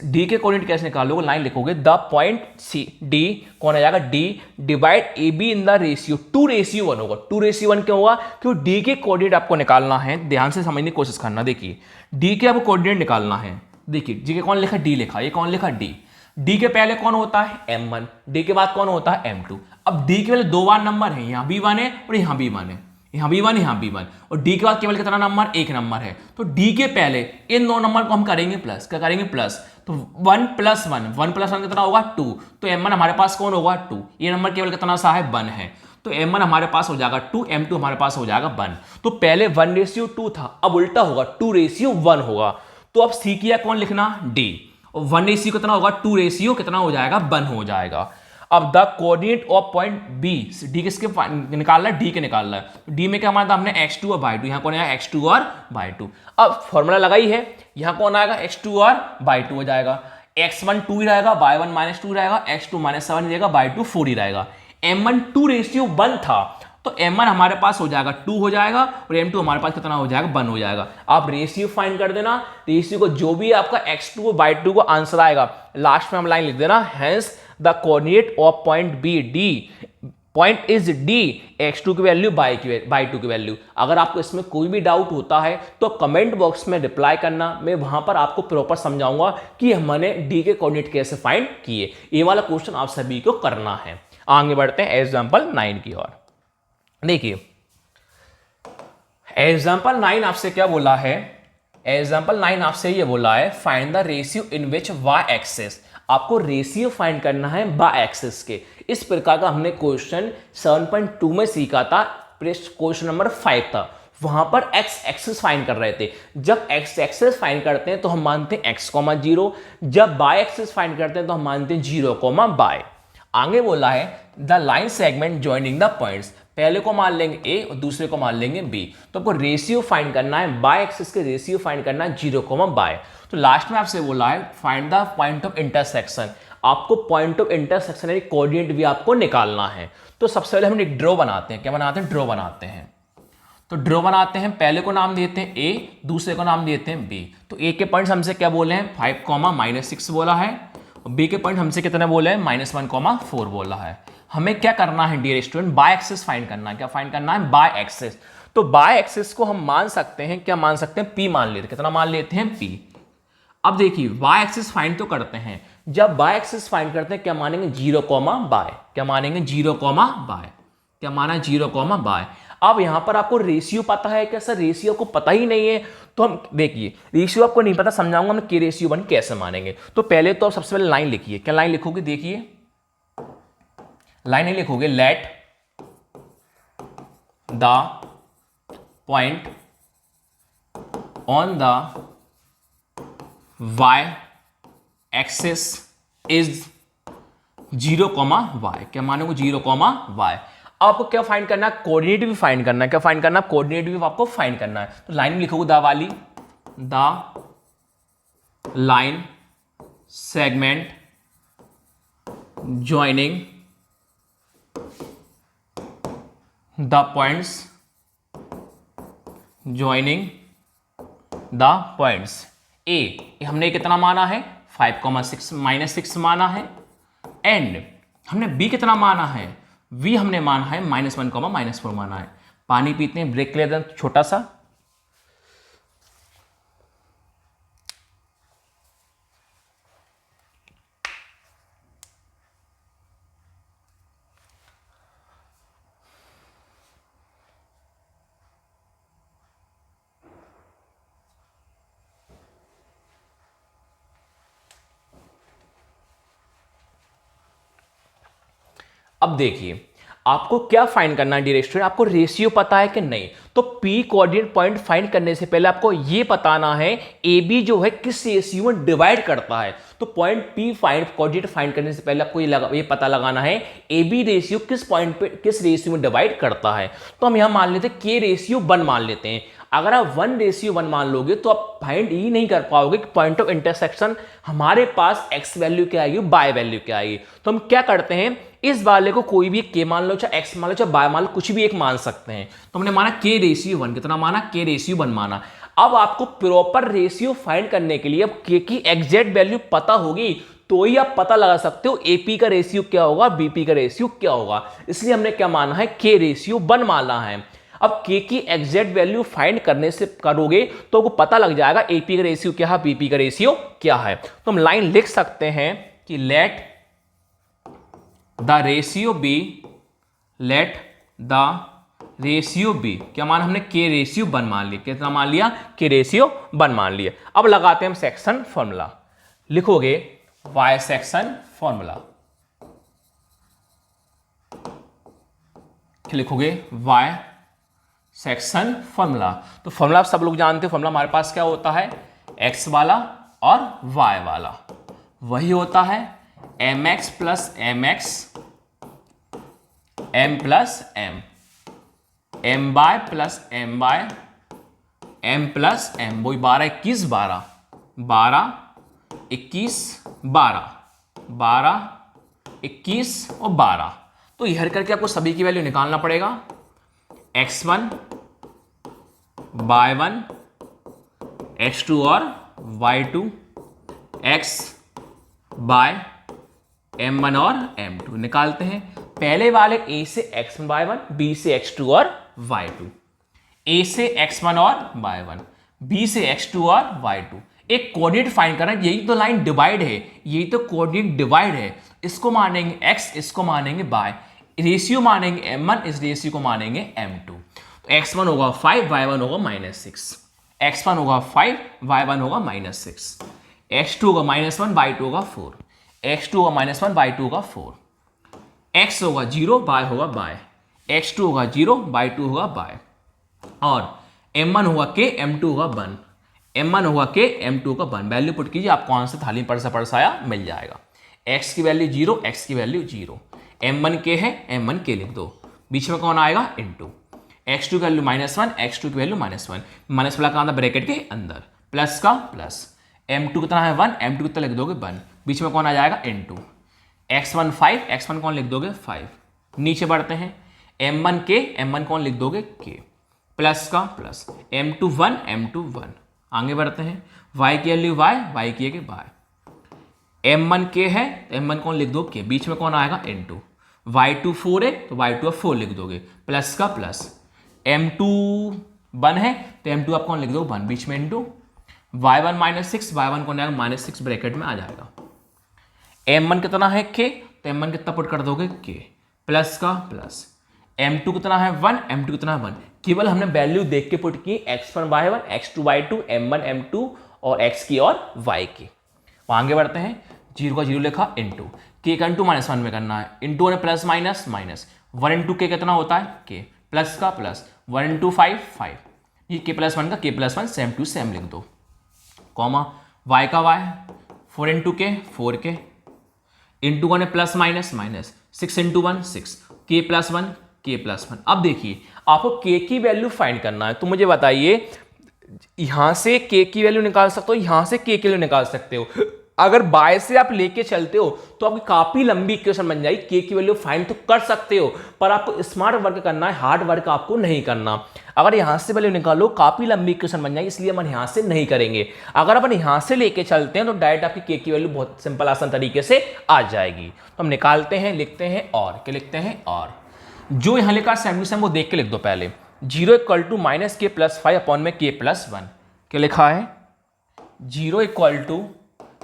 डी के कोऑर्डिनेट कैसे निकालोगे, लाइन लिखोगे, द पॉइंट सी डी कौन आ जाएगा, D divide A B in the ratio 2:1 होगा। 2:1 क्यों होगा, क्योंकि डी के कोऑर्डिनेट आपको निकालना है, ध्यान से समझने की कोशिश करना। देखिए डी के आपको कोऑर्डिनेट निकालना है, देखिए जी के कौन लिखा, डी लिखा, ये कौन लिखा, डी। डी के पहले कौन होता है, m1, डी के बाद कौन होता है, m2। अब डी के पहले 2 बार नंबर है, यहां भी 1 है और यहां भी 1 है, यहां भी 1, यहां भी 1, और डी के बाद केवल कितना नंबर, 1 नंबर है। तो डी के पहले इन 2 नंबर को हम करेंगे प्लस, क्या करेंगे, प्लस। तो 1 + 1, 1 + 1 कितना होगा, 2। तो m1 हमारे पास कौन होगा, 2। ये नंबर केवल कितना सा है, 1 है। तो m1 हमारे पास हो जाएगा 2, m2 हमारे पास हो जाएगा 1। तो पहले 1:2 था, अब उल्टा होगा, 2:1 होगा। तो अब सी किया कौन लिखना, डी, और 1:, कितना होगा, 2, कितना हो जाएगा, 1 हो जाएगा। अब the coordinate of point B, D किसके निकालना है, डी के निकालना है। डी में क्या हमारा था, हमने x2 और y2, यहां कौन आया, x2 और y2। अब फॉर्मूला लगाई है, यहां कौन आएगा, x2 और y2 हो जाएगा। x1 2 ही रहेगा, y1 -2 रहेगा, x2 -7 रहेगा, y2 4 ही रहेगा। m1 2:1 था, तो m1 हमारे पास हो जाएगा 2 हो जाएगा, और m2 हमारे पास कितना हो जाएगा, 1 हो जाएगा। आप रेशियो फाइंड कर देना, रेशियो को जो भी आपका x2 और y2 को आंसर आएगा, लास्ट में हम लाइन लिख देना, hence the coordinate of point B D, point is D, x2 की वैल्यू, y2 की वैल्यू। अगर आपको इसमें कोई भी डाउट होता है तो कमेंट बॉक्स में रिप्लाई करना, मैं वहां पर आपको प्रॉपर समझाऊंगा कि हमने डी के कोऑर्डिनेट कैसे फाइंड किए। ये वाला क्वेश्चन आप सभी को करना है। आगे बढ़ते हैं एग्जांपल 9 की ओर। देखिए एग्जांपल 9 आपसे क्या बोला है, एग्जांपल 9 आपसे ये बोला है, find the ratio in which y axis, आपको रेशियो फाइंड करना है y एक्सिस के। इस प्रकार का हमने क्वेश्चन 7.2 में सीखा था, क्वेश्चन नंबर 5 था, वहां पर x एक्सिस फाइंड कर रहे थे। जब x एक्सिस फाइंड करते हैं तो हम मानते हैं x, 0, जब y एक्सिस फाइंड करते हैं तो हम मानते हैं 0, y। आगे बोला है the line segment joining the points, पहले को मान लेंगे a और दूसरे को मान लेंगे b। तो आपको रेशियो फाइंड करना है, y एक्सिस के रेशियो फाइंड करना है 0, y। तो लास्ट में आपसे बोला है find the point of intersection, आपको पॉइंट ऑफ इंटरसेक्शन यानी कोऑर्डिनेट भी आपको निकालना है। तो सबसे पहले हम एक ड्रॉ बनाते हैं, क्या बनाते हैं, ड्रॉ बनाते हैं। तो ड्रॉ बनाते हैं, पहले को नाम देते हैं a, दूसरे को नाम देते हैं b। तो a के पॉइंट्स हमसे क्या बोले हैं, 5, -6 बोला है, और b के पॉइंट हमसे कितने बोले हैं, -1, 4 बोला है। हमें क्या करना है dear student, y axis find करना है। क्या फाइंड करना है, बाय एक्सिस। तो बाय एक्सिस को हम मान सकते हैं, क्या मान सकते हैं, p मान लेते हैं। कितना मान लेते हैं, p। अब देखिए बाय एक्सिस फाइंड तो करते हैं, जब बाय एक्सिस फाइंड करते हैं क्या मानेंगे, 0, y। क्या मानेंगे, 0, y। क्या माना, 0, y। अब यहां पर आपको रेशियो पता है क्या, सर रेशियो को पता ही नहीं है। तो हम देखिए रेशियो आपको नहीं पता, समझाऊंगा मैं कि रेशियो 1 कैसे मानेंगे। तो पहले तो आप सबसे पहले लाइन लिखिए, क्या लाइन लिखोगे, देखिए लाइन नहीं लिखोगे, let the point on the y axis is 0, y। क्या मानोगे, 0, y। आपको क्या फाइंड करना है, कोऑर्डिनेट भी फाइंड करना है। क्या फाइंड करना है, कोऑर्डिनेट भी आपको फाइंड करना है। तो लाइन में लिखोगे द वाली, the line segment joining the points, joining the points A, हमने कितना माना है, 5, -6 माना है, एंड हमने बी कितना माना है, वी हमने माना है -1, -4 माना है। पानी पीते हैं, ब्रेक ले लेते हैं छोटा सा। अब देखिए आपको क्या फाइंड करना है डियर स्टूडेंट, आपको रेशियो पता है कि नहीं, तो पी कोऑर्डिनेट पॉइंट फाइंड करने से पहले आपको ये बताना है ए बी जो है किस रेशियो में डिवाइड करता है। तो point P find coordinate find करने से पहले आपको ये पता लगाना है ए बी रेशियो किस पॉइंट पे किस रेशियो में डिवाइड करता है। तो हम यहां मान लेते हैं के रेशियो 1 मान लेते हैं। अगर आप 1:1 मान लोगे तो आप फाइंड ही नहीं कर पाओगे कि पॉइंट ऑफ इंटरसेक्शन हमारे पास एक्स वैल्यू क्या आएगी, बाय वैल्यू क्या आएगी। तो हम क्या करते हैं, इस वाले को कोई भी के मान लो, चाहे एक्स मान लो, चाहे बाय मान लो, कुछ भी एक मान सकते हैं। तो हमने माना के रेशियो 1, कितना माना, के रेशियो 1 माना। अब आपको प्रॉपर रेशियो फाइंड करने के लिए अब के की एग्जैक्ट वैल्यू पता होगी तो ही आप पता लगा सकते हो एपी का रेशियो क्या होगा, बीपी का रेशियो क्या होगा। इसलिए हमने क्या माना है, के रेशियो 1 माना है। अब के की एग्जैक्ट वैल्यू फाइंड करने से करोगे तो आपको पता लग जाएगा एपी का रेशियो क्या है, बीपी का रेशियो क्या है। तो हम लाइन लिख सकते हैं कि लेट द रेशियो बी, क्या मान हमने के रेशियो 1 मान लिया, कितना मान लिया, के रेशियो 1 मान लिया। अब लगाते हैं हम सेक्शन फॉर्मूला, लिखोगे वाई सेक्शन फॉर्मूला, लिखोगे वाई सेक्शन फॉर्मूला। तो फॉर्मूला आप सब लोग जानते हो, फॉर्मूला हमारे पास क्या होता है, एक्स वाला और वाई वाला, वही होता है m x plus m x, m plus m, m y plus m y, m plus m, वही 12 21 12, 12 21 12, 12 21 और 12। तो यह करके आपको सभी की वैल्यू निकालना पड़ेगा, x1 y1 x2 और y2, x बाय m1 और m2 निकालते हैं। पहले वाले a से x1 y1, b से x2 और y2, a से x1 और y1, b से x2 और y2। एक कोऑर्डिनेट फाइंड करना, यही तो लाइन डिवाइड है, यही तो कोऑर्डिनेट डिवाइड है। इसको मानेंगे x, इसको मानेंगे y, रेशियो मानेंगे m1, इस रेशियो को मानेंगे m2। तो x1 होगा 5, y1 होगा -6, x1 होगा 5, y1 होगा -6, x2 होगा -1, y2 होगा 4, x2 होगा -1, y2 होगा 4, x होगा 0, y होगा बाय, x2 होगा 0, y2 होगा बाय, और m1 होगा k, m2 होगा 1, m1 होगा k, m2 होगा 1। वैल्यू पुट कीजिए, आपको आंसर थाली में परसाया मिल जाएगा। x की वैल्यू 0, x की वैल्यू 0, m1 k है, m1 k लिख दो, बीच में कौन आएगा, इनटू x2 की वैल्यू -1, x2 की वैल्यू -1, माइनस वाला कहाँ था, ब्रैकेट के अंदर, प्लस का प्लस, m2 कितना है 1, m2 कितना लिख दोगे 1, बीच में कौन आ जाएगा, इनटू x1 5, x1 कौन लिख दोगे 5, नीचे बढ़ते हैं m1 k, m1 कौन लिख दोगे k, प्लस का प्लस, m2 1, m2 1, आगे बढ़ते हैं y की वैल्यू y की है y, m1 k है, m1 कौन लिख दो k, बीच में कौन आएगा, इनटू y2 4 है तो y2 4 लिख दोगे, प्लस का प्लस, m2 1 है तो m2 आप कौन लिख दो 1, बीच में इनटू y1 -6, y1 कौन आएगा -6 ब्रैकेट में आ जाएगा, m1 कितना है k, तो m1 कितना पुट कर दोगे k, प्लस का प्लस, m2 कितना है 1, m2 कितना है 1, केवल हमने वैल्यू देख के पुट की, x1 y1, x2 y2, m1 m2 और x की और y की। आगे बढ़ते हैं, 0 का 0 लिखा, इनटू के का इंटू -1 में करना है, इंटू ने प्लस माइनस माइनस, 1 इंटू के कितना होता है के, प्लस का प्लस, 1 इंटू 5 5, ये के प्लस 1 का के प्लस 1 सेम टू सेम लिख दो, कॉमा y का y, 4 इंटू के 4 के, इंटू का ने प्लस माइनस माइनस, 6 इंटू 1 6, के प्लस 1 के प्लस 1। अब देखिए आपको के की वैल्यू फाइंड करना है, तो मुझे बताइए यहां से के की वैल्यू निकाल सकते हो, यहां से के की वैल्यू निकाल सकते हो। अगर बाय से आप लेके चलते हो तो आपकी काफी लंबी इक्वेशन बन जाएगी, के की वैल्यू फाइंड तो कर सकते हो पर आपको स्मार्ट वर्क करना है, हार्ड वर्क आपको नहीं करना। अगर यहां से वैल्यू निकालो काफी लंबी इक्वेशन बन जाएगी, इसलिए हम यहां से नहीं करेंगे। अगर अपन यहां से लेके चलते हैं तो डायरेक्ट आपकी के की वैल्यू बहुत सिंपल आसान तरीके से आ जाएगी। तो हम निकालते हैं, लिखते हैं और, क्या लिखते हैं और, जो यहां लिखा सेम टू सेम वो देख के लिख दो पहले, 0 इक्वल टू माइनस के प्लस 5 अपॉन में के प्लस 1, क्या लिखा है 0 इक्वल टू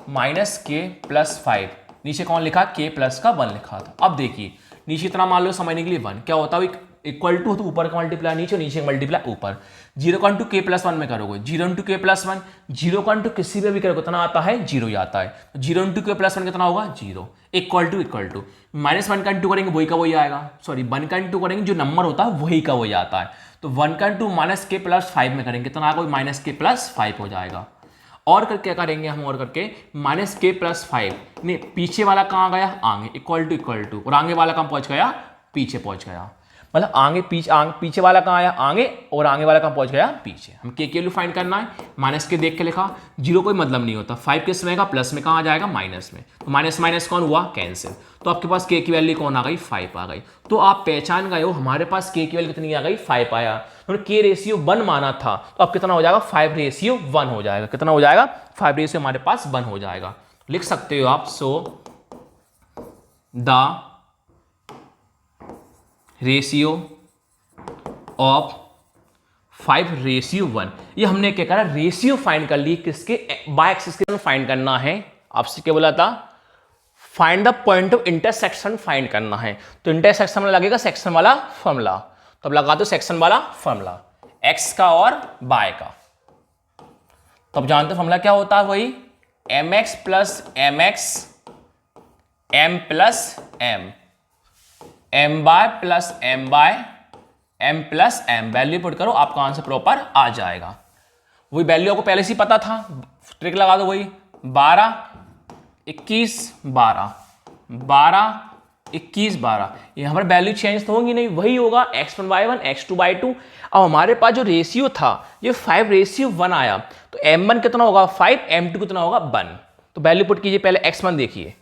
माइनस के प्लस 5, नीचे कौन लिखा के प्लस का 1 लिखा था। अब देखिए नीचे इतना मान लो समझने के लिए 1 क्या होता है, इक्वल टू तो ऊपर का मल्टीप्लाई नीचे, नीचे का मल्टीप्लाई ऊपर। 0 × k+1 में करोगे 0 × k+1, 0 × किसी पे भी करोगे कितना आता है 0 ही आता है। 0 × k+1 कितना होगा 0, इक्वल टू -1 का इंटू करेंगे वही का वही आएगा, सॉरी 1 का इंटू करेंगे जो नंबर होता है वही का वही आता है। तो 1 का इंटू -k+5 में करेंगे कितना आएगा -k+5 हो जाएगा। और करके क्या करेंगे हम, और करके -k+5 नहीं, पीछे वाला कहाँ गया आगे, इक्वल टू और आगे वाला कहाँ पहुंच गया पीछे पहुंच गया, मतलब आगे पीछे वाला कहाँ आया आगे और आगे वाला कहाँ पहुंच गया पीछे। हम के वैल्यू फाइंड करना है, माइनस के देख के लिखा, 0 कोई मतलब नहीं होता, 5 किस में का प्लस में कहाँ आ जाएगा माइनस में, तो माइनस माइनस कौन हुआ कैंसिल, तो आपके पास के की वैल्यू कौन आ गई 5 आ गई। तो आप पहचान गए हो हमारे पास के की वैल्यू कितनी आ गई 5 आया, तो के रेशियो 1 माना था, तो अब कितना हो जाएगा 5:1 हो जाएगा, कितना हो जाएगा 5 हमारे पास 1 हो जाएगा। लिख सकते हो आप, सो द रेशियो ऑफ 5:1, ये हमने क्या करा रेशियो फाइंड कर ली, किसके बाय एक्सिस के फाइंड करना है। आपसे क्या बोला था find the point of intersection find करना है, तो इंटरसेक्शन में लगेगा सेक्शन वाला फॉर्मूला, तो अब लगा दो सेक्शन वाला फॉर्मूला एक्स का और बाय का। तो अब जानते फॉर्मूला क्या होता है, वही mx + mx m + m my + m + m value put करो, आपका आंसर प्रॉपर आ जाएगा। वही वैल्यू आपको पहले से ही पता था, ट्रिक लगा दो, वही 12 21 12 12 21 12, यहाँ पर वैल्यू चेंज तो होगी नहीं, वही होगा x1/1 x2/2। अब हमारे पास जो रेशियो था ये 5:1 आया, तो m1 कितना होगा 5, m2 कितना होगा 1, तो वैल्यू पुट कीजिए। पहले x1 देखिए,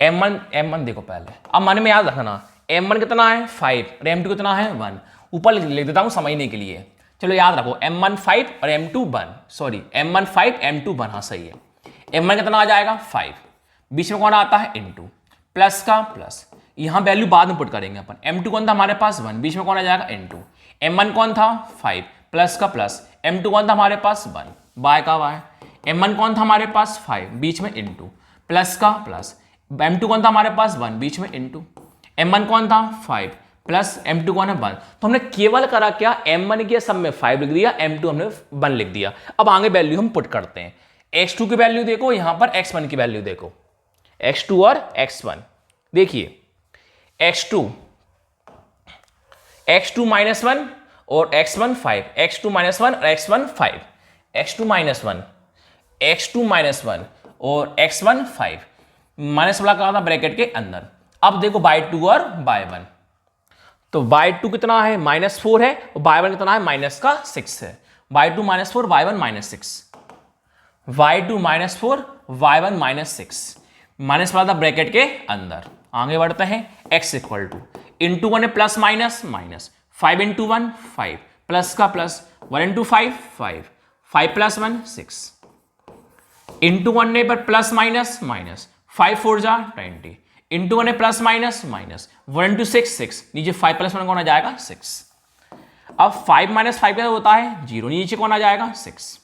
m1 देखो पहले, अब मन में याद रखना m1 कितना है 5 और m2 कितना है 1, ऊपर लिख देता हूं समझने के लिए, चलो याद रखो m1 5 और m2 1, सॉरी m1 5 m2 1, हाँ सही है। m1 कितना आ जाएगा 5, बीच में कौन आता है इनटू, प्लस का प्लस, यहां वैल्यू बाद में पुट करेंगे अपन। m2 कौन था हमारे पास 1, बीच में कौन आ जाएगा इनटू, m1 कौन था 5 प्लस का प्लस, m2 कौन था हमारे पास 1 बाय का बाय, m1 कौन था हमारे पास 5 बीच में इनटू, प्लस का प्लस, m2 कौन था हमारे पास 1 बीच में इनटू, m1 कौन था 5 प्लस m2 कौन है 1, तो हमने केवल करा क्या m1 के सब में 5 लिख दिया, m2 हमने 1 लिख दिया। अब आगे वैल्यू हम पुट करते हैं, x2 की वैल्यू देखो, यहां पर x1 की वैल्यू देखो, x2 और x1 देखिए, x2 -1 और x1 5, x2 -1 और x1 5, x2 -1 और x1 5, माइनस वाला कहा था ब्रैकेट के अंदर। अब देखो y2 और y1, तो y2 कितना है -4 है और y1 कितना है -6 है, y2 -4 y1 -6, y2 -4 y1 -6, minus वाला था ब्रैकेट के अंदर। आगे बढ़ते हैं, x इक्वल टू इंटू 1 है प्लस माइनस माइनस, 5 × 1 5 प्लस का प्लस, 1 × 5 5 5 + 1 6 इंटू 1 ने पर प्लस माइनस माइनस, 5 4 जा 20 इंटू 1 है प्लस माइनस माइनस, 1 × 6 6, नीचे 5 + 1 कौन आ जाएगा 6। अब 5 - 5 क्या होता है 0, नीचे कौन आ जाएगा 6।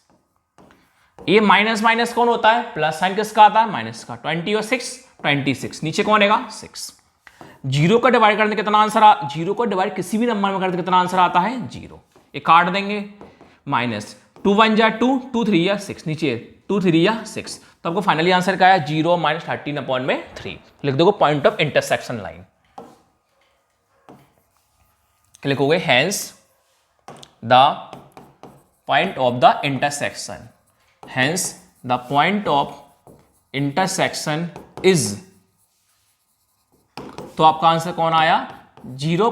ये माइनस माइनस कौन होता है प्लस साइन किसका आता है माइनस का, 20 और 6 26, नीचे कौन आएगा 6। 0 का डिवाइड करने कितना आंसर 0 को डिवाइड किसी भी नंबर में करते कितना आंसर आता है 0, ये काट देंगे, माइनस 2 1 जा 2 2 3 या 6, नीचे 2 3 या 6, तो आपको फाइनली आंसर क्या है 0 - 13/3। लिख दोगे पॉइंट ऑफ इंटरसेक्शन लाइन, लिखोगे hence the point of the intersection, hence the point of intersection is, तो आपका आंसर कौन आया 0,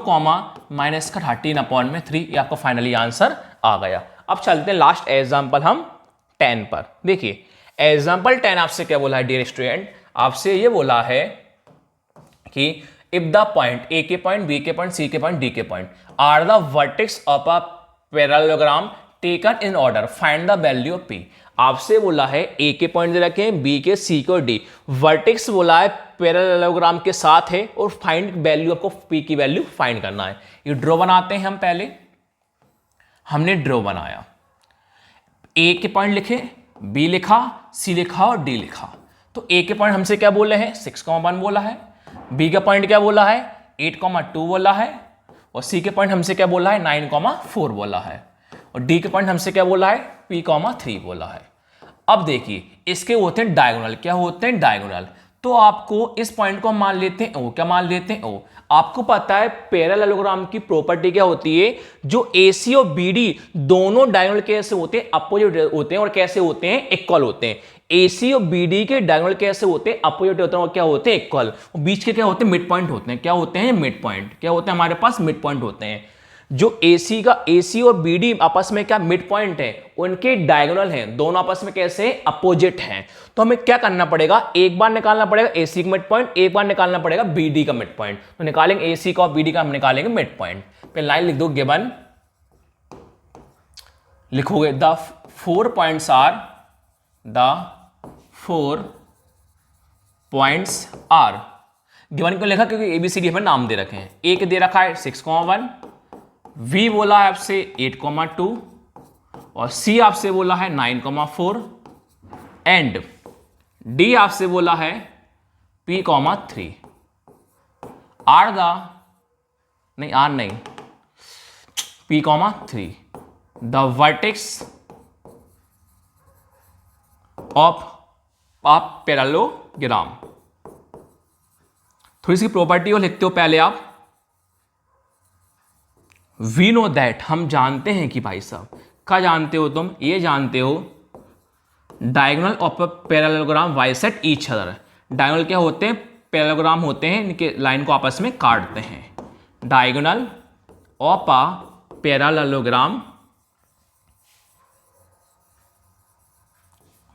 -13/3, ये आपका फाइनली आंसर आ गया। अब चलते हैं लास्ट एग्जांपल हम 10 पर। देखिए एग्जांपल 10 आपसे क्या बोला है डियर स्टूडेंट, आपसे ये बोला है कि इफ द पॉइंट ए के पॉइंट, बी के पॉइंट, सी के पॉइंट, डी के point are the vertex of a parallelogram taken in order find the value of P. आपसे बोला है ए के पॉइंट दे रखे हैं, बी के, सी के और डी, वर्टेक्स बोला है पैरेललोग्राम के साथ है और फाइंड वैल्यू, आपको पी की वैल्यू फाइंड करना है। ये ड्रॉ बनाते हैं हम, पहले हमने ड्रॉ बनाया, ए के पॉइंट लिखे, बी लिखा, सी लिखा और डी लिखा। तो ए के पॉइंट हमसे क्या बोले हैं 6,1 बोला है, बी का पॉइंट क्या बोला है 8,2 बोला है, और सी के पॉइंट हमसे क्या बोला है 9,4 बोला है, और डी के पॉइंट हमसे क्या बोला है P,3 बोला है। अब देखिए इसके होते हैं डायगोनल, क्या होते हैं डायगोनल, तो आपको इस पॉइंट को हम मान लेते हैं ओ, क्या मान लेते हैं ओ। आपको पता है पैरेललोग्राम की प्रॉपर्टी क्या होती है, जो AC और BD दोनों डायगोनल कैसे होते हैं, अपोजिट होते हैं, और कैसे होते हैं इक्वल होते हैं। AC और BD के डायगोनल कैसे होते हैं, अपोजिट होते हैं, और क्या होते हैं इक्वल, और बीच के क्या होते हैं मिड पॉइंट होते हैं, क्या होते हैं मिड पॉइंट, क्या होते हैं हमारे पास मिड पॉइंट होते हैं। जो AC और BD आपस में क्या मिड पॉइंट है, उनके डायगोनल हैं, दोनों आपस में कैसे अपोजिट हैं। तो हमें क्या करना पड़ेगा, एक बार निकालना पड़ेगा AC का मिड पॉइंट, एक बार निकालना पड़ेगा BD का मिड पॉइंट। तो निकालेंगे AC का और BD का, हम निकालेंगे मिड पॉइंट। फिर लाइन लिख दो गिवन, लिखोगे the 4 points are, the 4 points are, given क्यों लिखा, क्योंकि ABCD हमें नाम दे रखे हैं। एक दे रखा है 6,1, V बोला है आपसे 8,2, और C आपसे बोला है 9,4, एंड D आपसे बोला है P,3। आर नहीं P,3 the vertex of parallelogram. थोड़ी सी प्रॉपर्टी को लिखते हो पहले आप। वी नो दैट, हम जानते हैं कि भाई साहब, क्या जानते हो तुम, ये जानते हो diagonal of parallelogram bisect each other. Diagonal क्या होते हैं, पैरेललोग्राम होते हैं, इनके लाइन को आपस में काटते हैं। Diagonal of a parallelogram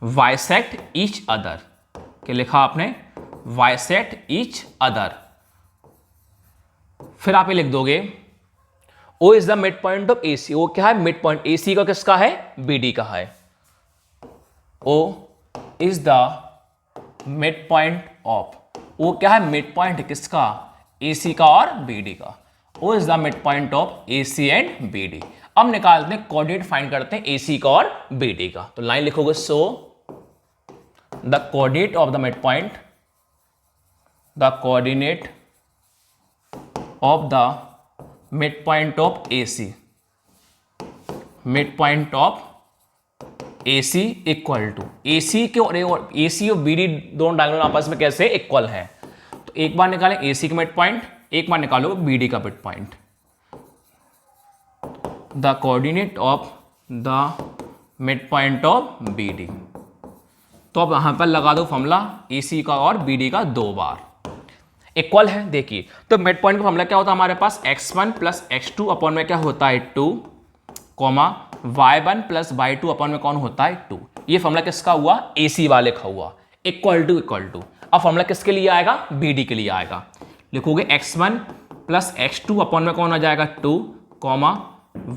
bisect each other, क्या लिखा आपने, बाइसेक्ट ईच अदर। फिर आप ये लिख दोगे O is the mid point of AC, वो क्या है मिड पॉइंट, AC का किसका है BD का है। O is the mid point of, वो क्या है मिड पॉइंट किसका, AC का और BD का। O is the mid point of AC and BD। अब निकालते हैं कोऑर्डिनेट फाइंड करते हैं AC का और BD का। तो लाइन लिखोगे so the coordinate of the midpoint, the coordinate of the midpoint of AC, midpoint of AC equal to AC के और AC और BD दोनों डायगोनल आपस में कैसे इक्वल हैं। तो एक बार निकालें AC का मिड पॉइंट, एक बार निकालो BD का mid point. The coordinate of the mid point of BD। तो अब यहां पर लगा दो फॉर्मूला AC का और BD का 2 बार इक्वल है। देखिए तो मिड पॉइंट का फॉर्मूला क्या होता है हमारे पास, x1 प्लस x2 अपॉन में क्या होता है 2, y1 प्लस y2 अपॉन में कौन होता है 2। ये फॉर्मूला किसका हुआ, AC वाले का हुआ, इक्वल टू। अब फॉर्मूला किसके लिए आएगा, BD के लिए आएगा। लिखोगे x1 प्लस x2 अपॉन में कौन आ जाएगा 2,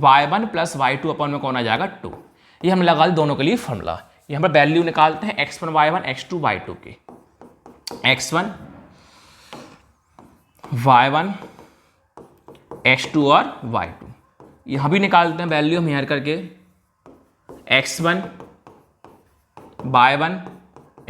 y1 प्लस y2 अपॉन में कौन आ जाएगा 2। ये हम लगा दोनों के लिए फॉर्मूला। ये हम वैल्यू निकालते हैं x1 y1 x2 y2 के। x1 y1 x2 और y2, यहां भी निकालते हैं वैल्यू हम यहाँ करके, x1 y1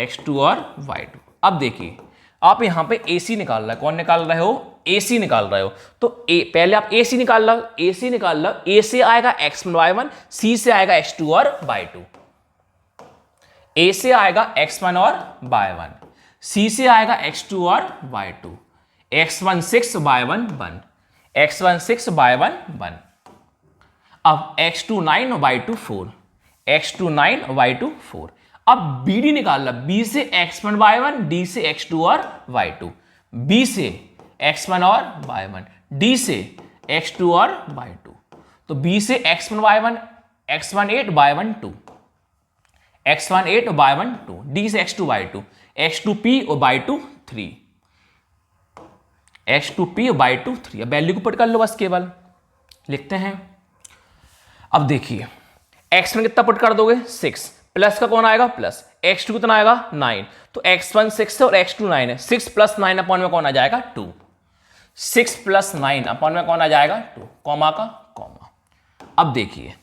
x2 और y2। अब देखिए आप यहां पे AC निकाल रहे हो, कौन निकाल रहे हो, AC निकाल रहे हो। तो पहले आप AC निकाल रहे हो, AC निकाल रहे हो, A से आएगा x1 y1, C से आएगा x2 और y2। A से आएगा x1 और y1, C से आएगा x2 और y2। x1 6 y1 1, x1 6 y1 1। अब x2 9 y2 4, x2 9 y2 4। अब BD निकालना, B से x1 y1, D से x2 और y2, B से x1 और y1, D से x2 और y2। तो B से x1 y1, x1 8 y1 2, x1 8 y1 2, D से x2 y2, x2p और y2 3, x2p और y2 3। अब वैल्यू को पुट कर लो बस, केवल लिखते हैं। अब देखिए x में कितना पुट कर दोगे 6, प्लस का कौन आएगा प्लस, x2 कितना आएगा 9, तो x1 6 है और x2 9 है, 6 प्लस 9 अपॉन में कौन आ जाएगा 2, 6 प्लस 9 अपॉन में कौन आ जाएगा 2, कॉमा का कॉमा। अब देखिए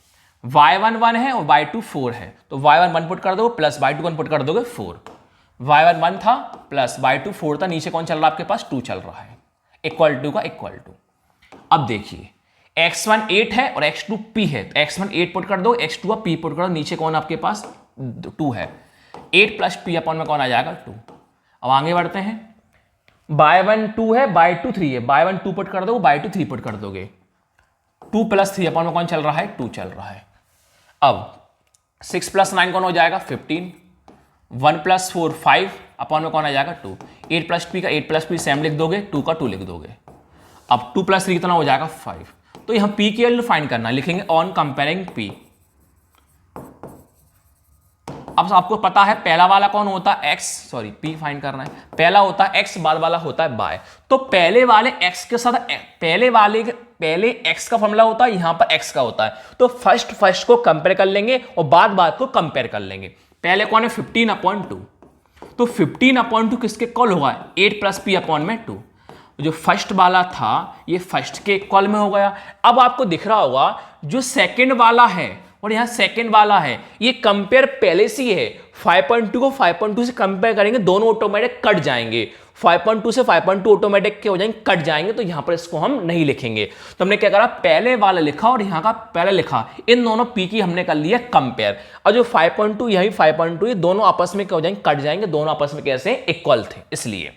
y1 1 है और y2 4 है, तो y1 1 पुट कर दो प्लस y2 1 पुट कर दोगे 4, y1 1 था प्लस y2 4 था, नीचे कौन चल रहा है आपके पास 2 चल रहा है, इक्वल टू का इक्वल टू। अब देखिए x1 8 है और x2 p है, तो x1 8 पुट कर दो, x2 का p पुट कर दो, नीचे कौन आपके पास 2 है, 8 प्लस p अपॉन में कौन आ जाएगा 2। अब आगे बढ़ते हैं, बाय 1 2 है, बाय 2 3 है, बाय 1 2 पुट कर दो, बाय 2 3 पुट कर दोगे, 2 प्लस 3 अपॉन में कौन चल रहा है 2 चल रहा है। अब 6 प्लस 9 कौन हो जाएगा 15, 1 प्लस 4 5 अपॉन में कौन आ जाएगा 2, 8 प्लस पी का 8 प्लस पी सेम लिख दोगे, 2 का 2 लिख दोगे। अब 2 प्लस 3 कितना हो जाएगा 5, तो यहां पी की वैल्यू फाइंड करना, लिखेंगे ऑन कंपेयरिंग पी। अब आपको पता है पहला वाला कौन होता है x, सॉरी पी फाइंड करना है, पहला होता है x, बाद वाला होता है बाय, तो पहले वाले x के साथ पहले x का फॉर्मूला होता है, यहां पर x का होता है, तो फर्स्ट को कंपेयर कर लेंगे और बाद को कंपेयर कर लेंगे। पहले कौन है 15/2, तो 15/2 किसके इक्वल होगा 8 प्लस पी अपॉन में 2, जो फर्स्ट वाला था ये फर्स्ट के इक्वल में हो गया। अब आपको दिख रहा होगा जो सेकंड वाला है और यहां सेकंड वाला है, ये कंपेयर पहले से ही है, 5.2 को 5.2 से कंपेयर करेंगे, दोनों ऑटोमेटिक कट जाएंगे, 5.2 से 5.2 ऑटोमेटिक के हो जाएंगे, कट जाएंगे, तो यहां पर इसको हम नहीं लिखेंगे। तो हमने क्या करा, पहले वाला लिखा और यहां का पहले लिखा, इन दोनों पी की हमने कर लिया कंपेयर, और जो 5.2 यही 5.2 ये दोनों आपस में क्या हो जाएंगे कट जाएंगे, दोनों आपस में कैसे इक्वल थे इसलिए।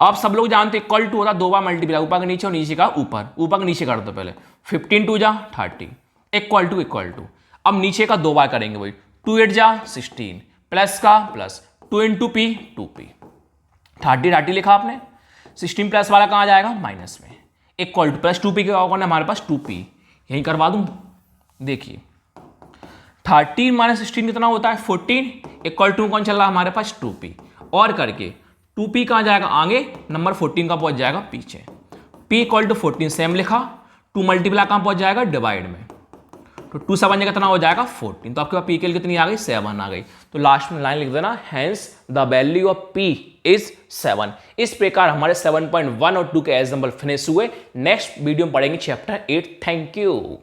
आप सब लोग जानते इक्वल टू होता 2 बार मल्टीप्लाई, ऊपर के नीचे और नीचे का ऊपर, ऊपर के नीचे कर दो पहले, 15 2 जा 30 इक्वल टू। अब नीचे का 2 बार करेंगे वही, 2 8 जा 16 प्लस का प्लस 2 इंटू पी 2p, 30 लिखा आपने, 16 प्लस वाला कहाँ जाएगा माइनस में, इक्वल टू प्लस 2p क्या होगा हमारे पास 2p, यहीं करवा दूं, देखिए 13 माइनस 16 कितना होता है 14, इक्वल टू कौन चल रहा है हमारे पास 2p, और करके 2p कहाँ जाएगा आगे, नंबर 14 का पहुंच जाएगा पीछे, p इक्वल टू 14 सेम लिखा, 2 मल्टीप्लाई कहाँ पहुंच जाएगा डिवाइड में, तो 2 7 कितना हो जाएगा 14, तो आपके पास पी के कितनी आ गई 7 आ गई, तो लास्ट में लाइन लिख देना, hence the value of p is 7। इस प्रकार हमारे 7.1 और 2 के एग्जाम्पल फिनिश हुए। नेक्स्ट वीडियो में पढ़ेंगे चैप्टर 8। Thank you.